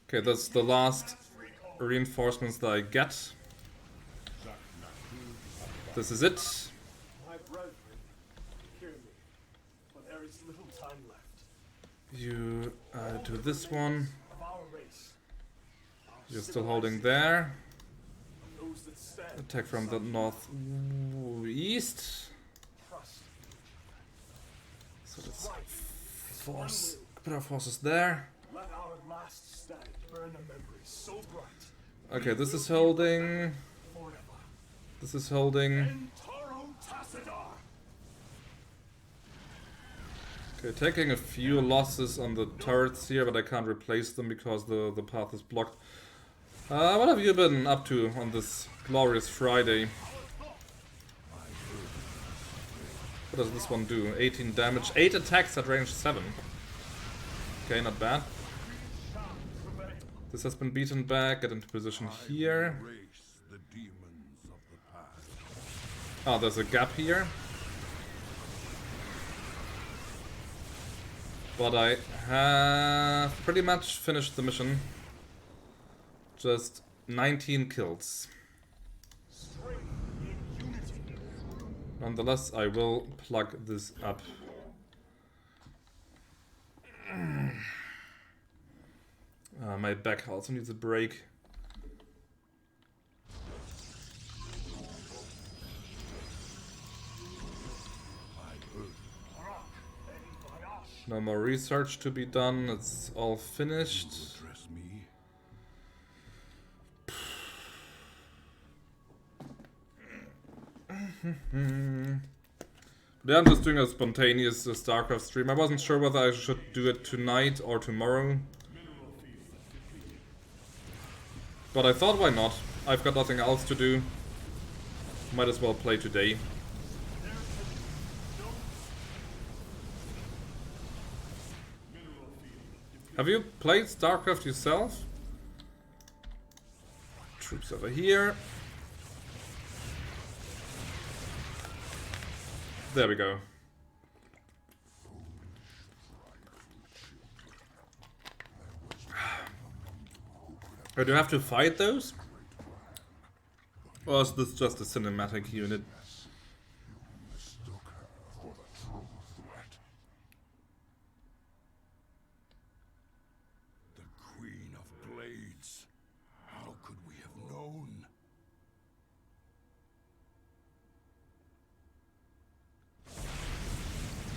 Okay, that's the last reinforcements that I get. This is it. My brethren, hear me, but there is little time left. You do this one. Of our race, You're still holding there. those that stand Attack from the northeast. trust. So let's force, put our forces there. Let our last stand burn a memory so bright. Okay, this is holding. Forever. This is holding. In Toro Tassadar. Okay, taking a few losses on the turrets here, but I can't replace them because the path is blocked. What have you been up to on this glorious Friday? What does this one do? 18 damage, 8 attacks at range 7. Okay, not bad. This has been beaten back, get into position here. Oh, there's a gap here. But I have pretty much finished the mission. Just 19 kills. Nonetheless, I will plug this up. My back also needs a break. No more research to be done, it's all finished. Yeah, I'm just doing a spontaneous Starcraft stream. I wasn't sure whether I should do it tonight or tomorrow. But I thought, why not? I've got nothing else to do. Might as well play today. Have you played Starcraft yourself? Troops over here. There we go. Do you have to fight those? Or is this just a cinematic unit? The Queen of Blades. How could we have known?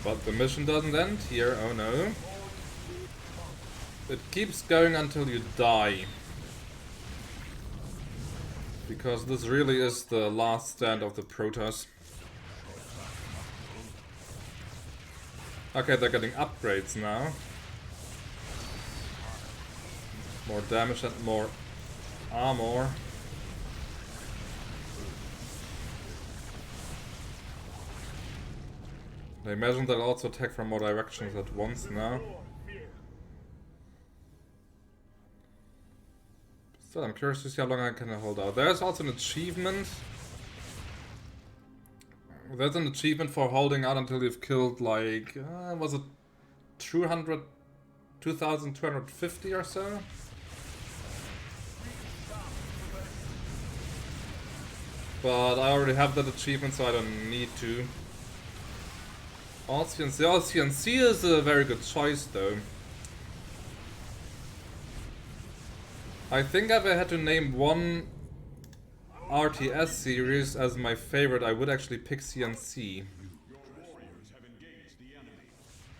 But the mission doesn't end here, oh no. It keeps going until you die. Because this really is the last stand of the Protoss. Okay, they're getting upgrades now. More damage and more armor. I imagine they'll also attack from more directions at once now. Still, I'm curious to see how long I can hold out. There's also an achievement. There's an achievement for holding out until you've killed, like, was it 2,250 or so? But I already have that achievement, so I don't need to. All CNC. All CNC is a very good choice, though. I think if I had to name one RTS series as my favorite, I would actually pick CNC.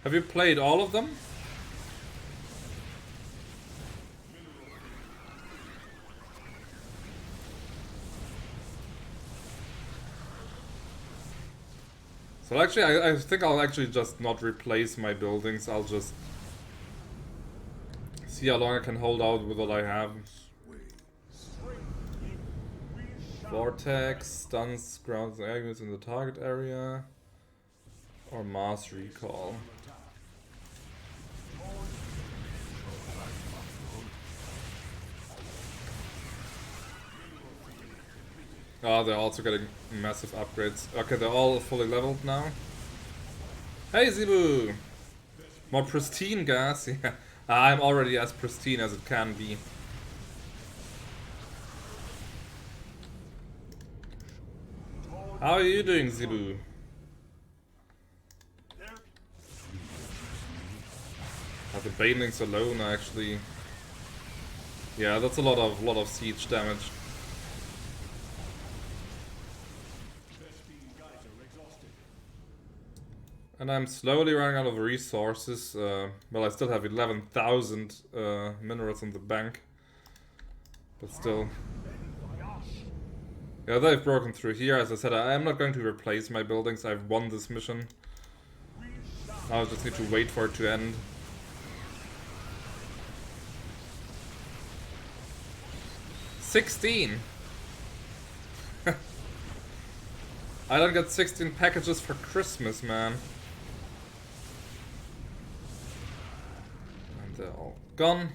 Have you played all of them? So actually, I think I'll actually just not replace my buildings. I'll just see how long I can hold out with what I have. Vortex, stuns, grounds and enemies in the target area. Or mass recall. Oh, they're also getting massive upgrades. Okay, they're all fully leveled now. Hey, Zebu! More pristine gas? Yeah. I'm already as pristine as it can be. How are you doing, Zebu? The banelings alone actually. Yeah, that's a lot of siege damage. And I'm slowly running out of resources. Well, I still have 11,000 minerals in the bank. But still. Yeah, they've broken through here. As I said, I am not going to replace my buildings. I've won this mission. Now I just need to wait for it to end. $16! I don't get 16 packages for Christmas, man. And they're all gone.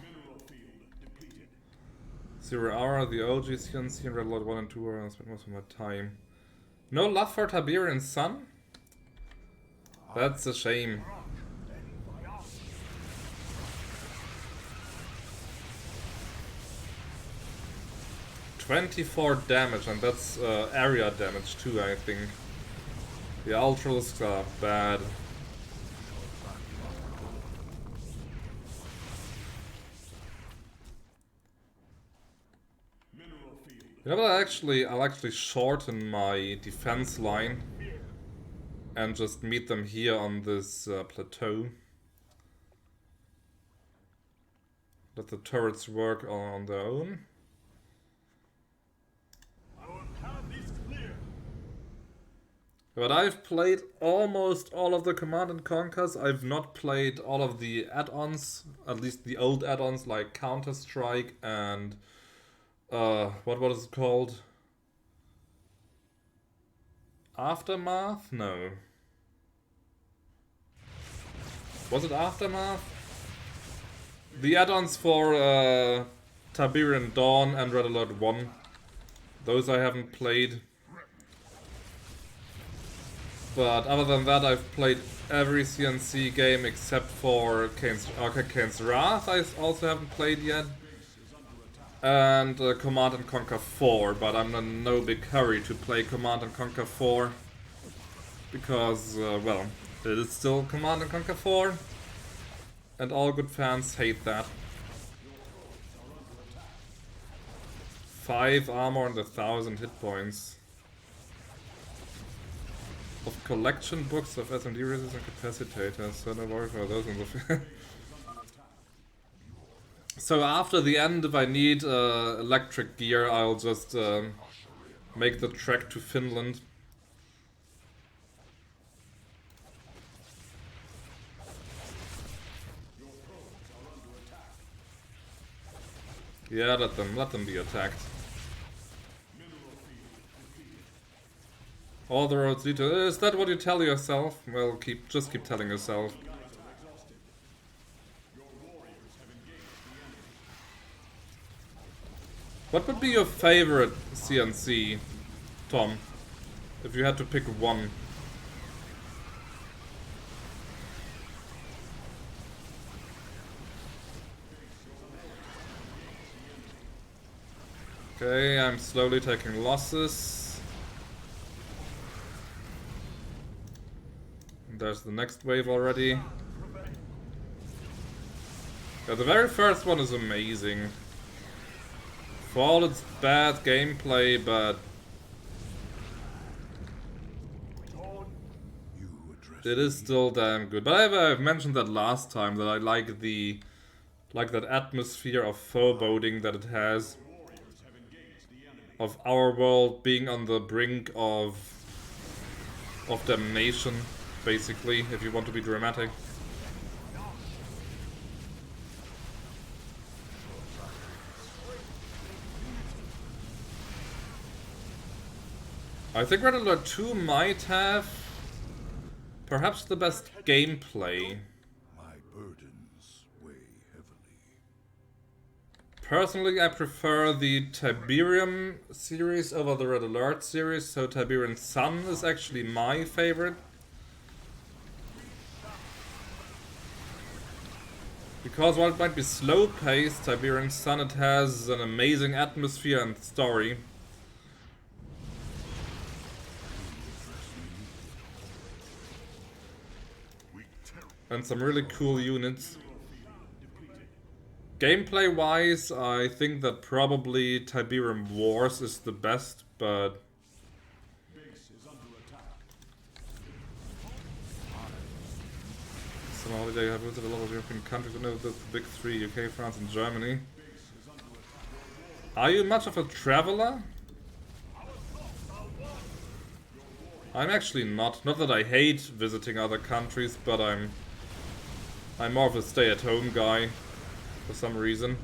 0 hour, the OG CNC and Red Light 1 and 2 where I spent most of my time. No love for Hyperion Sun? That's a shame. $24 damage, and that's area damage too, I think. The ultralisks are bad. You know what, I'll actually shorten my defense line and just meet them here on this plateau. Let the turrets work on their own. But I've played almost all of the Command & Conquers. I've not played all of the add-ons, at least the old add-ons like Counter-Strike and what was it called? Aftermath? No. Was it Aftermath? The add-ons for Tiberian Dawn and Red Alert 1. Those I haven't played. But other than that, I've played every CNC game except for Kane's Wrath. I also haven't played yet. And Command & Conquer 4, but I'm in no big hurry to play Command & Conquer 4. Because, well, it is still Command & Conquer 4. And all good fans hate that. 5 armor and 1,000 hit points. Of collection books of SMD resistance and capacitators, so no worry for those in the So after the end, if I need electric gear, I'll just make the trek to Finland. Yeah, let them be attacked. All the roads lead to... Is that what you tell yourself? Well, just keep telling yourself. What would be your favorite CNC, Tom? If you had to pick one. Okay, I'm slowly taking losses. There's the next wave already. Yeah, the very first one is amazing. For all its bad gameplay, but it is still damn good. But I've mentioned that last time that I like that atmosphere of foreboding that it has. Of our world being on the brink of damnation, basically, if you want to be dramatic. I think Red Alert 2 might have perhaps the best gameplay. My burdens weigh heavily. Personally, I prefer the Tiberium series over the Red Alert series, so Tiberian Sun is actually my favorite. Because while it might be slow-paced, Tiberian Sun, it has an amazing atmosphere and story. And some really cool units. Gameplay-wise, I think that probably Tiberium Wars is the best, but... Summer holiday, I have visited a lot of European countries. I know the big three, UK, France and Germany. Are you much of a traveler? I'm actually not. Not that I hate visiting other countries, but I'm more of a stay-at-home guy, for some reason.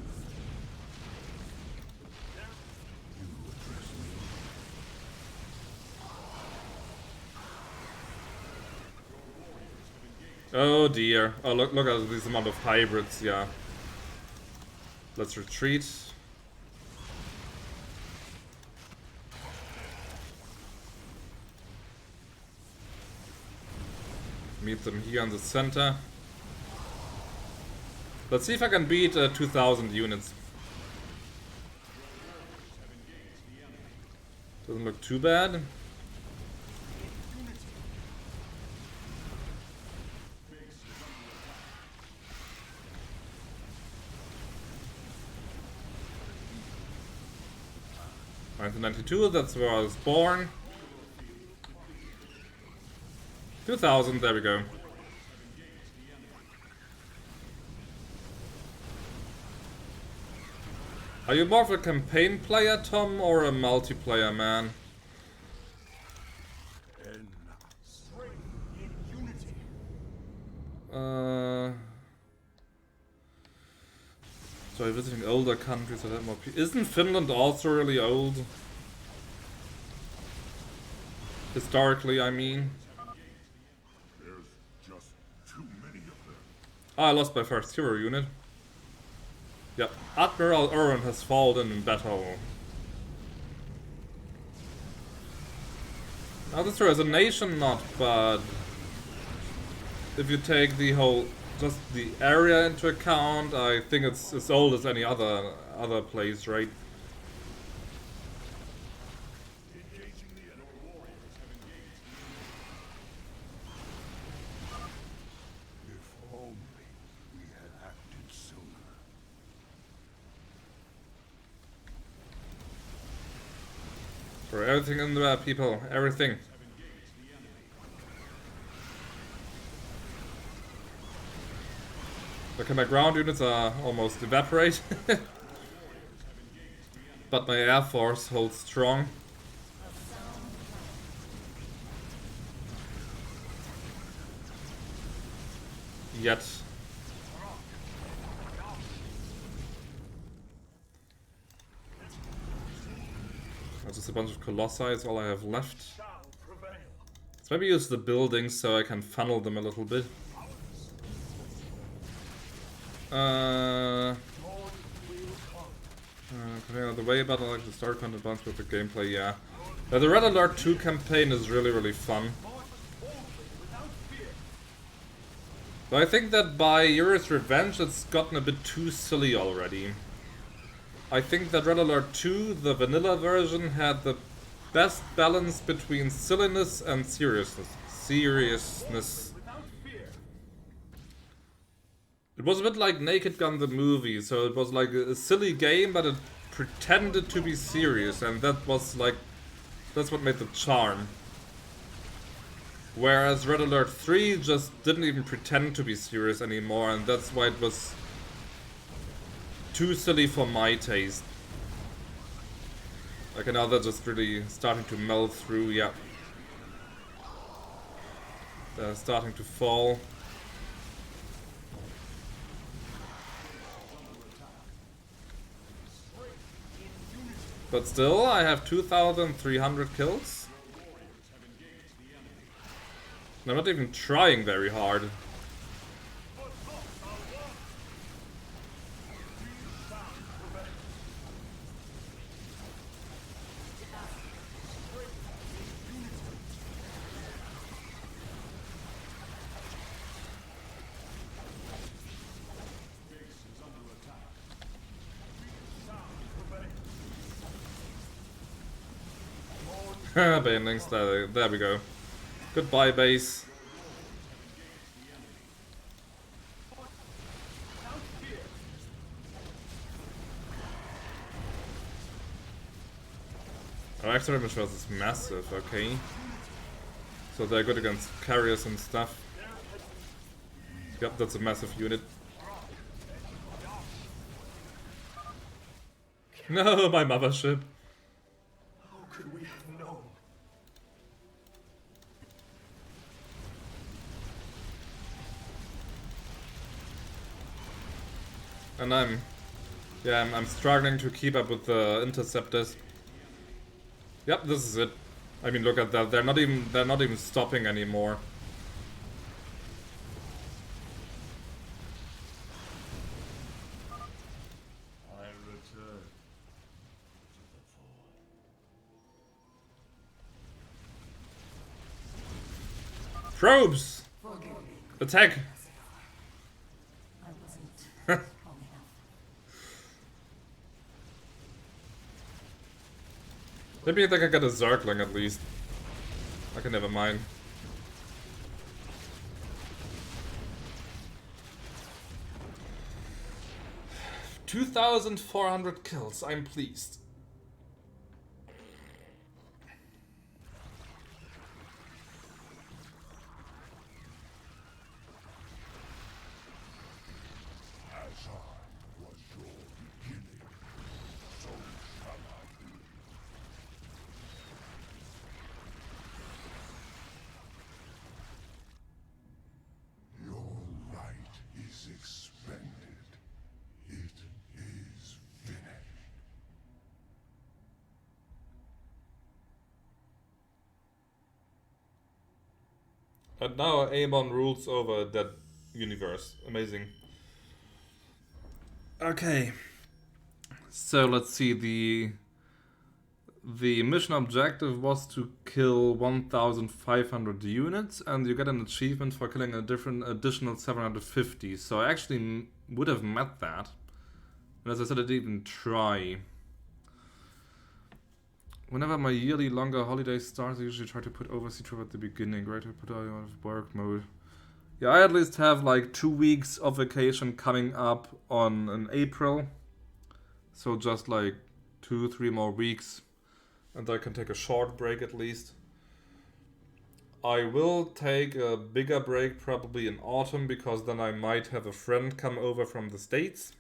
Oh dear. Oh, look at this amount of hybrids, yeah. Let's retreat. Meet them here in the center. Let's see if I can beat 2,000 units. Doesn't look too bad. (1992), that's where I was born. 2,000, there we go. Are you more of a campaign player, Tom, or a multiplayer man? So visiting older countries that have more people. Isn't Finland also really old? Historically, I mean. There's just too many of them. I lost my first hero unit. Yep, Admiral Uran has fallen in battle. Now that's true, as a nation not, but if you take the whole, just the area into account, I think it's as old as any other place, right? For everything in there, people, everything. Okay, my ground units are almost evaporate. But my air force holds strong. Yet. Just a bunch of Colossi is all I have left. Let's maybe use the buildings so I can funnel them a little bit. Coming out of the way, but I like the story content balance with the gameplay, yeah. The Red Alert 2 campaign is really fun. But I think that by Yuri's Revenge it's gotten a bit too silly already. I think that Red Alert 2, the vanilla version, had the best balance between silliness and seriousness. It was a bit like Naked Gun the movie, so it was like a silly game, but it pretended to be serious, and that was like, that's what made the charm. Whereas Red Alert 3 just didn't even pretend to be serious anymore, and that's why it was too silly for my taste. Okay, now they're just really starting to meld through, yeah. They're starting to fall. But still, I have 2,300 kills. I'm not even trying very hard. Banelings, there we go. Goodbye, base. Our extra damage is massive, okay. So they're good against carriers and stuff. Yep, that's a massive unit. No, my mothership. How could we have known? And I'm struggling to keep up with the interceptors. Yep, this is it. I mean, look at that. They're not even stopping anymore. I return to the Void. Probes! Attack! Maybe I think I got a Zergling at least. Okay, never mind. $2,400 kills, I'm pleased. As I was your beginning, so shall I be. Your light is expended. It is finished. And now Aemon rules over that universe. Amazing. Okay. So let's see, the mission objective was to kill 1,500 units, and you get an achievement for killing a additional 750. So I actually would have met that. And as I said, I didn't even try. Whenever my yearly longer holiday starts, I usually try to put Overseas Trip at the beginning, right? To put out of work mode. Yeah, I at least have like 2 weeks of vacation coming up in April. So just like 2-3 more weeks. And I can take a short break at least. I will take a bigger break probably in autumn, because then I might have a friend come over from the States.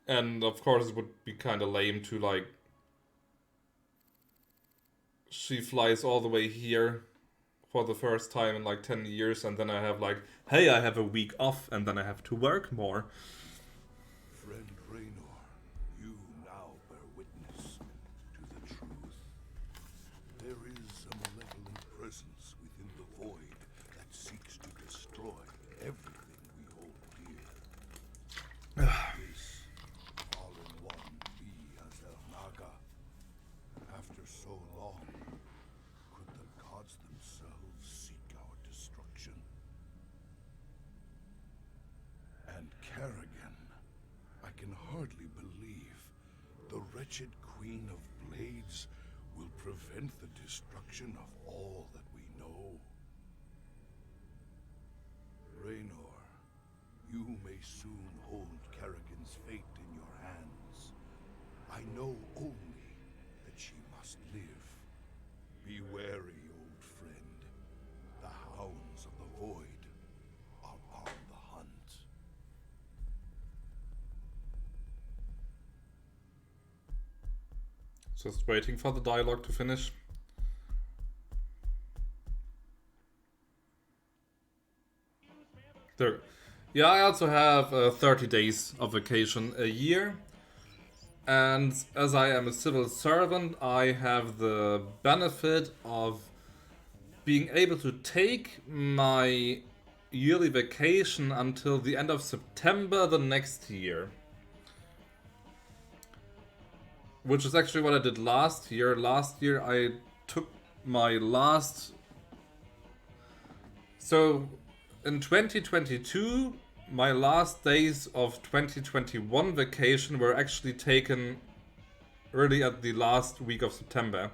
And of course it would be kind of lame to like... She flies all the way here for the first time in like 10 years, and then I have like, hey, I have a week off, and then I have to work more. Friend Raynor, you now bear wretched Queen of Blades will prevent the destruction of all that we know. Raynor, you may soon hold Kerrigan's fate in your hands. I know only that she must live. Be wary, old friend. The hounds of the void are on the hunt. Just waiting for the dialogue to finish. There. Yeah, I also have 30 days of vacation a year. And as I am a civil servant, I have the benefit of being able to take my yearly vacation until the end of September the next year. Which is actually what I did last year. Last year I took my last... So in 2022, my last days of 2021 vacation were actually taken early at the last week of September.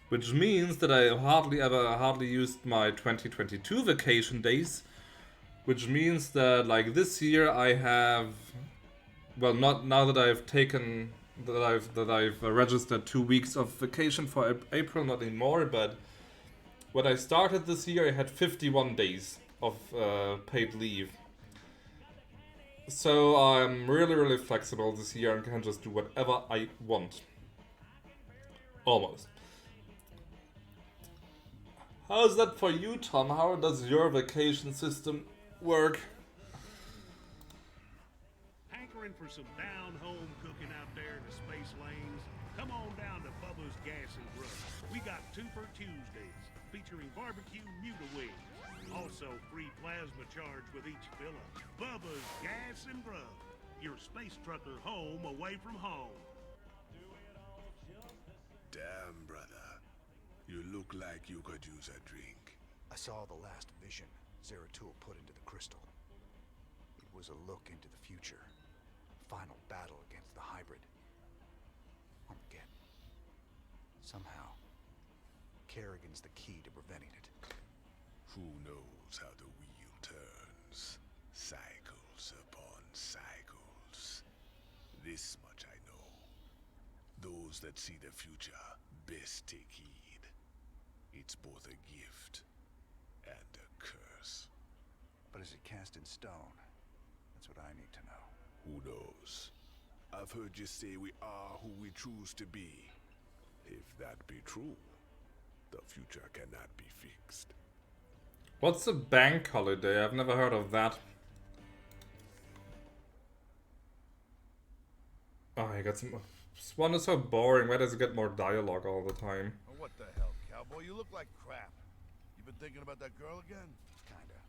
Which means that I hardly used my 2022 vacation days. Which means that like this year I have... Well, not now that I've taken... That I've registered 2 weeks of vacation for April, not anymore, but when I started this year I had 51 days of paid leave. So I'm really flexible this year and can just do whatever I want. Almost. How's that for you, Tom? How does your vacation system work? Hankering for some down-home cooking out there in the space lanes? Come on down to Bubba's Gas and Grub. We got 2 for Tuesdays, featuring barbecue muta wings. Also, free plasma charge with each fill-up. Bubba's Gas and Grub. Your space trucker home away from home. Damn, brother. You look like you could use a drink. I saw the last vision Zeratul put into the crystal. It was a look into the future. Final battle against the hybrid. Armageddon. Somehow, Kerrigan's the key to preventing it. Who knows how the wheel turns? Cycles upon cycles. This much I know. Those that see the future best take heed. It's both a gift and a curse. But is it cast in stone? That's what I need to know. Who knows? I've heard you say we are who we choose to be. If that be true, the future cannot be fixed. What's a bank holiday? I've never heard of that. Oh, I got some... This one is so boring. Why does it get more dialogue all the time? Oh, what the hell, cowboy? You look like crap. You been thinking about that girl again? Kinda.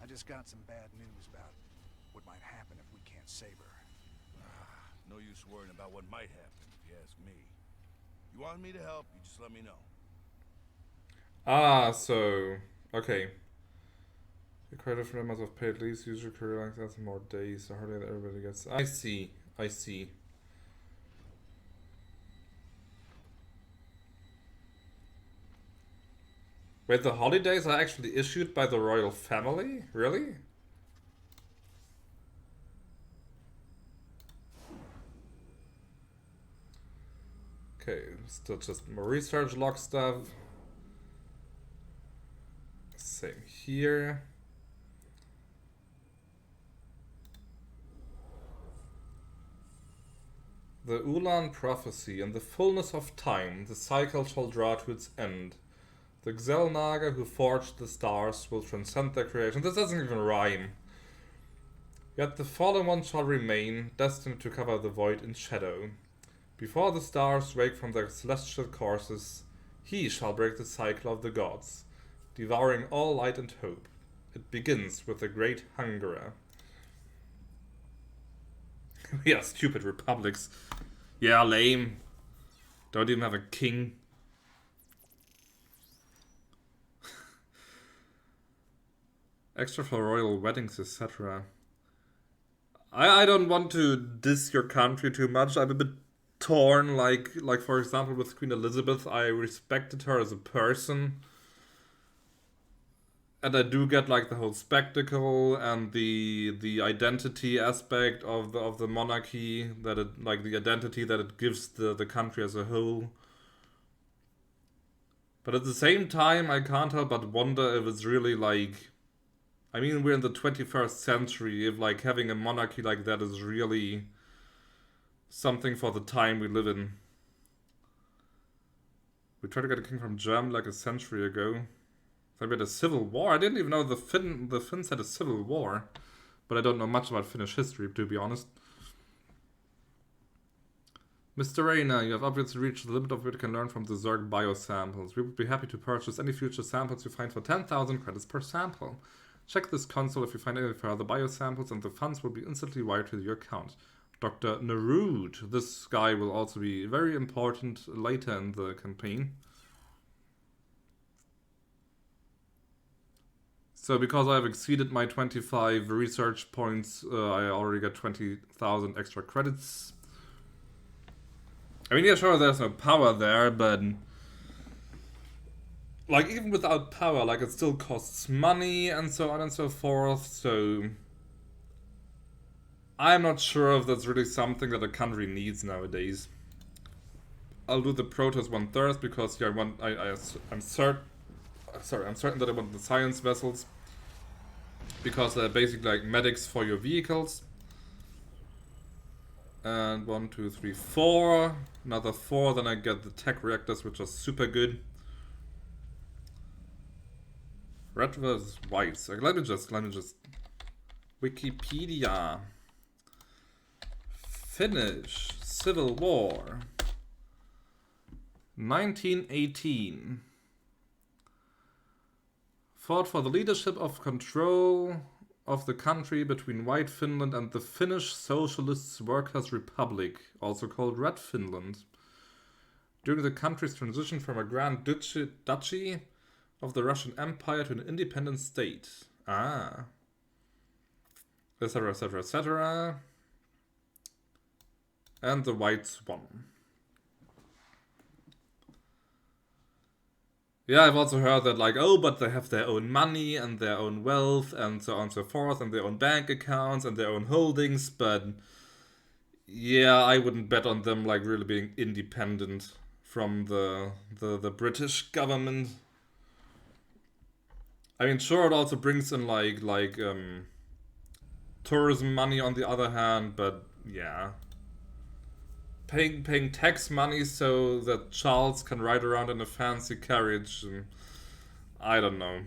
I just got some bad news about what might happen if we can't save her. No use worrying about what might happen, if you ask me. You want me to help, you just let me know. Ah, so... Okay. The credit for the amount of paid leaves, usually career length has more days, so hardly everybody gets... I see. I see. Wait, the holidays are actually issued by the royal family? Really? Okay, still just more research log stuff. Same here. The Ulan prophecy. In the fullness of time, the cycle shall draw to its end. The Xelnaga who forged the stars will transcend their creation. This doesn't even rhyme. Yet the fallen one shall remain, destined to cover the void in shadow. Before the stars wake from their celestial courses, he shall break the cycle of the gods, devouring all light and hope. It begins with the great hungerer. We are stupid republics. Yeah, lame. Don't even have a king. Extra for royal weddings, etc. I don't want to diss your country too much. I'm a bit torn. Like for example, with Queen Elizabeth, I respected her as a person. And I do get like the whole spectacle and the identity aspect of the monarchy, that it like the identity that it gives the country as a whole. But at the same time, I can't help but wonder if it's really like, I mean, we're in the 21st century, if like having a monarchy like that is really something for the time we live in. We tried to get a king from Germany like a century ago. They had a civil war. I didn't even know the Finns had a civil war. But I don't know much about Finnish history, to be honest. Mr. Rayner, you have obviously reached the limit of what you can learn from the Zerg biosamples. We would be happy to purchase any future samples you find for 10,000 credits per sample. Check this console if you find any further biosamples, and the funds will be instantly wired to your account. Dr. Narud. This guy will also be very important later in the campaign. So because I've exceeded my 25 research points, I already got 20,000 extra credits. I mean, yeah, sure, there's no power there, but like, even without power, like, it still costs money and so on and so forth, so I'm not sure if that's really something that a country needs nowadays. I'll do the Protoss one first because yeah, I'm certain that I want the science vessels because they're basically like medics for your vehicles. And 1, 2, 3, 4. Another 4, then I get the tech reactors, which are super good. Red versus white. So let me just Wikipedia. Finnish Civil War 1918. Fought for the leadership of control of the country between White Finland and the Finnish Socialist Workers' Republic, also called Red Finland, during the country's transition from a Grand Duchy of the Russian Empire to an independent state. Ah. Etc, etc, etc. And the Whites won. Yeah, I've also heard that like, oh, but they have their own money and their own wealth and so on and so forth, and their own bank accounts and their own holdings, but yeah, I wouldn't bet on them like really being independent from the British government. I mean, sure, it also brings in like tourism money on the other hand, but yeah. Paying tax money so that Charles can ride around in a fancy carriage. I don't know.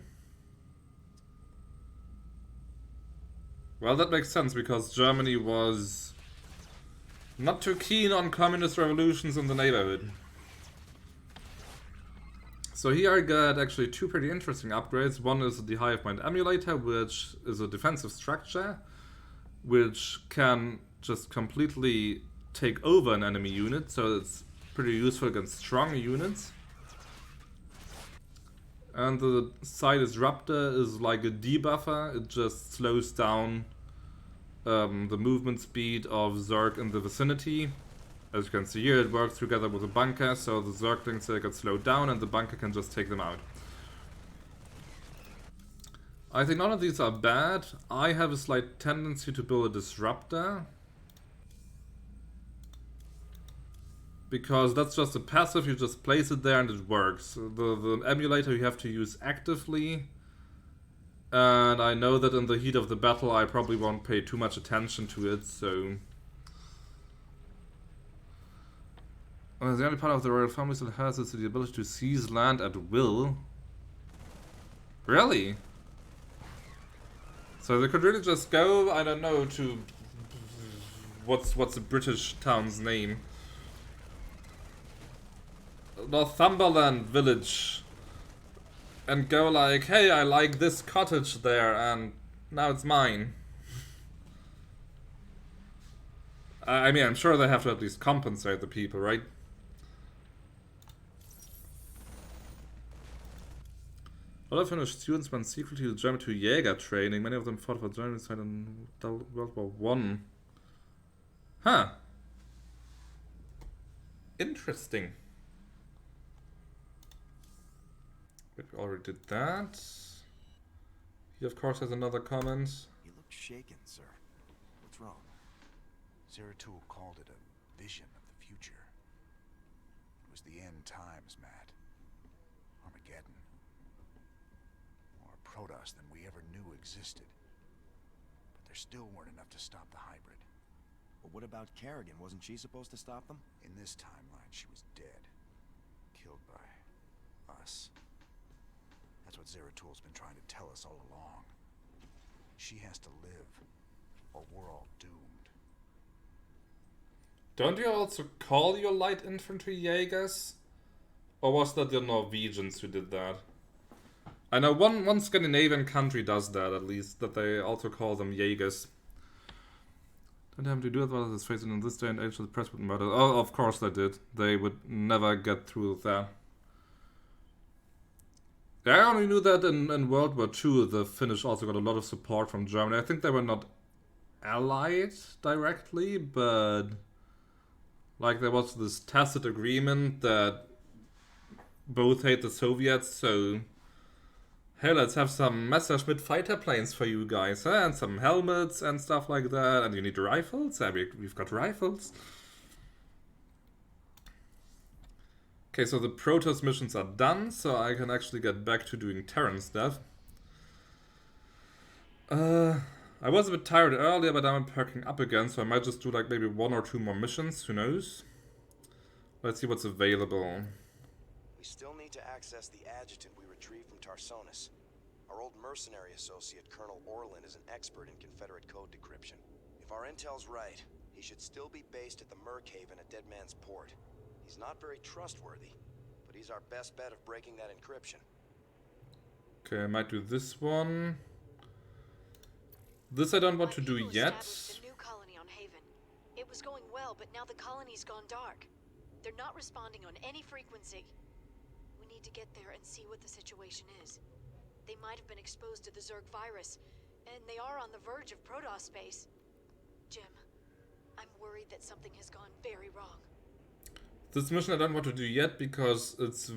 Well, that makes sense because Germany was not too keen on communist revolutions in the neighborhood. So here I got actually 2 pretty interesting upgrades. One is the Hive Mind Emulator, which is a defensive structure, which can just completely take over an enemy unit, so it's pretty useful against strong units. And the Side Disruptor is like a debuffer. It just slows down the movement speed of Zerg in the vicinity. As you can see here, it works together with a bunker, so the Zerglings get slowed down and the bunker can just take them out. I think none of these are bad. I have a slight tendency to build a Disruptor, because that's just a passive, you just place it there and it works. The emulator you have to use actively. And I know that in the heat of the battle I probably won't pay too much attention to it, so... Well, the only part of the royal family that has is the ability to seize land at will. Really? So they could really just go, I don't know, to... What's the British town's name? Northumberland village, and go like, hey, I like this cottage there and now it's mine. I mean, I'm sure they have to at least compensate the people, right? A lot of Finnish students went secretly to Germany to Jäger training. Many of them fought for Germany side in World War I. Huh. Interesting. But we already did that. He of course has another comment. You look shaken, sir. What's wrong? Zeratul called it a vision of the future. It was the end times, Matt. Armageddon. More Protoss than we ever knew existed. But there still weren't enough to stop the hybrid. But what about Kerrigan? Wasn't she supposed to stop them? In this timeline, she was dead. Killed by us. That's what Zeratul's been trying to tell us all along. She has to live, or we're all doomed. Don't you also call your light infantry Jaegers? Or was that the Norwegians who did that? I know one Scandinavian country does that, at least, that they also call them Jaegers. Don't have to do it while it's facing in this day and age the press would murder. Oh, of course they did. They would never get through that. Yeah, I only knew that in World War II the Finnish also got a lot of support from Germany. I think they were not allied directly, but like there was this tacit agreement that both hate the Soviets, so hey, let's have some Messerschmitt fighter planes for you guys, huh? And some helmets and stuff like that. And you need rifles? Yeah, we've got rifles. Okay, so the Protoss missions are done, so I can actually get back to doing Terran stuff. I was a bit tired earlier, but I'm perking up again, so I might just do like maybe 1 or 2 more missions, who knows? Let's see what's available. We still need to access the adjutant we retrieved from Tarsonis. Our old mercenary associate, Colonel Orlin, is an expert in Confederate code decryption. If our intel's right, he should still be based at the Merkhaven at Dead Man's Port. He's not very trustworthy, but he's our best bet of breaking that encryption. Okay, I might do this one. This I don't want to do yet. A new colony on Haven. It was going well, but now the colony's gone dark. They're not responding on any frequency. We need to get there and see what the situation is. They might have been exposed to the Zerg virus, and they are on the verge of Protoss space. Jim, I'm worried that something has gone very wrong. This mission I don't want to do yet because it's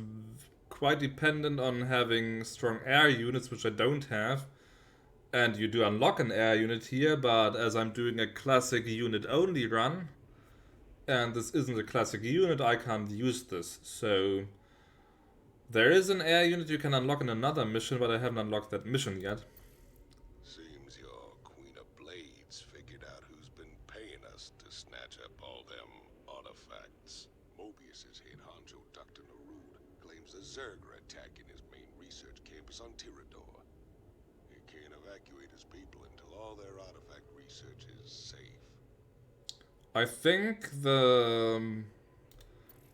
quite dependent on having strong air units, which I don't have. And you do unlock an air unit here, but as I'm doing a classic unit only run, and this isn't a classic unit, I can't use this. So there is an air unit you can unlock in another mission, but I haven't unlocked that mission yet. Seems your Queen of Blades figured out who's been paying us to snatch up all them artifacts. Mobius's head honcho, Dr. Narud, claims the Zerg are attacking his main research campus on Tirador. He can't evacuate his people until all their artifact research is safe. I think the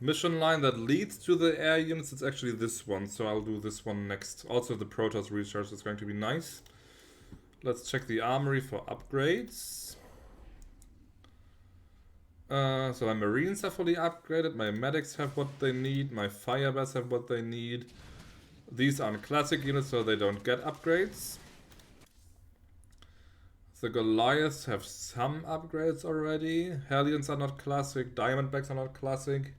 mission line that leads to the air units is actually this one, so I'll do this one next. Also the Protoss research is going to be nice. Let's check the armory for upgrades. So my Marines are fully upgraded, my medics have what they need, my firebats have what they need. These aren't classic units, so they don't get upgrades. The Goliaths have some upgrades already. Hellions are not classic, Diamondbacks are not classic.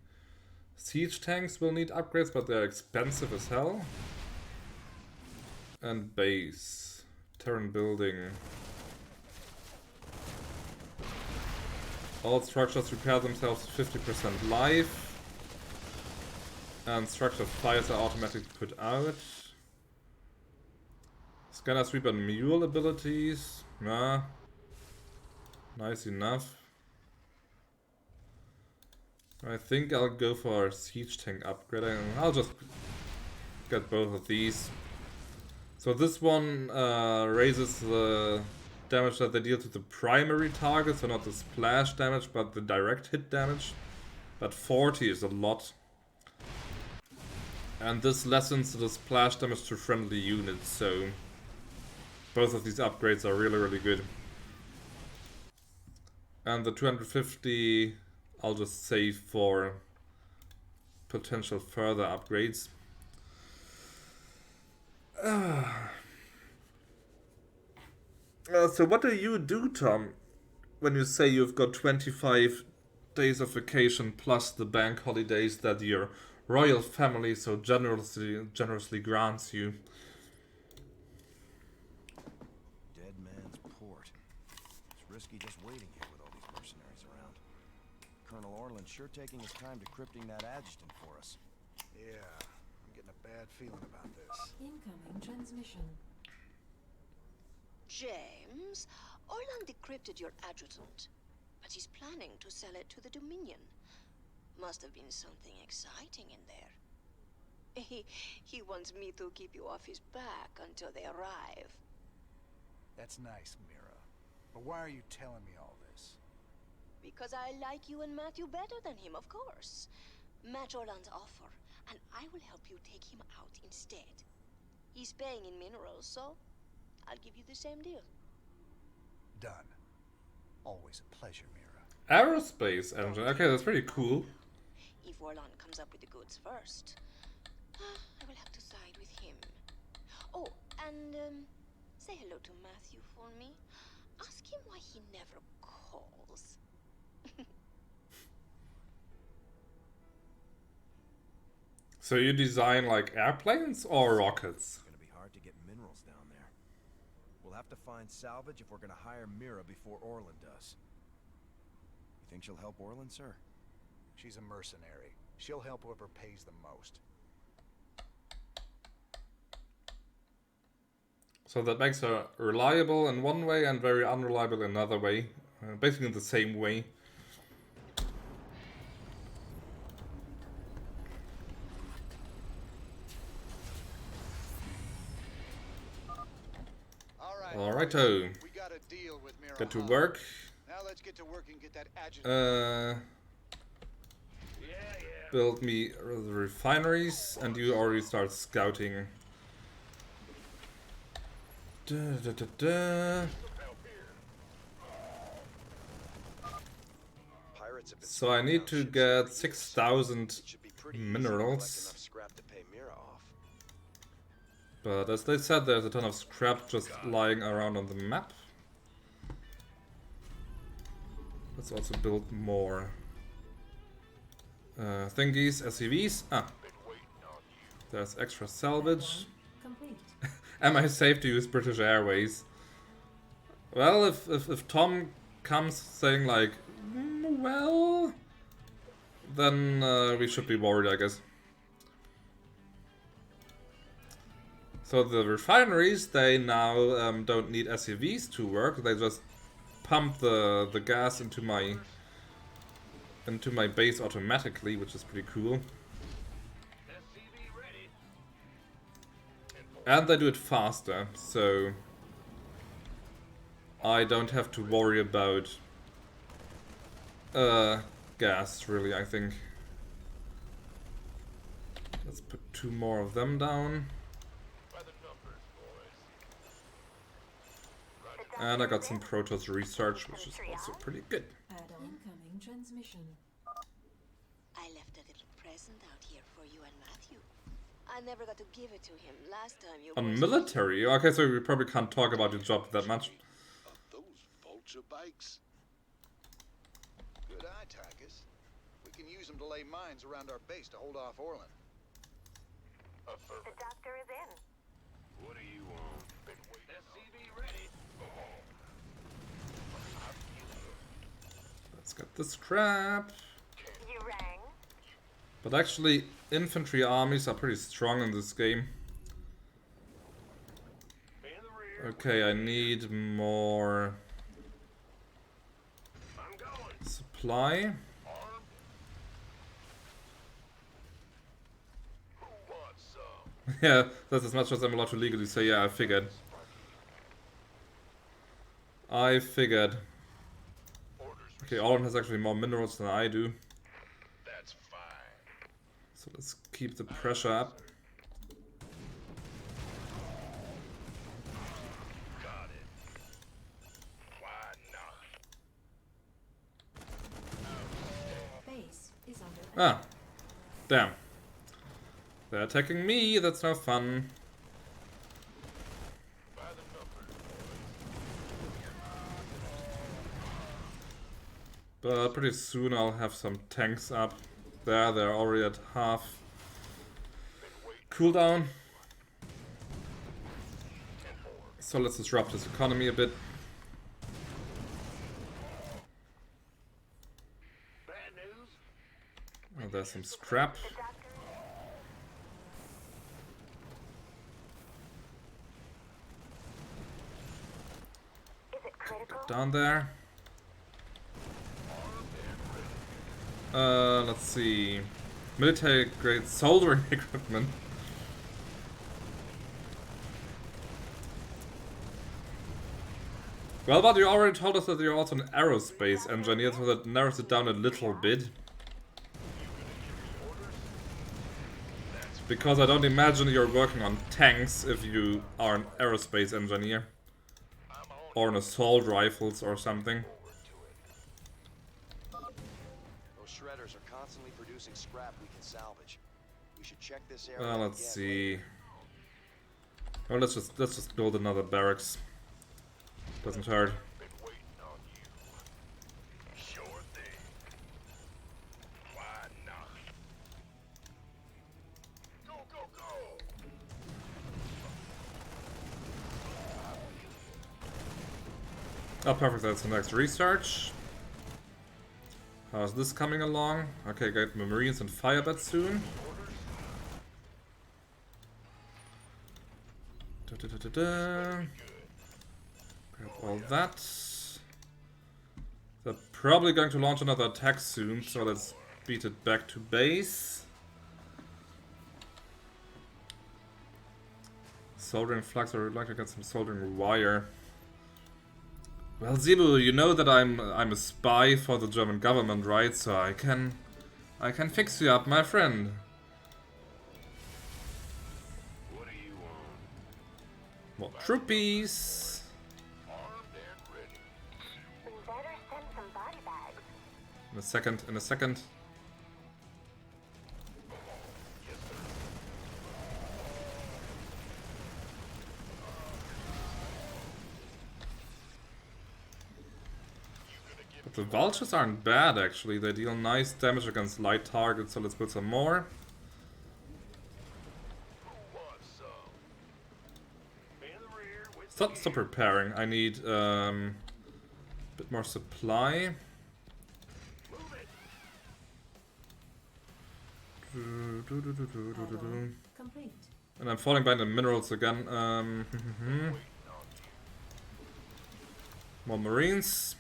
Siege tanks will need upgrades, but they're expensive as hell. And base. Terran building. All structures repair themselves 50% life. And structured fires are automatically put out. Scanner, Sweep and Mule abilities. Nah. Nice enough. I think I'll go for a siege tank upgrade. I'll just get both of these. So this one raises the damage that they deal to the primary target, so not the splash damage, but the direct hit damage. But 40 is a lot. And this lessens the splash damage to friendly units, so both of these upgrades are really, really good. And the 250 I'll just save for potential further upgrades. So what do you do, Tom, when you say you've got 25 days of vacation plus the bank holidays that your royal family so generously grants you. Dead Man's Port. It's risky just waiting here with all these mercenaries around. Colonel Orland's sure taking his time decrypting that adjutant for us. Yeah, I'm getting a bad feeling about this. Incoming transmission. James, Orland decrypted your adjutant, but he's planning to sell it to the Dominion. Must have been something exciting in there. He wants me to keep you off his back until they arrive. That's nice, Mira. But why are you telling me all this? Because I like you and Matthew better than him, of course. Match Orland's offer, and I will help you take him out instead. He's paying in minerals, so I'll give you the same deal. Done. Always a pleasure, Mira. Aerospace engine. Okay, that's pretty cool. If Orland comes up with the goods first, I will have to side with him. Oh, and say hello to Matthew for me. Ask him why he never calls. So you design like airplanes or rockets? It's gonna be hard to get minerals down there. We'll have to find salvage if we're gonna hire Mira before Orland does. You think she'll help Orland, sir? She's a mercenary. She'll help whoever pays the most. So that makes her reliable in one way and very unreliable in another way. Basically the same way. Alrighto. We got a deal with Mira. Get to work. Now let's get to work and get that adjutant. Build me the refineries, and you already start scouting. So I need to get 6,000 minerals. But as they said, there's a ton of scrap just lying around on the map. Let's also build more thingies, SCVs. Ah, there's extra salvage. Complete. Am I safe to use British Airways? Well, if Tom comes saying like, well, then we should be worried, I guess. So the refineries, they now don't need SCVs to work. They just pump the gas into my base automatically, which is pretty cool. And they do it faster, so I don't have to worry about gas, really, I think. Let's put 2 more of them down. And I got some Protoss research, which is also pretty good. Add-on incoming transmission. I left a little present out here for you and Matthew. I never got to give it to him last time you On military? Okay, so we probably can't talk about your job that much. Those vulture bikes? Good eye, Tychus. We can use them to lay mines around our base to hold off Orland. The doctor is in. What do you want? SCV ready. Let's get the scrap. You rang? But actually, infantry armies are pretty strong in this game. Okay, I need more supply. Yeah, that's as much as I'm allowed to legally say. Yeah, I figured. Okay, Orland has actually more minerals than I do. That's fine. So let's keep the pressure up. Got it. Why not? Base is under Ah, damn. They're attacking me, that's no fun. But pretty soon I'll have some tanks up. They're already at half cooldown. So let's disrupt this economy a bit. Oh, there's some scrap. Get down there. Let's see. Military grade soldering equipment. Well, but you already told us that you're also an aerospace engineer, so that narrows it down a little bit. Because I don't imagine you're working on tanks if you are an aerospace engineer. Or an assault rifles or something. Those shredders are constantly producing scrap we can salvage. We should check this area. Let's see. Oh, let's just build another barracks. Doesn't hurt. Oh, perfect, that's the next research. How's this coming along? Okay, get Marines and Firebats soon. Grab all that. They're probably going to launch another attack soon, so let's beat it back to base. Soldering flux, I would like to get some soldering wire. Well, Zebu, you know that I'm a spy for the German government, right? So I can fix you up, my friend. What do you want? More troopies. Armed and ready. We better send some body bags. In a second. But the vultures aren't bad, actually. They deal nice damage against light targets, so let's put some more. Stop preparing. I need a bit more supply. Complete. And I'm falling behind the minerals again. More Marines.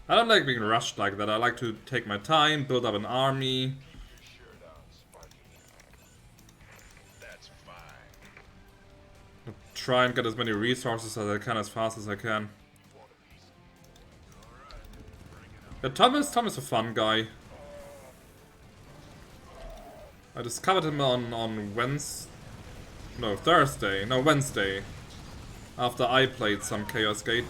I don't like being rushed like that. I like to take my time, build up an army. Try and get as many resources as I can as fast as I can. Yeah, Tom is a fun guy. I discovered him on Wednesday. After I played some Chaos Gate.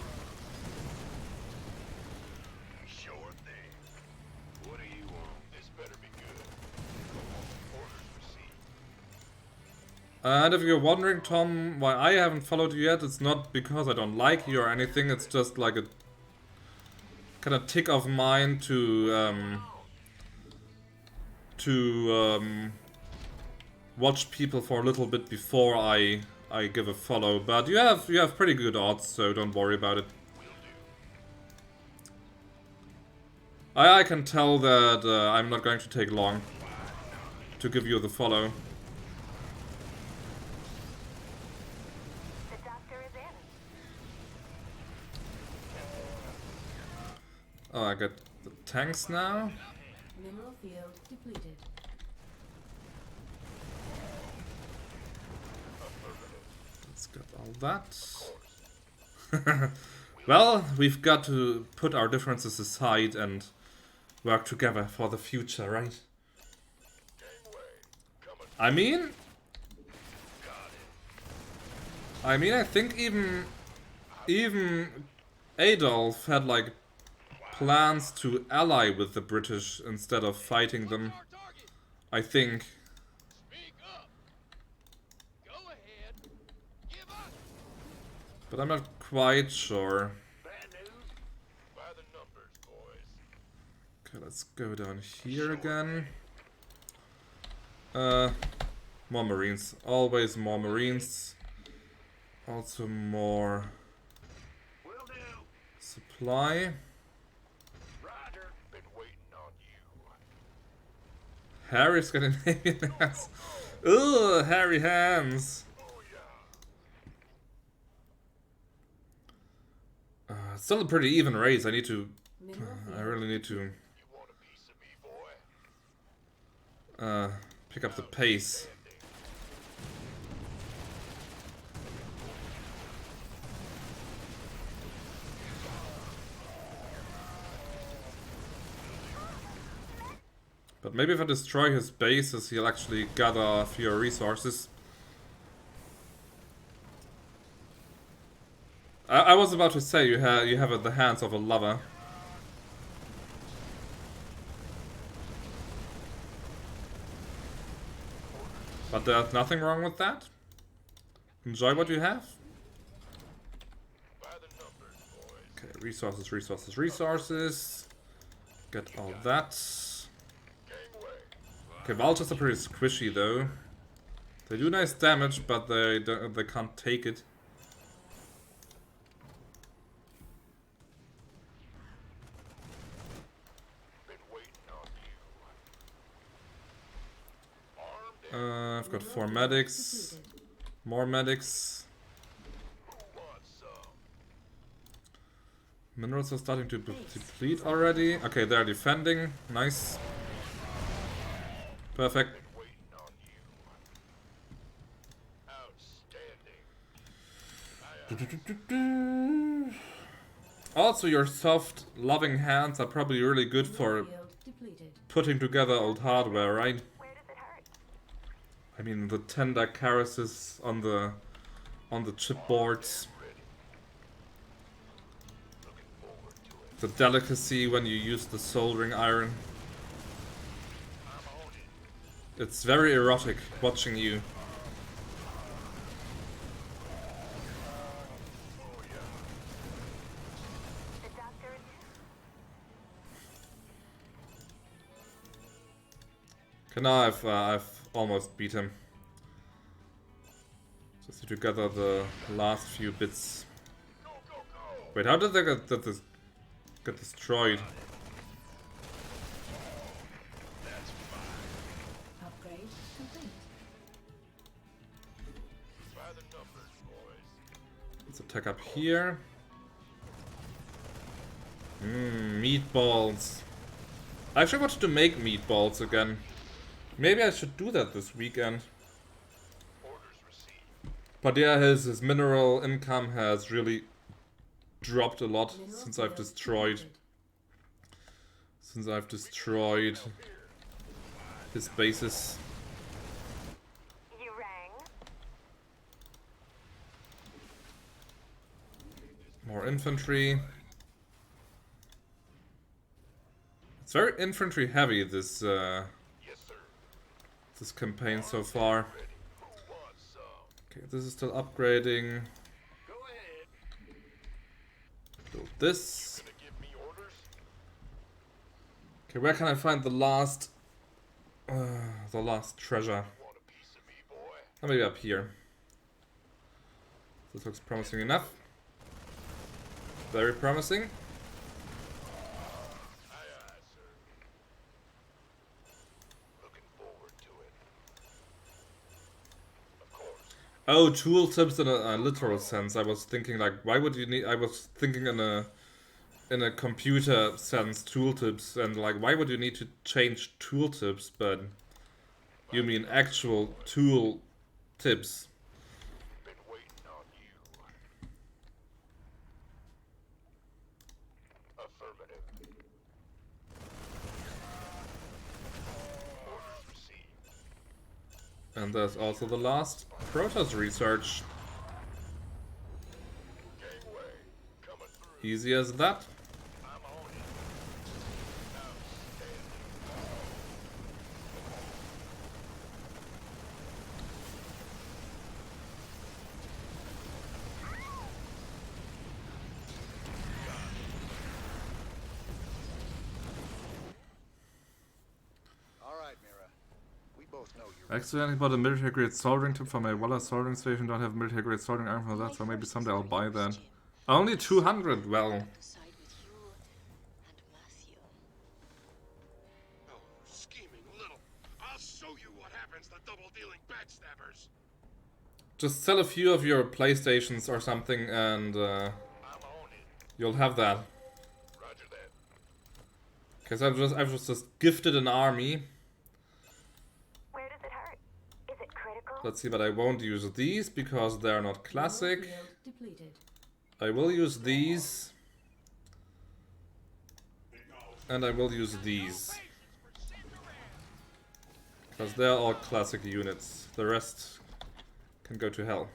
And if you're wondering, Tom, why I haven't followed you yet, it's not because I don't like you or anything, it's just like a kind of tick of mine to watch people for a little bit before I give a follow. But you have pretty good odds, so don't worry about it. I can tell that I'm not going to take long to give you the follow. Oh, I got the tanks now. Mineral field depleted. Let's get all that. Well, we've got to put our differences aside and work together for the future, right? I mean, I think even Adolf had like plans to ally with the British instead of fighting them, I think. But I'm not quite sure. Okay, let's go down here again. More Marines. Always more Marines. Also more supply. Harry Scandinavian hands. Ugh, hairy hands. Still a pretty even race. I need to. I really need to pick up the pace. But maybe if I destroy his bases, he'll actually gather fewer resources. I was about to say you have the hands of a lover. But there's nothing wrong with that. Enjoy what you have. Okay, resources, resources, resources. Get all that. Okay, vultures are pretty squishy though. They do nice damage, but they can't take it. I've got 4 medics. More medics. Minerals are starting to deplete already. Okay, they're defending. Nice. Perfect. Also, your soft, loving hands are probably really good for putting together old hardware, right? I mean, the tender caresses on the chipboards. The delicacy when you use the soldering iron. It's very erotic watching you. Okay, now I've almost beat him. Just need to gather the last few bits. Wait, how did they get destroyed? Upgrade complete. Let's attack up here. Meatballs. I actually wanted to make meatballs again. Maybe I should do that this weekend. But yeah, his mineral income has really dropped a lot since I've destroyed his bases. You rang? More infantry. It's very infantry heavy, this this campaign so far. Okay, this is still upgrading. Build this. Okay, where can I find the last treasure? Oh, maybe up here. This looks promising enough. Very promising. Oh, tooltips in a literal sense. I was thinking like, why would you need? I was thinking in a computer sense, tooltips, and like, why would you need to change tooltips? But you mean actual tool tips? And there's also the last Protoss research. Easy as that. Accidentally bought a military grade soldering tip from a Waller soldering station. Don't have military grade soldering iron for that, so maybe someday I'll buy that. Only 200, well. Scheming little. I'll show you what happens to double-dealing backstabbers. Just sell a few of your PlayStations or something and you'll have that. Roger that. Because I've just gifted an army. Where does it hurt? Is it critical? Let's see, but I won't use these because they're not classic. I will use these. And I will use these. Because they're all classic units. The rest can go to hell.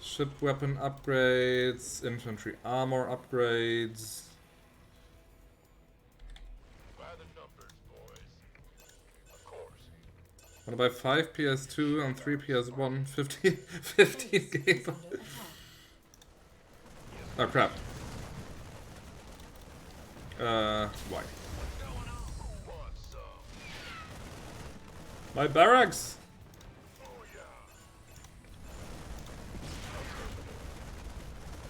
Ship weapon upgrades, infantry armor upgrades. By the numbers, boys. Of course. Wanna buy 5 PS2 and 3 PS1, 15 game. Oh crap. Why? My barracks!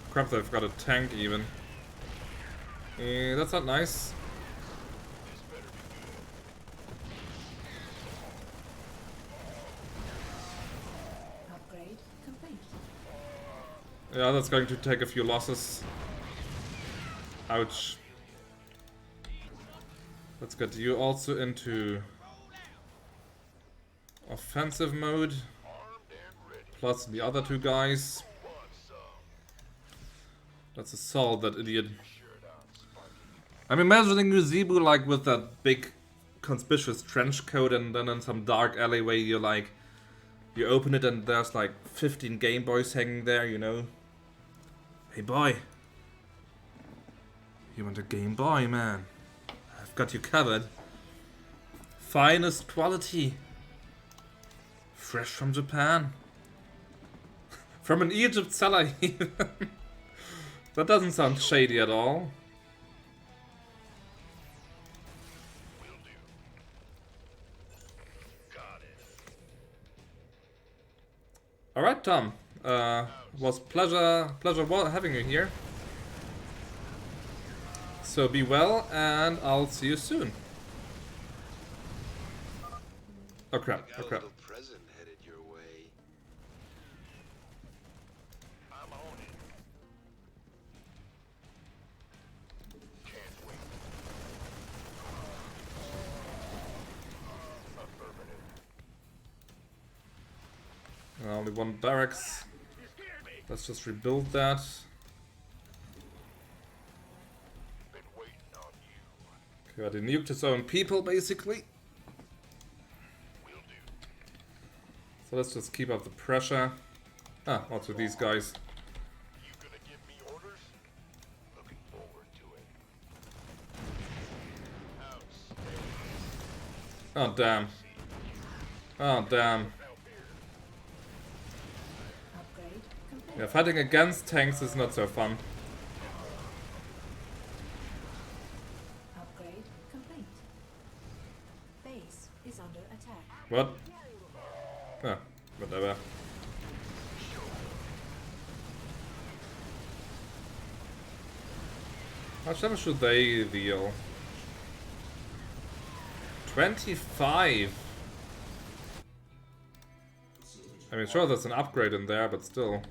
Crap, they've got a tank even. That's not nice. Upgrade complete. Yeah, that's going to take a few losses. Ouch. Let's get you also into offensive mode. Plus the other two guys. Let's assault that idiot. I'm imagining Yuzibu like with that big conspicuous trench coat and then in some dark alleyway you open it and there's like 15 Game Boys hanging there, you know. Hey boy. You want a Game Boy, man? I've got you covered. Finest quality. Fresh from Japan. From an Egypt seller even. That doesn't sound shady at all. Alright, Tom. Was pleasure having you here. So be well, and I'll see you soon. Oh crap, oh crap. Present headed your way. I'm on it. Can't wait. Only one barracks. Let's just rebuild that. God, he nuked his own people, basically. So let's just keep up the pressure. Ah, also these guys. You gonna give me orders? Looking forward to it. Oh, damn. Oh, damn. Yeah, fighting against tanks is not so fun. Upgrade complete. Base is under attack. What? Ah, whatever. How much damage should they deal? 25! I mean, sure, there's an upgrade in there, but still.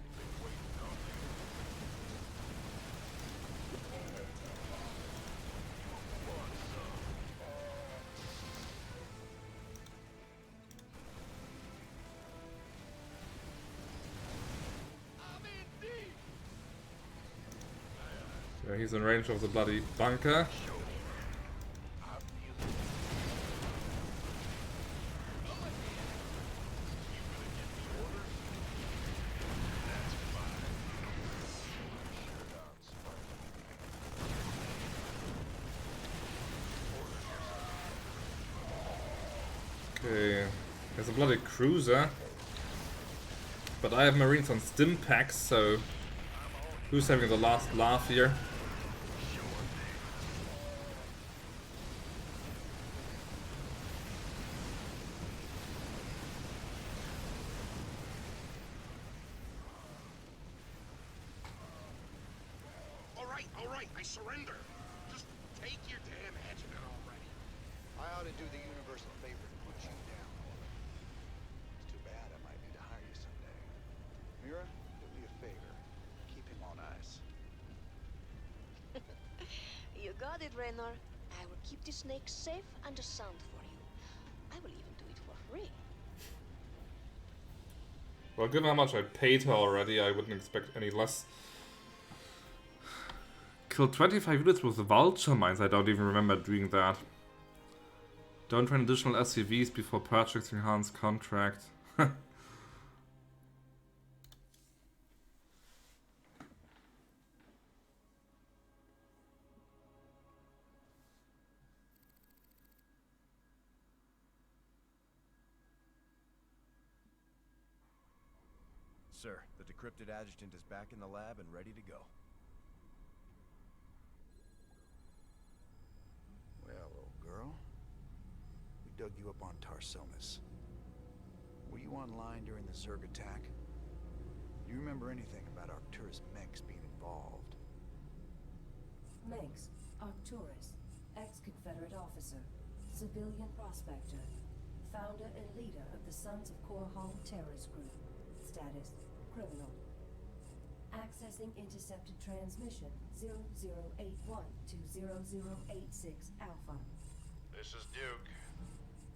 Yeah, he's in range of the bloody bunker. Okay, there's a bloody cruiser. But I have Marines on stim packs, so who's having the last laugh here? Alright, I surrender. Just take your damn adjutant already. I ought to do the universe a favor and put you down. It's too bad I might need to hire you someday. Mira, do me a favor. Keep him on ice. You got it, Raynor. I will keep the snake safe and sound for you. I will even do it for free. Well, given how much I paid her already, I wouldn't expect any less. Kill 25 units with the vulture mines. I don't even remember doing that. Don't train additional SCVs before purchasing Han's contract. Sir, the decrypted adjutant is back in the lab and ready to go. Well, old girl. We dug you up on Tarsonis. Were you online during the Zerg attack? Do you remember anything about Arcturus Mengs being involved? Mengs, Arcturus, ex-Confederate officer, civilian prospector, founder and leader of the Sons of Korhal terrorist group. Status, criminal. Accessing intercepted transmission 0081 to 0086 Alpha. This is Duke.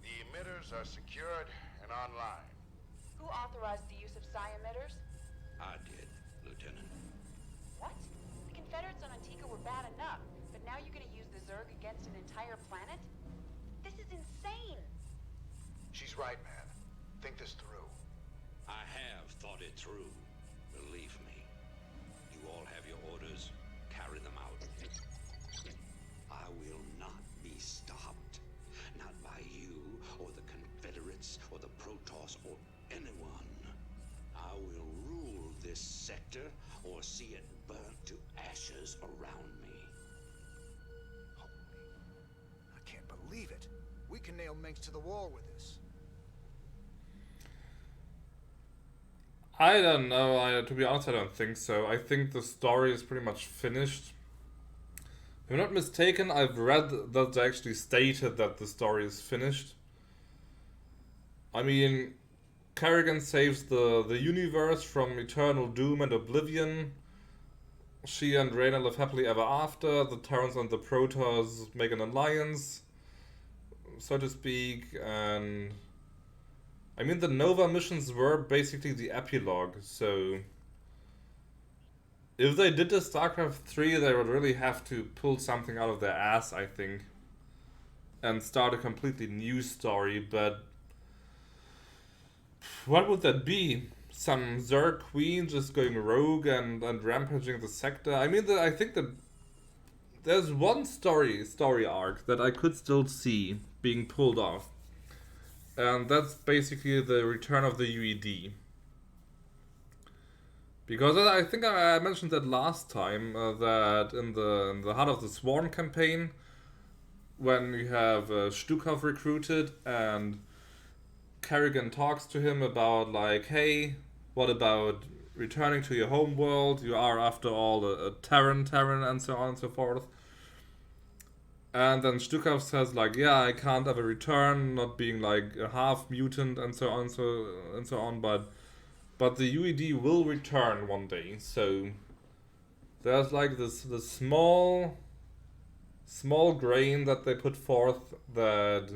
The emitters are secured and online. Who authorized the use of psi emitters? I did, Lieutenant. What? The Confederates on Antigua were bad enough, but now you're gonna use the Zerg against an entire planet? This is insane! She's right, man. Think this through. I have thought it through. Believe me. You all have your orders. Carry them out. I will not be stopped. Not by you, or the Confederates, or the Protoss, or anyone. I will rule this sector, or see it burnt to ashes around me. I can't believe it. We can nail Mengs to the wall with this. I don't know, to be honest I don't think so. I think the story is pretty much finished. If I'm not mistaken, I've read that they actually stated that the story is finished. I mean, Kerrigan saves the universe from eternal doom and oblivion. She and Reyna live happily ever after. The Terrans and the Protoss make an alliance, so to speak, and I mean, the Nova missions were basically the epilogue, so if they did the Starcraft 3, they would really have to pull something out of their ass, I think, and start a completely new story, but what would that be? Some Zerg queen just going rogue and rampaging the sector? I mean, I think that there's one story arc that I could still see being pulled off. And that's basically the return of the UED. Because I think I mentioned that last time, that in the Heart of the Swarm campaign, when you have Stukov recruited and Kerrigan talks to him about like, hey, what about returning to your home world? You are after all a Terran, and so on and so forth. And then Stukov says like, yeah, I can't ever return, not being like a half mutant and so on, but the UED will return one day. So there's like this small grain that they put forth that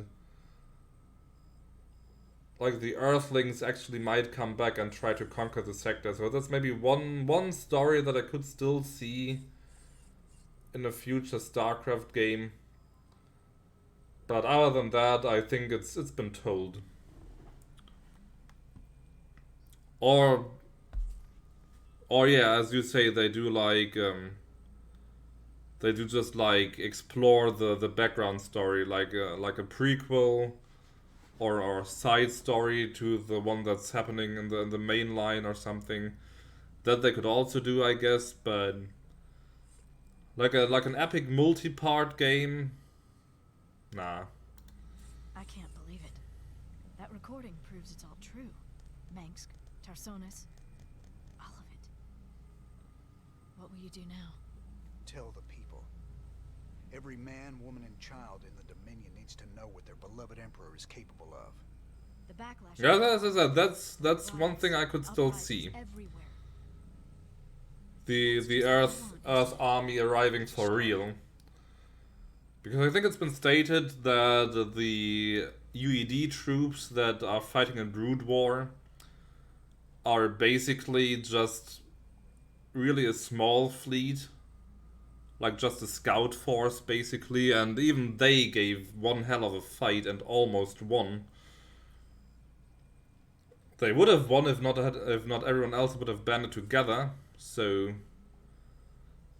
like the Earthlings actually might come back and try to conquer the sector. So that's maybe one story that I could still see in a future StarCraft game. But other than that, I think it's been told. Or yeah, as you say, they do like they do just like explore the background story, like a prequel or side story to the one that's happening in the main line or something. That they could also do, I guess, but like an epic multi-part game. Nah. I can't believe it. That recording proves it's all true. Mengs, Tarsonis, all of it. What will you do now? Tell the people. Every man, woman, and child in the Dominion needs to know what their beloved Emperor is capable of. The backlash. Yeah, that's one thing I could still see. The Earth army arriving for real. Because I think it's been stated that the UED troops that are fighting in Brood War are basically just really a small fleet. Like just a scout force basically, and even they gave one hell of a fight and almost won. They would have won if not everyone else would have banded together. So,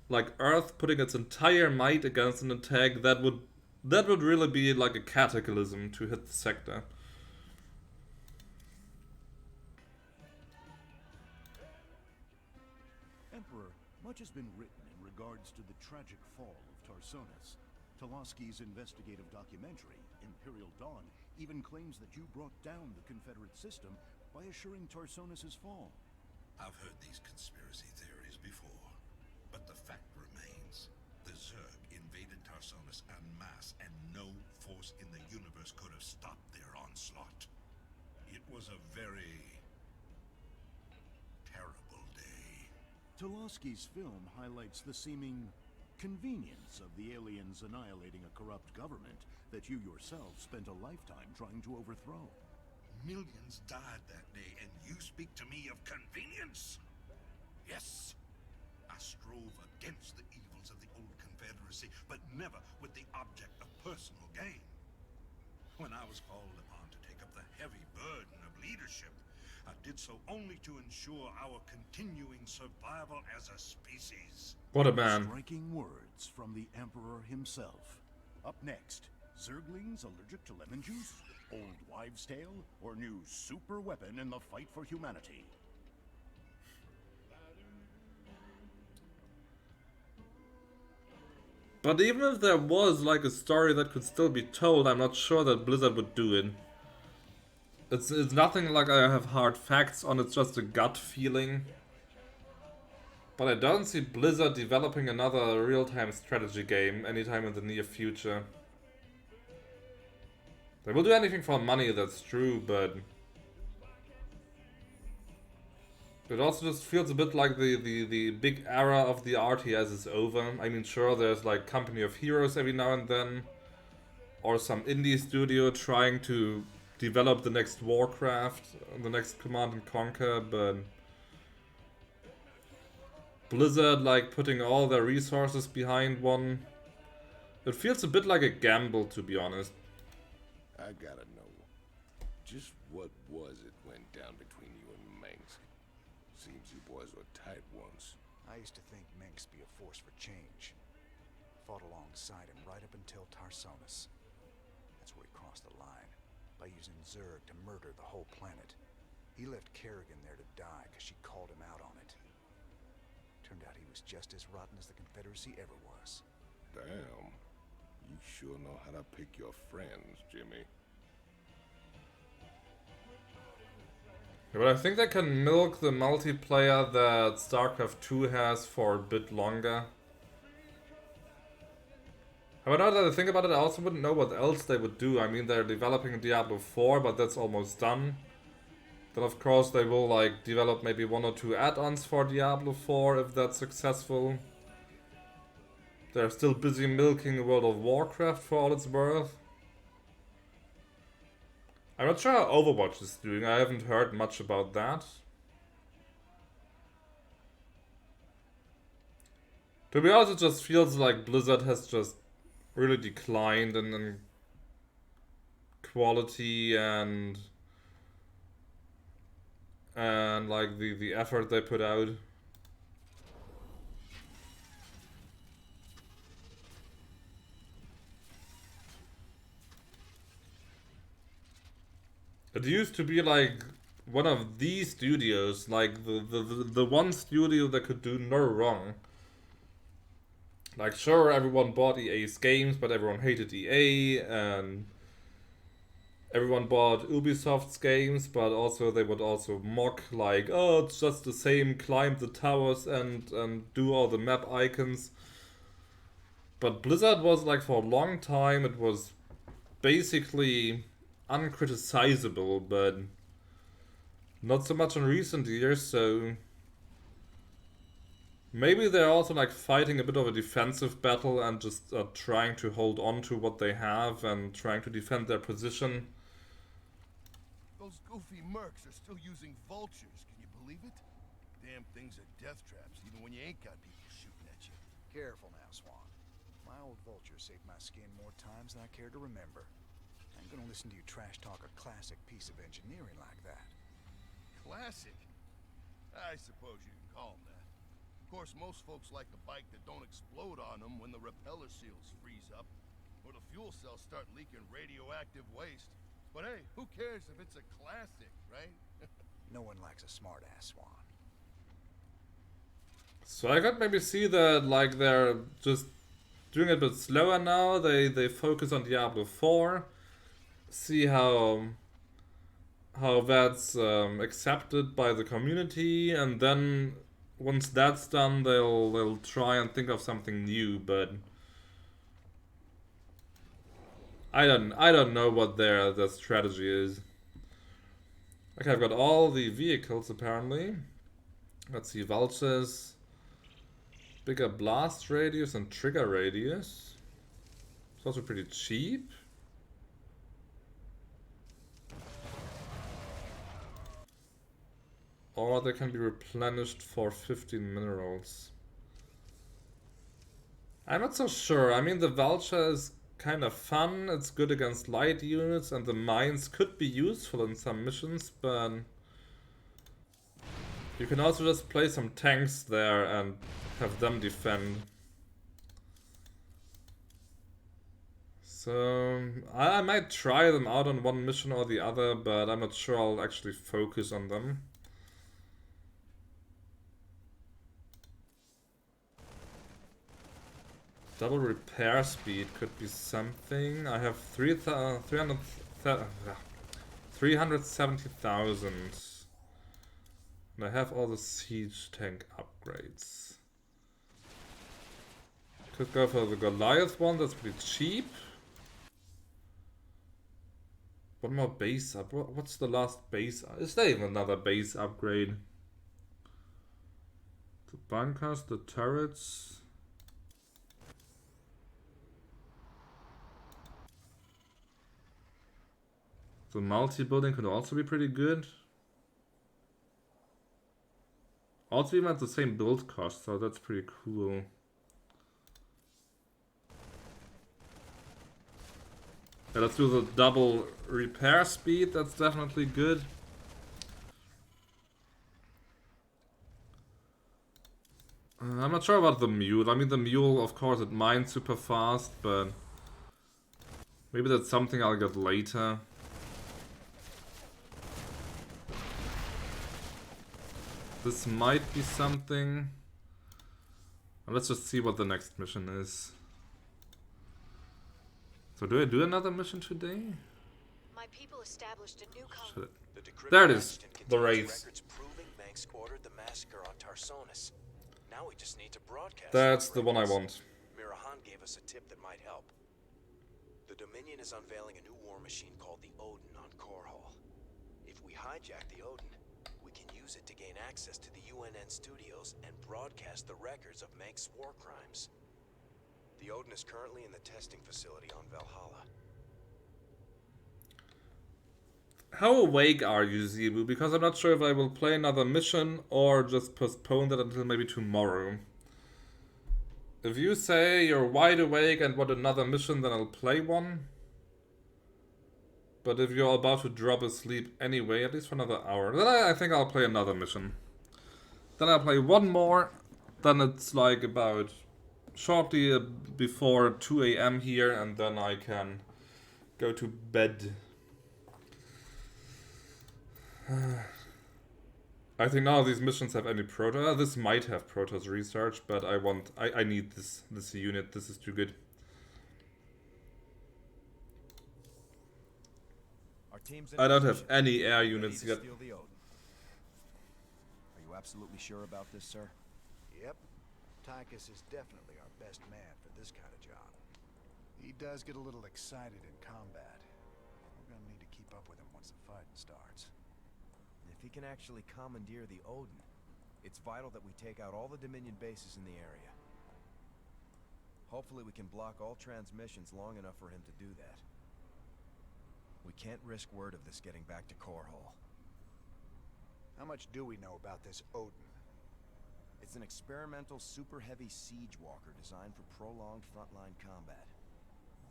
like Earth putting its entire might against an attack, that would really be like a cataclysm to hit the sector. Emperor, much has been written in regards to the tragic fall of Tarsonis. Toloski's investigative documentary, Imperial Dawn, even claims that you brought down the Confederate system by assuring Tarsonis' fall. I've heard these conspiracy theories before, but the fact remains. The Zerg invaded Tarsonis en masse, and no force in the universe could have stopped their onslaught. It was a very terrible day. Toloski's film highlights the seeming convenience of the aliens annihilating a corrupt government that you yourself spent a lifetime trying to overthrow. Millions died that day, and you speak to me of convenience? Yes, I strove against the evils of the old Confederacy, but never with the object of personal gain. When I was called upon to take up the heavy burden of leadership, I did so only to ensure our continuing survival as a species. What a man. Striking words from the Emperor himself. Up next, Zerglings allergic to lemon juice? Old wives' tale? Or new super weapon in the fight for humanity? But even if there was like a story that could still be told, I'm not sure that Blizzard would do it. It's nothing like I have hard facts on, it's just a gut feeling. But I don't see Blizzard developing another real-time strategy game anytime in the near future. They will do anything for money, that's true, but it also just feels a bit like the big era of the RTS is over. I mean, sure, there's like Company of Heroes every now and then, or some indie studio trying to develop the next Warcraft, the next Command and Conquer, but Blizzard like putting all their resources behind one, it feels a bit like a gamble, to be honest. I gotta know, just what was it went down between you and Mengsk? Seems you boys were tight once. I used to think Mengsk be a force for change. Fought alongside him right up until Tarsonis. That's where he crossed the line, by using Zerg to murder the whole planet. He left Kerrigan there to die because she called him out on it. Turned out he was just as rotten as the Confederacy ever was. Damn. You sure know how to pick your friends, Jimmy. Yeah, but I think they can milk the multiplayer that Starcraft II has for a bit longer. But now that I think about it, I also wouldn't know what else they would do. I mean, they're developing Diablo 4, but that's almost done. Then of course they will like develop maybe 1 or 2 add-ons for Diablo 4 if that's successful. They're still busy milking World of Warcraft for all it's worth. I'm not sure how Overwatch is doing, I haven't heard much about that. To be honest, it just feels like Blizzard has just really declined in quality and like the effort they put out. It used to be like one of these studios, like the one studio that could do no wrong. Like, sure, everyone bought EA's games, but everyone hated EA, and everyone bought Ubisoft's games, but also they would also mock, like, oh, it's just the same, climb the towers and do all the map icons. But Blizzard was like, for a long time, it was basically uncriticizable, but not so much in recent years, so maybe they're also like fighting a bit of a defensive battle and just trying to hold on to what they have and trying to defend their position. Those goofy mercs are still using vultures, can you believe it? Damn things are death traps, even when you ain't got people shooting at you. Careful now, Swan. My old vulture saved my skin more times than I care to remember. I ain't gonna listen to you trash talk a classic piece of engineering like that. Classic? I suppose you can call them that. Of course, most folks like the bike that don't explode on them when the repeller seals freeze up, or the fuel cells start leaking radioactive waste. But hey, who cares if it's a classic, right? No one likes a smart-ass, Swan. So I could maybe see that like they're just doing it a bit slower now. They focus on Diablo 4, see how that's accepted by the community, and then once that's done, they'll try and think of something new. But I don't know what their strategy is. Okay, I've got all the vehicles apparently. Let's see, vultures, bigger blast radius and trigger radius. It's also pretty cheap. Or they can be replenished for 15 minerals. I'm not so sure. I mean, the vulture is kind of fun. It's good against light units, and the mines could be useful in some missions, but you can also just play some tanks there and have them defend. So I might try them out on one mission or the other, but I'm not sure I'll actually focus on them. Double repair speed could be something. I have 370,000. And I have all the siege tank upgrades. Could go for the Goliath one, that's pretty cheap. One more base up. What's the last base? Is there even another base upgrade? The bunkers, the turrets. The multi-building could also be pretty good. Also even at the same build cost, so that's pretty cool. Yeah, let's do the double repair speed, that's definitely good. I'm not sure about the mule. I mean, the mule, of course, it mines super fast, but maybe that's something I'll get later. This might be something. Let's just see what the next mission is. So do I do another mission today? My people established a new colony. There it is. The race. Ordered the massacre on Tarsonis. Now we just need to broadcast. That's the one I want. Mirahan gave us a tip that might help. The Dominion is unveiling a new war machine called the Odin on Core Hall. If we hijack the Odin, we can use it to gain access to the UNN studios and broadcast the records of Manx's war crimes. The Odin is currently in the testing facility on Valhalla. How awake are you, Zebu? Because I'm not sure if I will play another mission or just postpone that until maybe tomorrow. If you say you're wide awake and want another mission, then I'll play one. But if you're about to drop asleep anyway, at least for another hour, then I think I'll play another mission. Then I'll play one more, then it's like about shortly before 2 AM here, and then I can go to bed. I think none of these missions have any Protoss. This might have Protoss research, but I need this unit. This is too good. I don't have any air units yet. Are you absolutely sure about this, sir? Yep. Tychus is definitely our best man for this kind of job. He does get a little excited in combat. We're gonna need to keep up with him once the fighting starts. If he can actually commandeer the Odin, it's vital that we take out all the Dominion bases in the area. Hopefully we can block all transmissions long enough for him to do that. We can't risk word of this getting back to Korhal. How much do we know about this Odin? It's an experimental super heavy siege walker designed for prolonged frontline combat.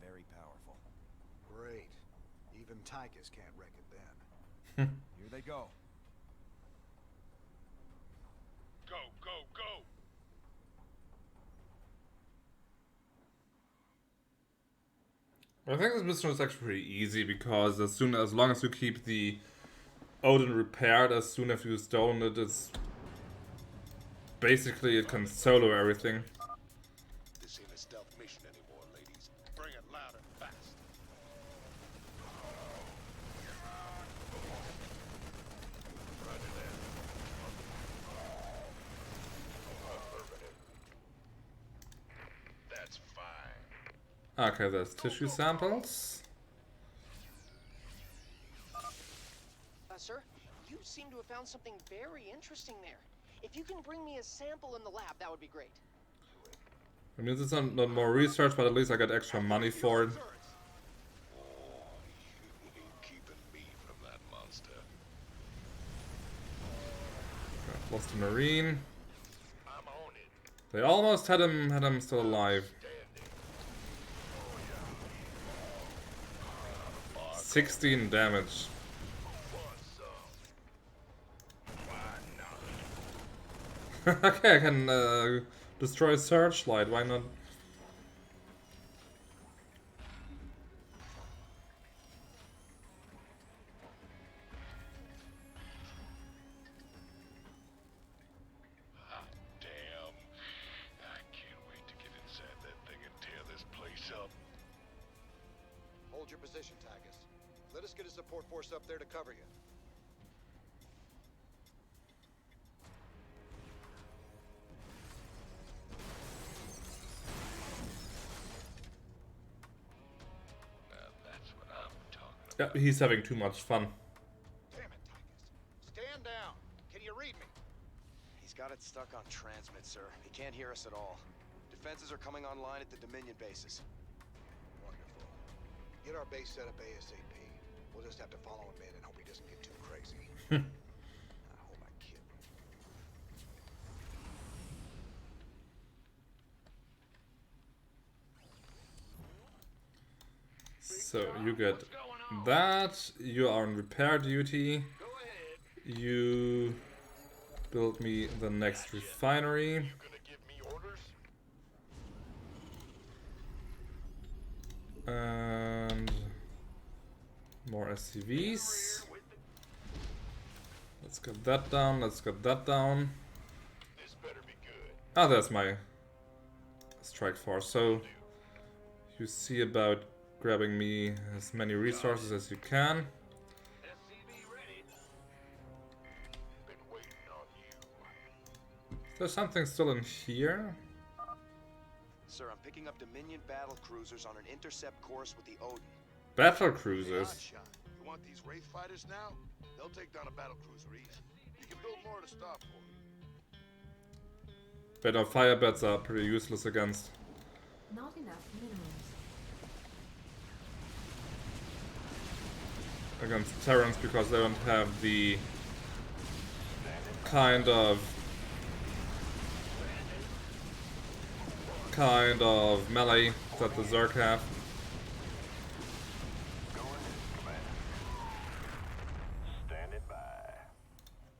Very powerful. Great. Even Tychus can't wreck it then. Here they go. Go, go, go! I think this mission is actually pretty easy because as long as you keep the Odin repaired, as soon as you've stolen it, it's basically it can solo everything. This ain't a stealth mission anymore, ladies. Bring it loud and fast. That's fine. Okay, there's tissue samples. Sir, you seem to have found something very interesting there. If you can bring me a sample in the lab, that would be great. I mean, this is not more research, but at least I got extra money for it. Keeping me from that monster. Lost a Marine. They almost had him still alive. 16 damage. Okay, I can destroy Searchlight, why not? Damn. I can't wait to get inside that thing and tear this place up. Hold your position, Tychus. Let us get a support force up there to cover you. Yeah, he's having too much fun. Damn it, Tychus. Stand down. Can you read me? He's got it stuck on transmit, sir. He can't hear us at all. Defenses are coming online at the Dominion bases. Wonderful. Get our base set up ASAP. We'll just have to follow him in and hope he doesn't get too crazy. I hope I kid. So you get that, you are on repair duty, you build me the next refinery. And more SCVs. Let's get that down, let's get that down. Ah, there's my strike force. So you see about grabbing me as many resources as you can. There's something still in here. Sir, I'm picking up Dominion battle cruisers on an intercept course with the Odin. Battle cruisers? You want these Wraith fighters now? They'll take down a battle cruiser easy. You can build more to stop for them. But our fire bats are pretty useless against. Not enough minerals. Against Terrans because they don't have the kind of melee that the Zerg have.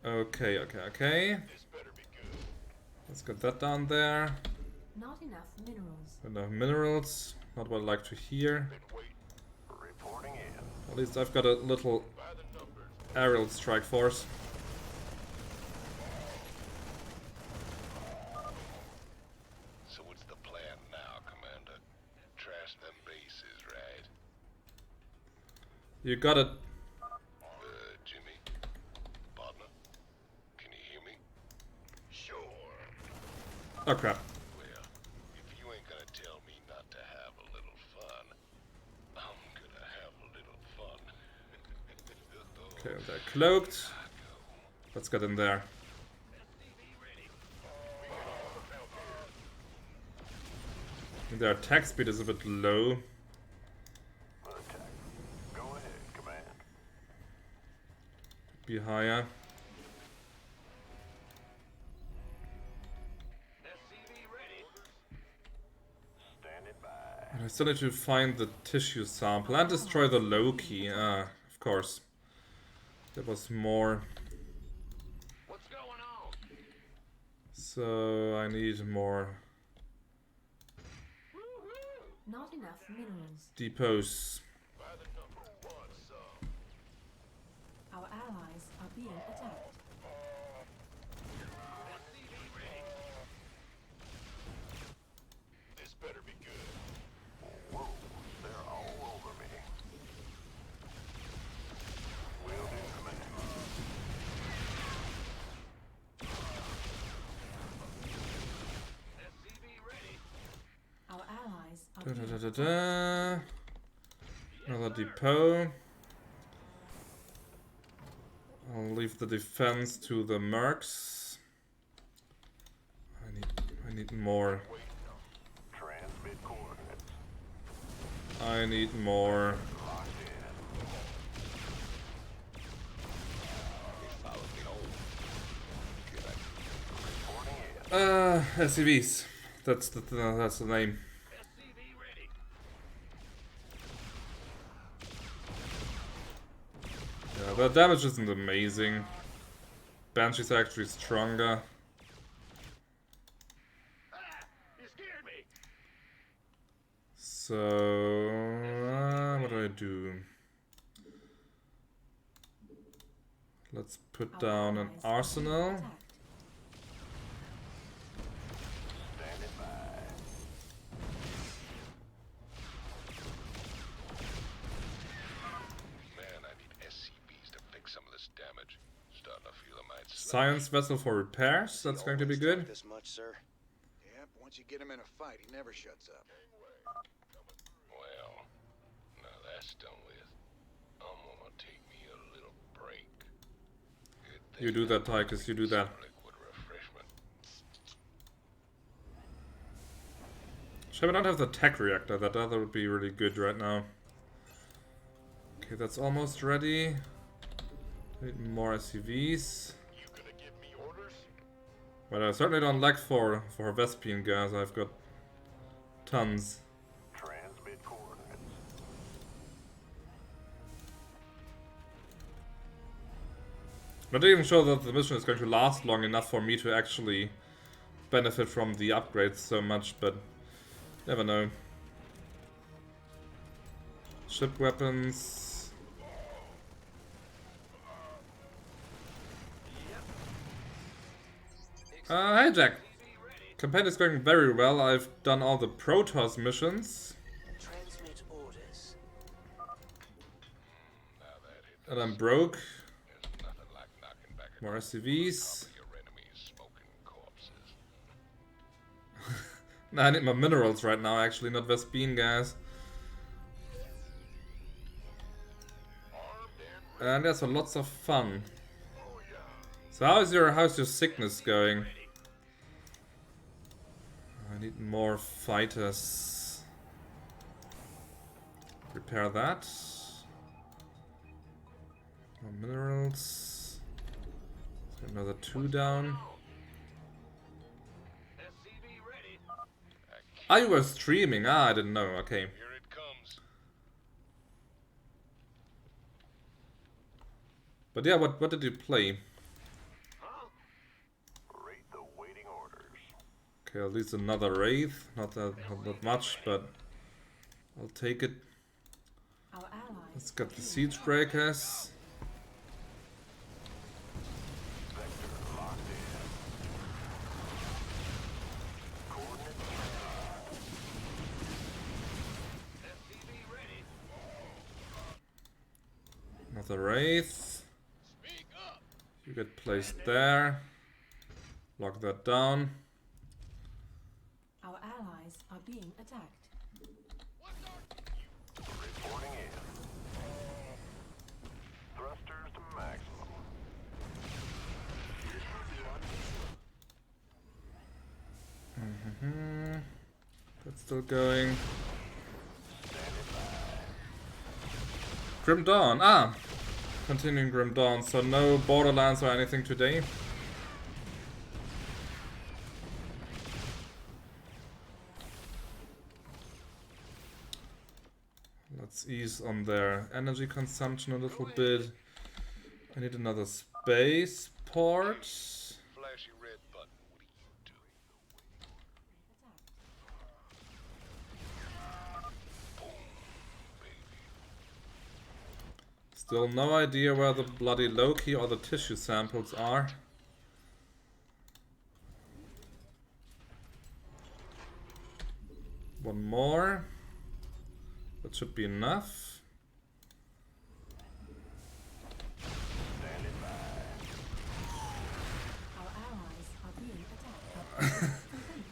Okay. Let's get that down there. Not enough minerals. Enough minerals. Not what I like to hear. At least I've got a little aerial strike force. So what's the plan now, Commander? Trash them bases, right? You got it. Jimmy? Partner? Can you hear me? Sure. Oh crap. Okay, they're cloaked. Let's get in there. Their attack speed is a bit low. Go ahead, Command. Be higher. And I still need to find the tissue sample and destroy the Loki. Ah, of course. There was more. What's going on? So I need more Not enough minerals. depots. Our allies are being attacked. This better be good. Whoa, they're all over me. Will do, Command. Our allies are Da, being da, da, da, da. Another depot. I'll leave the defense to the mercs. I need more. Transmit coordinates. I need more. SCVs. That's the name. Yeah, the damage isn't amazing. Banshee's actually stronger. So what do I do? Let's put down an arsenal. Science vessel for repairs. That's going to be good. This much, sir? Yep, once you get him in a fight, he never shuts up. Well, now that's done with. I'm gonna take me a little break. You do that, Tychus. You do that. Liquid refreshment. Shall we not have the tech reactor? That other would be really good right now. Okay, that's almost ready. Need more SCVs. But I certainly don't lack for Vespian gas. I've got tons. Transmit coordinates. Not even sure that the mission is going to last long enough for me to actually benefit from the upgrades so much, but never know. Ship weapons. Hey Jack. Campaign is going very well. I've done all the Protoss missions. Transmit orders. And I'm broke. More SCVs. Nah, I need my minerals right now, actually, not Vespian gas. And there's lots of fun. So how's your sickness going? I need more fighters. Repair that. More minerals. So another 2 down. Ah, you were streaming. Ah, I didn't know. Okay. Here it comes. But yeah, what did you play? Okay, at least another Wraith. Not that much, but I'll take it. Let's get the Siege Breakers. Another Wraith. You get placed there. Lock that down. Our allies are being attacked. Reporting in. Thrusters to max. still going. Grim Dawn. Ah! Continuing Grim Dawn, so no Borderlands or anything today. Let's ease on their energy consumption a little bit. I need another space port. Flashy red button. What are you doing? Still no idea where the bloody Loki or the tissue samples are. One more. That should be enough.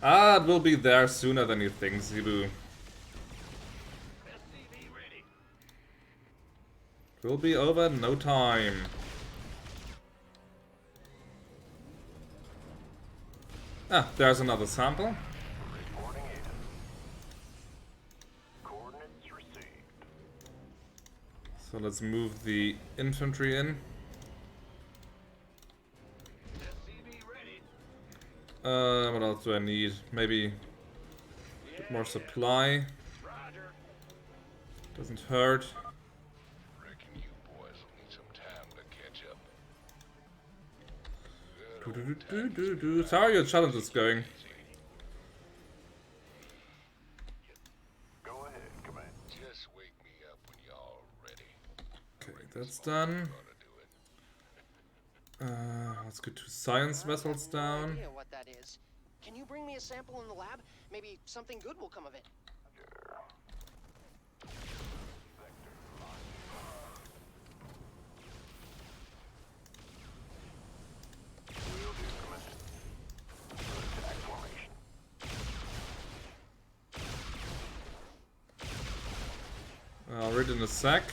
Ah, it will be there sooner than you think, Zebu. It will be over in no time. Ah, there's another sample. So let's move the infantry in. What else do I need? Maybe a bit more supply. Doesn't hurt. Reckon you boys will need some time to catch up. So how are your challenges going? Go ahead, Command. Just wake me up when y'all ready. Okay, that's done. Let's get 2 science vessels down. Idea what that is. Can you bring me a sample in the lab? Maybe something good will come of it. I'll read in a sec.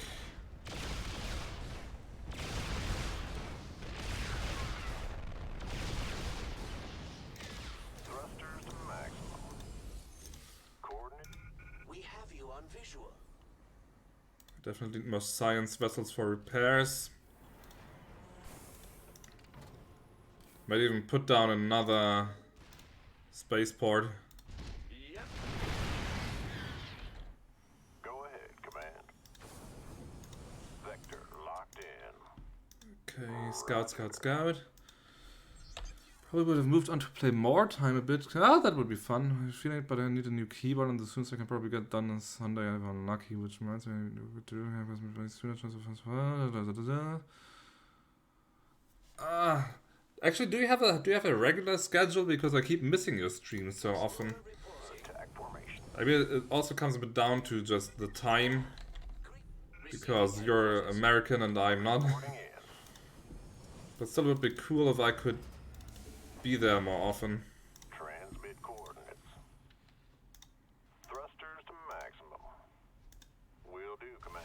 Definitely need more science vessels for repairs. Might even put down another spaceport. Yep. Go ahead, Command. Vector locked in. Okay, scout. Probably would have moved on to play more time a bit. Ah, that would be fun. I feel it, but I need a new keyboard, and the soonest I can probably get done is Sunday. I'm unlucky, which reminds me to actually, do you have a regular schedule? Because I keep missing your streams so often. I mean, it also comes a bit down to just the time, because you're American and I'm not. But still, it would be cool if I could be there more often. Transmit coordinates. Thrusters to maximum. Will do, Command.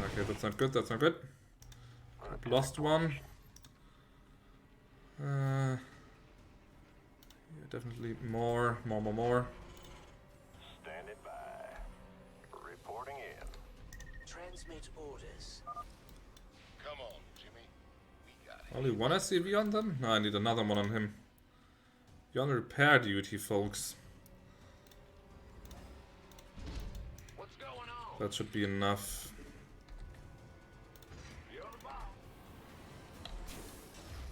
Okay, that's not good. I've lost one. Yeah, definitely more. Standing by. Reporting in. Transmit orders. Come on, Jimmy. We got it. Only one SCV on them? No, I need another one on him. You're on repair duty, folks. What's going on? That should be enough. You're the boss.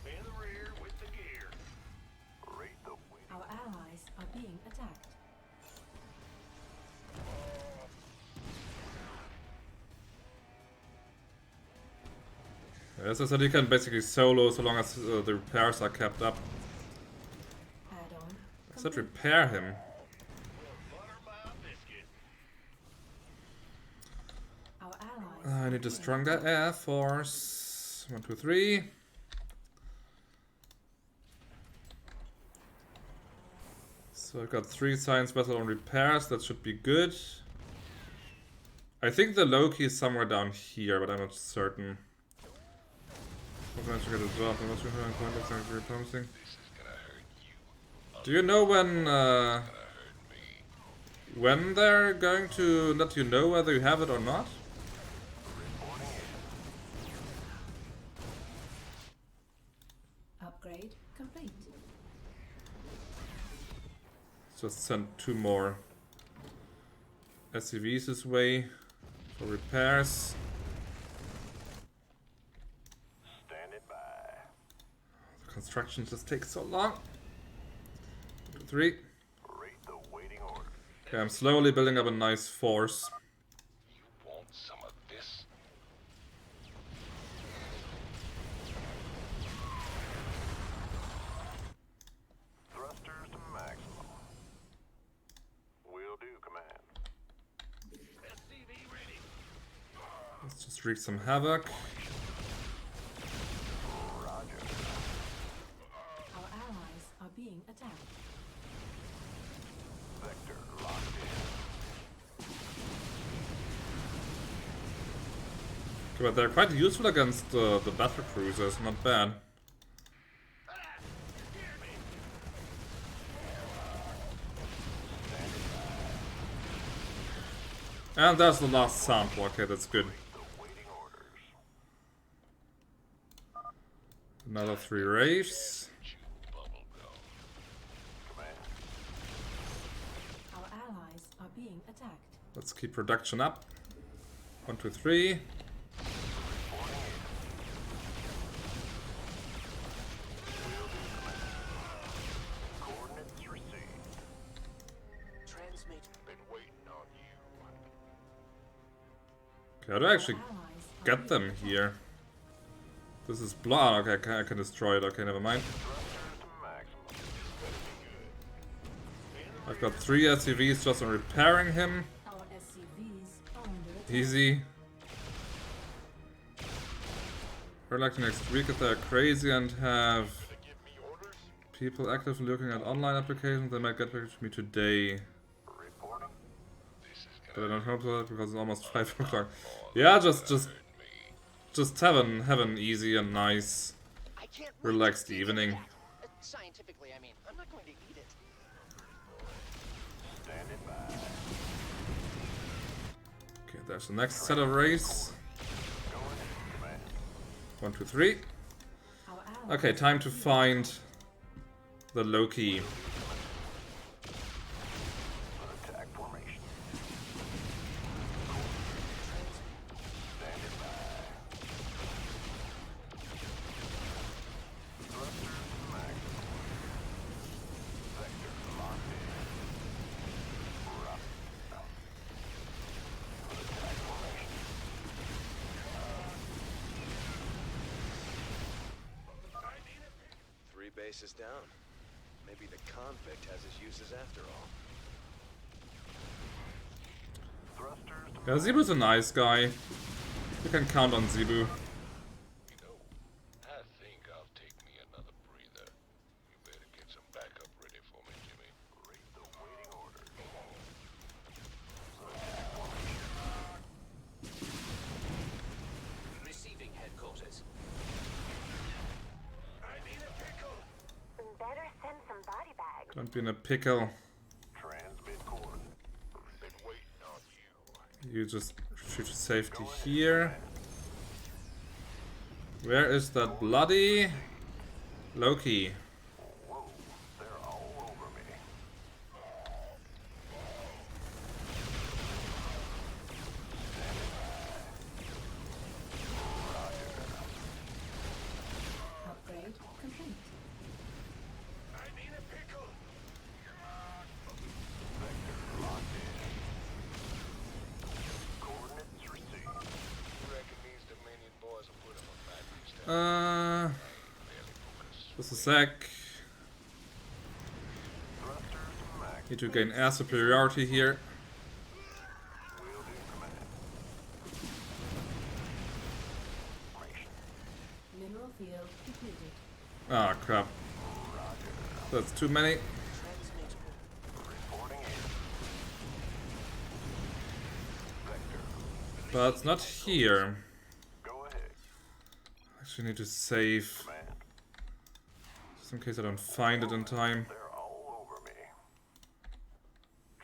In the rear with the gear. Rate the wind. Our allies are being attacked. As I said, you can basically solo so long as the repairs are kept up. I said repair him. I need a stronger air force. 1, 2, 3. So I've got 3 science vessels on repairs. That should be good. I think the Loki is somewhere down here, but I'm not certain. Sometimes you get a job, unless you have a point that's very promising. Do you know when they're going to let you know whether you have it or not? Upgrade complete. Just send 2 more SCVs this way for repairs. Standing by. The construction just takes so long. 1, 2, 3. Rate the waiting order. Okay, I'm slowly building up a nice force. You want some of this? Thrusters to maximum. Will do, command. SCV ready. Let's just wreak some havoc. Roger. Our allies are being attacked. Vector locked Okay, but they're quite useful against the battle cruisers, not bad. And that's the last sample, okay, that's good. Another 3 raves. Our allies are being attacked. Let's keep production up. 1, 2, 3. Coordinates received. Transmit. Been waiting on you. Okay, how do I actually get them here? This is blood. Okay, I can destroy it. Okay, never mind. I've got 3 SCVs just on repairing him. Our SCVs are under attack. Easy. We're like next week if they're crazy and have people actively looking at online applications, they might get back to me today. But I don't hope so because it's almost 5 o'clock. Yeah, just have an easy and nice, relaxed evening. Scientifically, I mean, I'm not going to eat it. Standing by. Okay, there's the next set of rays. 1, 2, 3. Okay, time to find the Loki. Attack formation. Standing by. Thrusters to maximum. Vector locked in. Rough. Attack formation. 3 bases down. Maybe the convict has his uses after all. Thrusters to Yeah, Zebu's a nice guy. You can count on Zebu. I think I'll take me another breather. You better get some backup ready for me, Jimmy. rate the waiting order. Receiving headquarters. I need a pickle. Better send some body bags. Don't be in a pickle. Transmit coordinates. Been waiting on you. You just shoot to safety here. Where is that bloody Loki? Whoa, they're all over me. Upgrade complete. I need a pickle. Vector locked in. Coordinates received. You reckon these Dominion boys will put him on batteries down? Just a sec. Need to gain air superiority here. Mineral field completed. Ah, crap. That's too many. But it's not here. Actually need to save. Just in case I don't find it in time. They're all over me.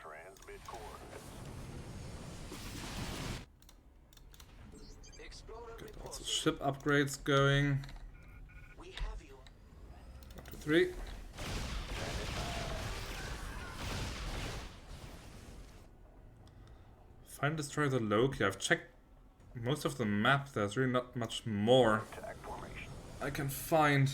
Transmit coordinates. Get lots of ship upgrades going. 1, 2, 3. Find destroy the Loki. I've checked most of the map. There's really not much more I can find.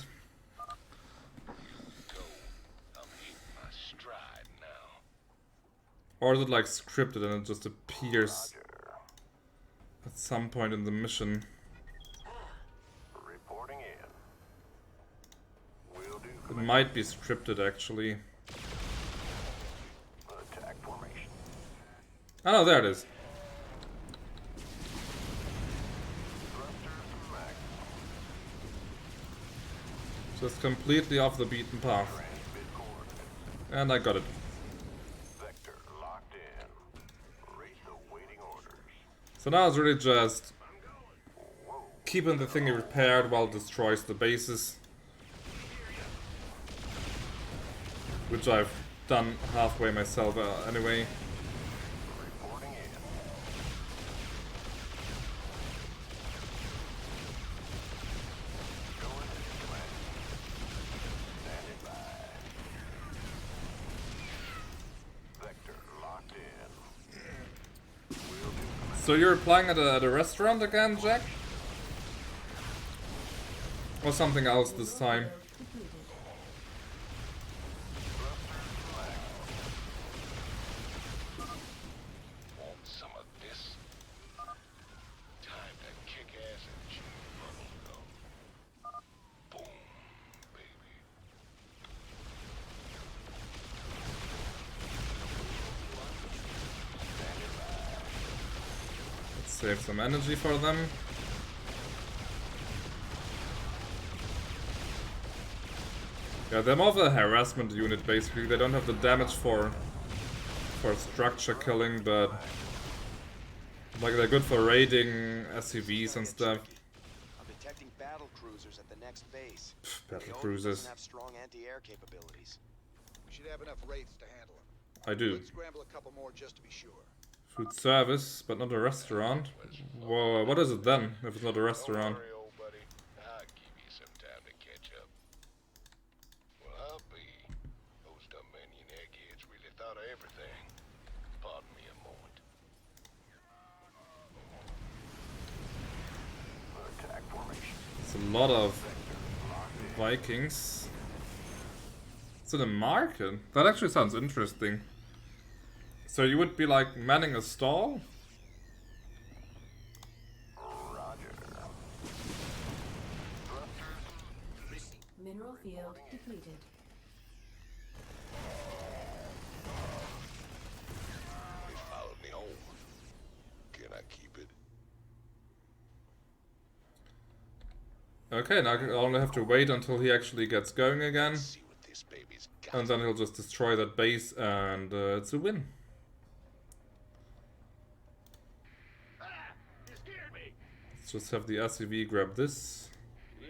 Or is it like scripted and it just appears at some point in the mission? Reporting in. Will do. It might be scripted actually. Attack formation. Oh no, there it is. Just completely off the beaten path. And I got it. Vector locked in. Race awaiting orders. So now it's really just keeping the thing repaired while it destroys the bases. Which I've done halfway myself anyway. Reporting in. Go ahead, command. Standing by. Vector locked in. Will do. So you're applying at a restaurant again, Jack? Or something else this time? Want some of this? Time to kick ass and chew bubblegum. Boom, baby. Let's save some energy for them. Yeah, they're more of a harassment unit basically. They don't have the damage for structure killing, but like they're good for raiding SCVs and stuff. I'm detecting battle cruisers at the next base. Battle cruisers. Doesn't have strong anti-air capabilities. We should have enough wraiths to handle them. I do. Let's scramble a couple more just to be sure. Food service, but not a restaurant. Well, what is it then, if it's not a restaurant? Don't worry, old buddy. I'll give you some time to catch up. Well, I'll be. Those Dominion eggheads really thought of everything. Pardon me a moment. Attack formation. It's a lot of Vikings. It's in a market? That actually sounds interesting. So you would be like manning a stall? Mineral field depleted. They followed me home. Can I keep it? Okay, now I only have to wait until he actually gets going again. See what this baby's got. And then he'll just destroy that base and it's a win. You scared me. Let's just have the SCV grab this. Yeah.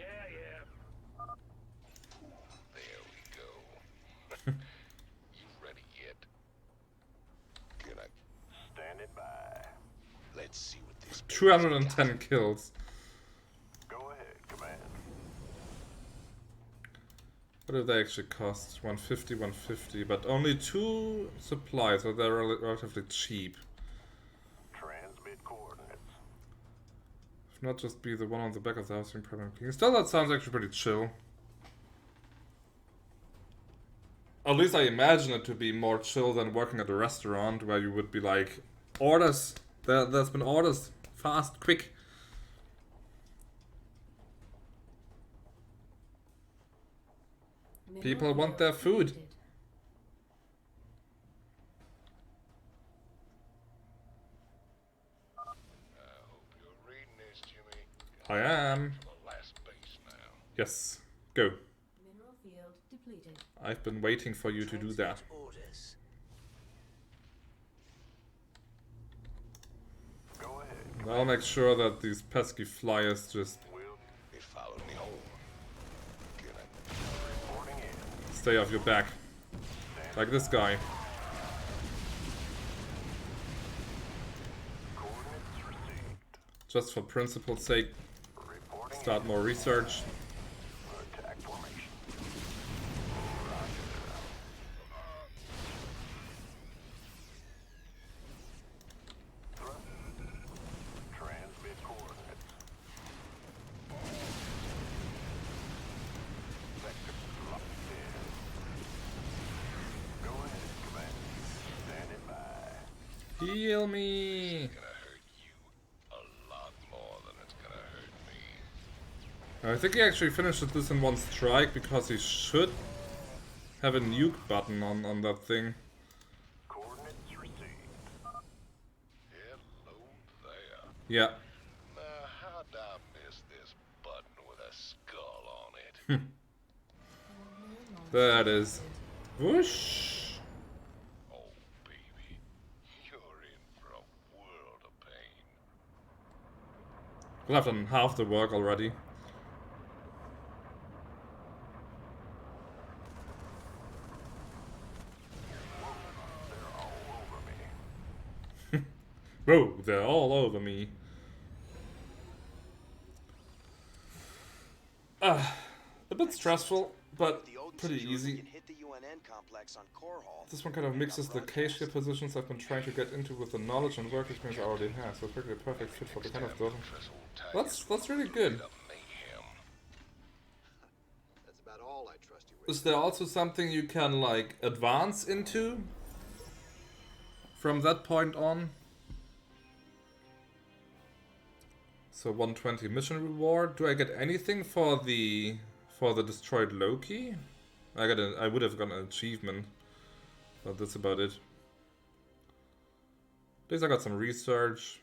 There we go. You ready yet? Can I? Standing by. Let's see what this. 210 kills. Go ahead, command. What do they actually cost? 150, 150, but only 2 supplies, so they're relatively cheap. Transmit coordinates. If not, just be the one on the back of the housing problem. Still, that sounds actually pretty chill. At least I imagine it to be more chill than working at a restaurant, where you would be like, orders! There's been orders! Fast, quick! People want their food. I hope you're reading this, Jimmy. I am. To the last base now. Yes, go. Mineral field depleted. I've been waiting for you to do that. Orders. Go ahead. I'll make sure that these pesky flyers just They followed me stay off your back. Like this guy. Just for principle's sake, start more research. Heal me! I think he actually finished this in one strike because he should have a nuke button on that thing. Yeah. Now, how'd I miss this button with a skull on it? There it is. Whoosh! Well, I've done half the work already. Whoa, they're all over me. A bit stressful, but pretty easy. This one kind of mixes the K-share positions I've been trying to get into with the knowledge and work experience I already have, so it's really a perfect fit for the kind of stuff. That's really good. That's about all I trust you with. Is there also something you can like advance into from that point on? So 120 mission reward. Do I get anything for the destroyed Loki? I would have gotten an achievement, but that's about it. At least I got some research.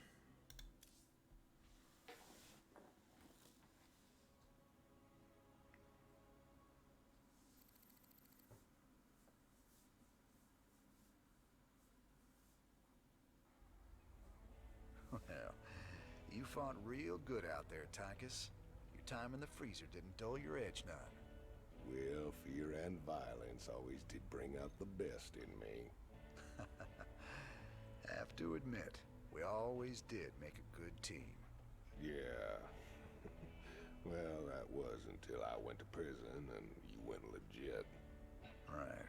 Well, you fought real good out there, Tychus. Your time in the freezer didn't dull your edge none. Well, fear and violence always did bring out the best in me. Have to admit, we always did make a good team. Yeah. Well, that was until I went to prison and you went legit. Right.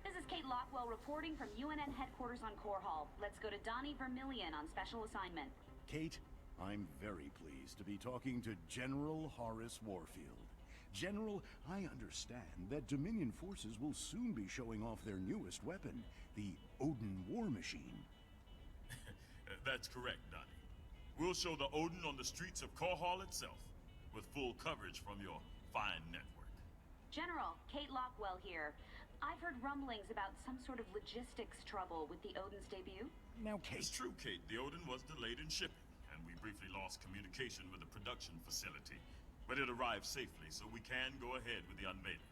This is Kate Lockwell reporting from UNN headquarters on Core Hall. Let's go to Donnie Vermillion on special assignment. Kate, I'm very pleased to be talking to General Horace Warfield. General, I understand that Dominion forces will soon be showing off their newest weapon, the Odin War Machine. That's correct, Donnie. We'll show the Odin on the streets of Core Hall itself, with full coverage from your fine network. General, Kate Lockwell here. I've heard rumblings about some sort of logistics trouble with the Odin's debut. Now, Kate. It's true, Kate. The Odin was delayed in shipping, and we briefly lost communication with the production facility. But it arrived safely, so we can go ahead with the unveiling.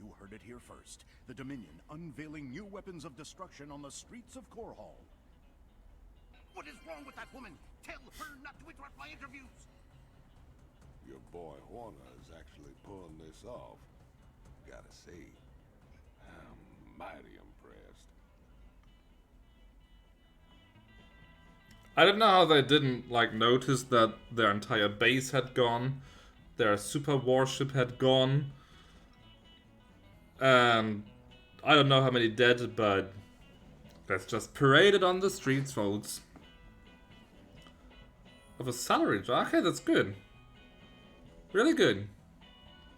You heard it here first. The Dominion unveiling new weapons of destruction on the streets of Core Hall. What is wrong with that woman? Tell her not to interrupt my interviews. Your boy Horner is actually pulling this off. Gotta say, I'm mighty impressed. I don't know how they didn't like notice that their entire base had gone, their super warship had gone, and I don't know how many dead, but let's just parade it on the streets, folks. Of a salary job? Okay, that's good. Really good.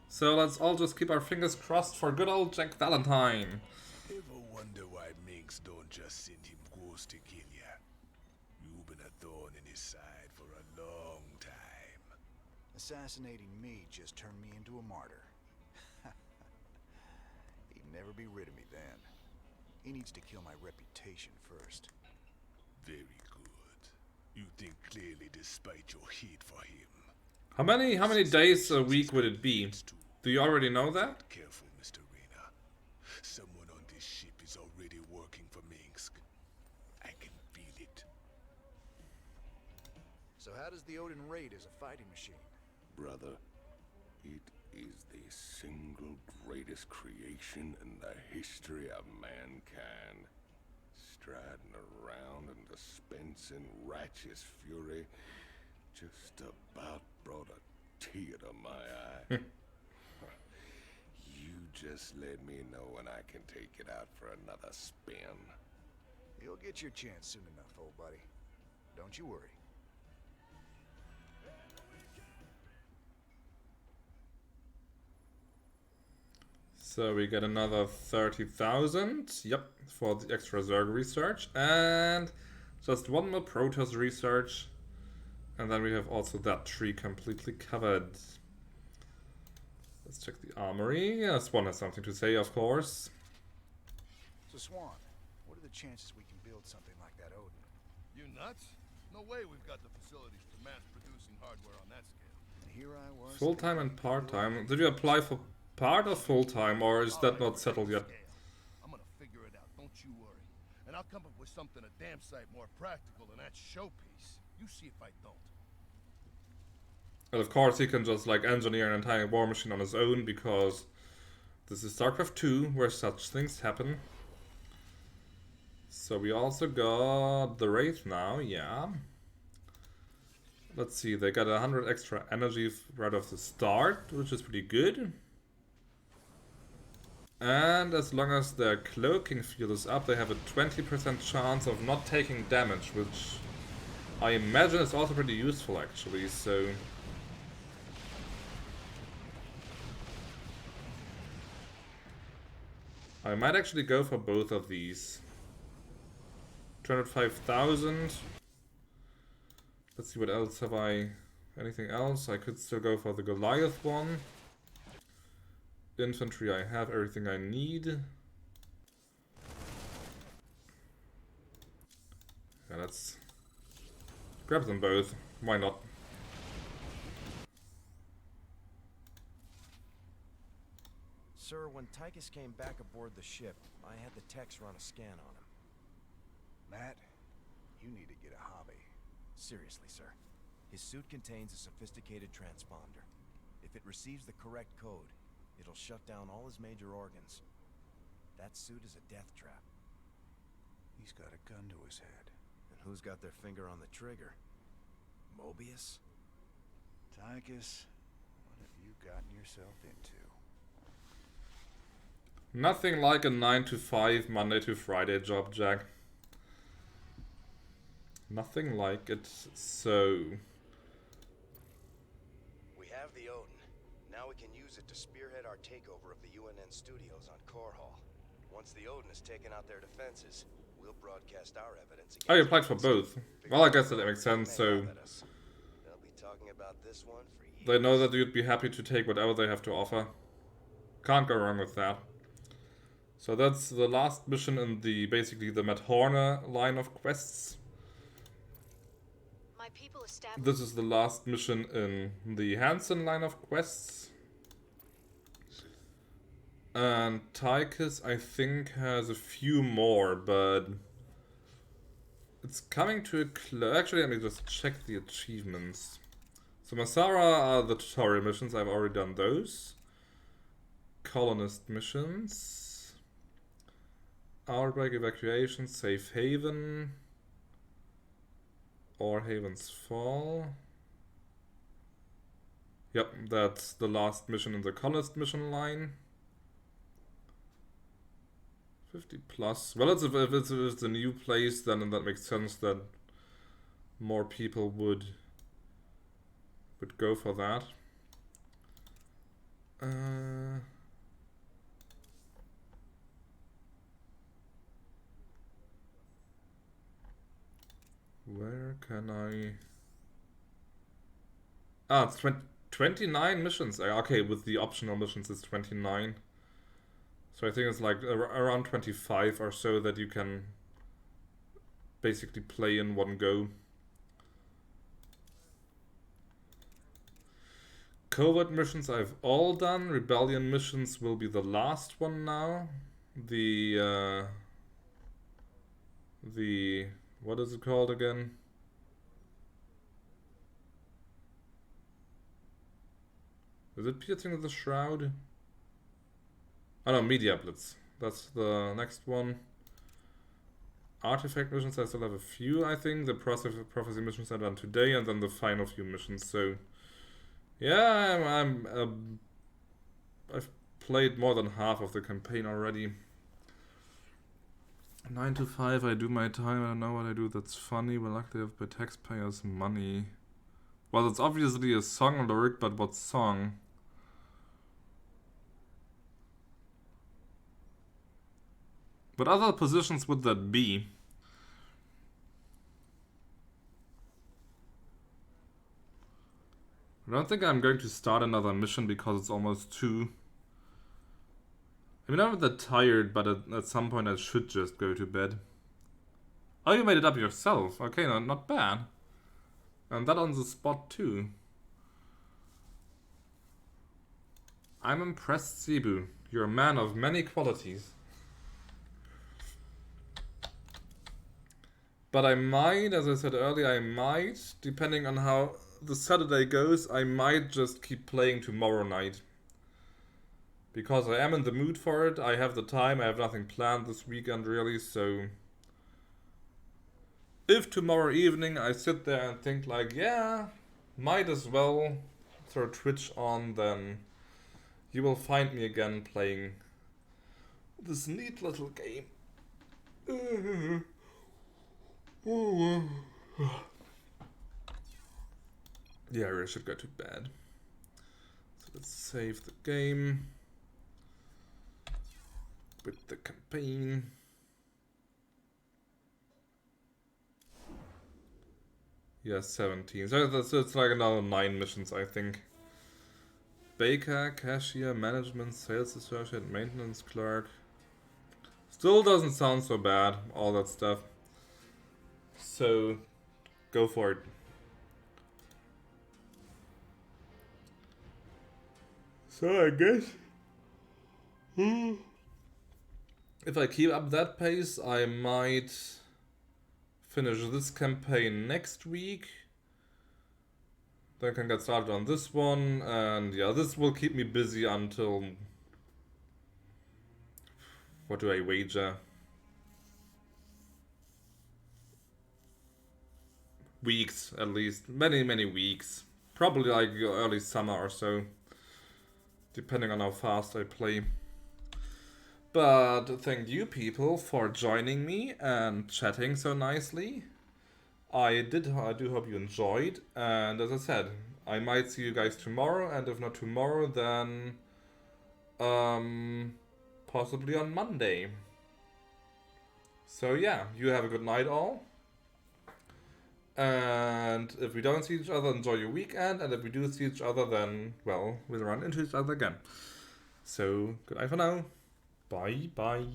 So let's all just keep our fingers crossed for good old Jack Valentine. Ever wonder why Minx don't just send him ghosts to kill ya? You've been a thorn in his side for a long time. Assassinating me just turned me into a martyr. He'd never be rid of me then. He needs to kill my reputation first. Very good. You think clearly despite your hate for him. How many days a week would it be? Do you already know that? Careful, Mr. Reyna. Someone on this ship is already working for Minsk. I can feel it. So how does the Odin rate as a fighting machine? Brother, it is the single greatest creation in the history of mankind. Striding around and dispensing righteous fury just about brought a tear to my eye. You just let me know when I can take it out for another spin. You'll get your chance soon enough, old buddy. Don't you worry. So we get another 30,000, yep, for the extra Zerg research, and just one more Protoss research, and then we have also that tree completely covered. Let's check the armory. Swan has something to say, of course. So Swan, what are the chances we can build something like that Odin? You nuts? No way we've got the facilities for mass producing hardware on that scale. And here I was. Full-time and part-time. Did you apply for part or full-time, or is that not settled yet? I'm gonna figure it out, don't you worry. And I'll come up with something a damn sight more practical than that showpiece. You see if I don't. And of course he can just like engineer an entire war machine on his own, because this is Starcraft II, where such things happen. So we also got the Wraith now, yeah. Let's see, they got 100 extra energy right off the start, which is pretty good. And as long as their cloaking field is up, they have a 20% chance of not taking damage, which I imagine is also pretty useful actually, so... I might actually go for both of these. 205,000. Let's see, what else have I... Anything else? I could still go for the Goliath one. Infantry, I have everything I need. Yeah, let's grab them both. Why not? Sir, when Tychus came back aboard the ship, I had the techs run a scan on him. Matt, you need to get a hobby. Seriously, sir. His suit contains a sophisticated transponder. If it receives the correct code, it'll shut down all his major organs. That suit is a death trap. He's got a gun to his head. And who's got their finger on the trigger? Mobius? Tychus, what have you gotten yourself into? Nothing like a 9 to 5 Monday to Friday job, Jack. Nothing like it, so... We have the Odin. Now we can use it to spearhead our takeover of the UNN studios on Core Hall. Once the Odin has taken out their defenses, we'll broadcast our evidence against... Oh, you applied for both. Well, I guess that makes sense, so... They'll be talking about this one for years. They know that you'd be happy to take whatever they have to offer. Can't go wrong with that. So that's the last mission in the, basically the Matt Horner line of quests. My people established... This is the last mission in the Hansen line of quests. And Tychus, I think, has a few more, but... It's coming to a close. Actually, let me just check the achievements. So Masara are the tutorial missions, I've already done those. Colonist missions. Outbreak, evacuation, safe haven. Or Haven's Fall. Yep, that's the last mission in the colonist mission line. 50 plus. Well, if it's a new place, then that makes sense that more people would go for that. Where can I... Ah, it's 29 missions. Okay, with the optional missions it's 29. So I think it's like around 25 or so that you can basically play in one go. Covert missions I've all done. Rebellion missions will be the last one now. The what is it called again? Is it piercing the shroud? Oh no, media blitz. That's the next one. Artifact missions, I still have a few, I think. The prophecy missions I done today, and then the final few missions. So, yeah, I've played more than half of the campaign already. 9 to 5, I do my time. I don't know what I do. That's funny. Well, luckily, I have by taxpayers' money. Well, it's obviously a song lyric, but what song? What other positions would that be? I don't think I'm going to start another mission because it's almost 2. I mean, I'm not that tired, but at some point I should just go to bed. Oh, you made it up yourself. Okay, no, not bad. And that on the spot too. I'm impressed, Cebu. You're a man of many qualities. But I might, as I said earlier, I might, depending on how the Saturday goes, I might just keep playing tomorrow night. Because I am in the mood for it, I have the time, I have nothing planned this weekend really, so... If tomorrow evening I sit there and think like, yeah, might as well throw Twitch on, then you will find me again playing this neat little game. Yeah, I should go to bed. So let's save the game with the campaign. Yeah, 17. So it's like another 9 missions, I think. Baker, cashier, management, sales associate, maintenance clerk. Still doesn't sound so bad, all that stuff. So, go for it. So I guess... if I keep up that pace, I might finish this campaign next week. Then I can get started on this one, and yeah, this will keep me busy until... What do I wager? Weeks, at least. Many, many weeks. Probably like early summer or so. Depending on how fast I play. But thank you people for joining me and chatting so nicely. I do hope you enjoyed, and as I said, I might see you guys tomorrow, and if not tomorrow, then possibly on Monday. So yeah, you have a good night all. And if we don't see each other, enjoy your weekend, and if we do see each other, then, well, we'll run into each other again. So, good night for now. Bye bye.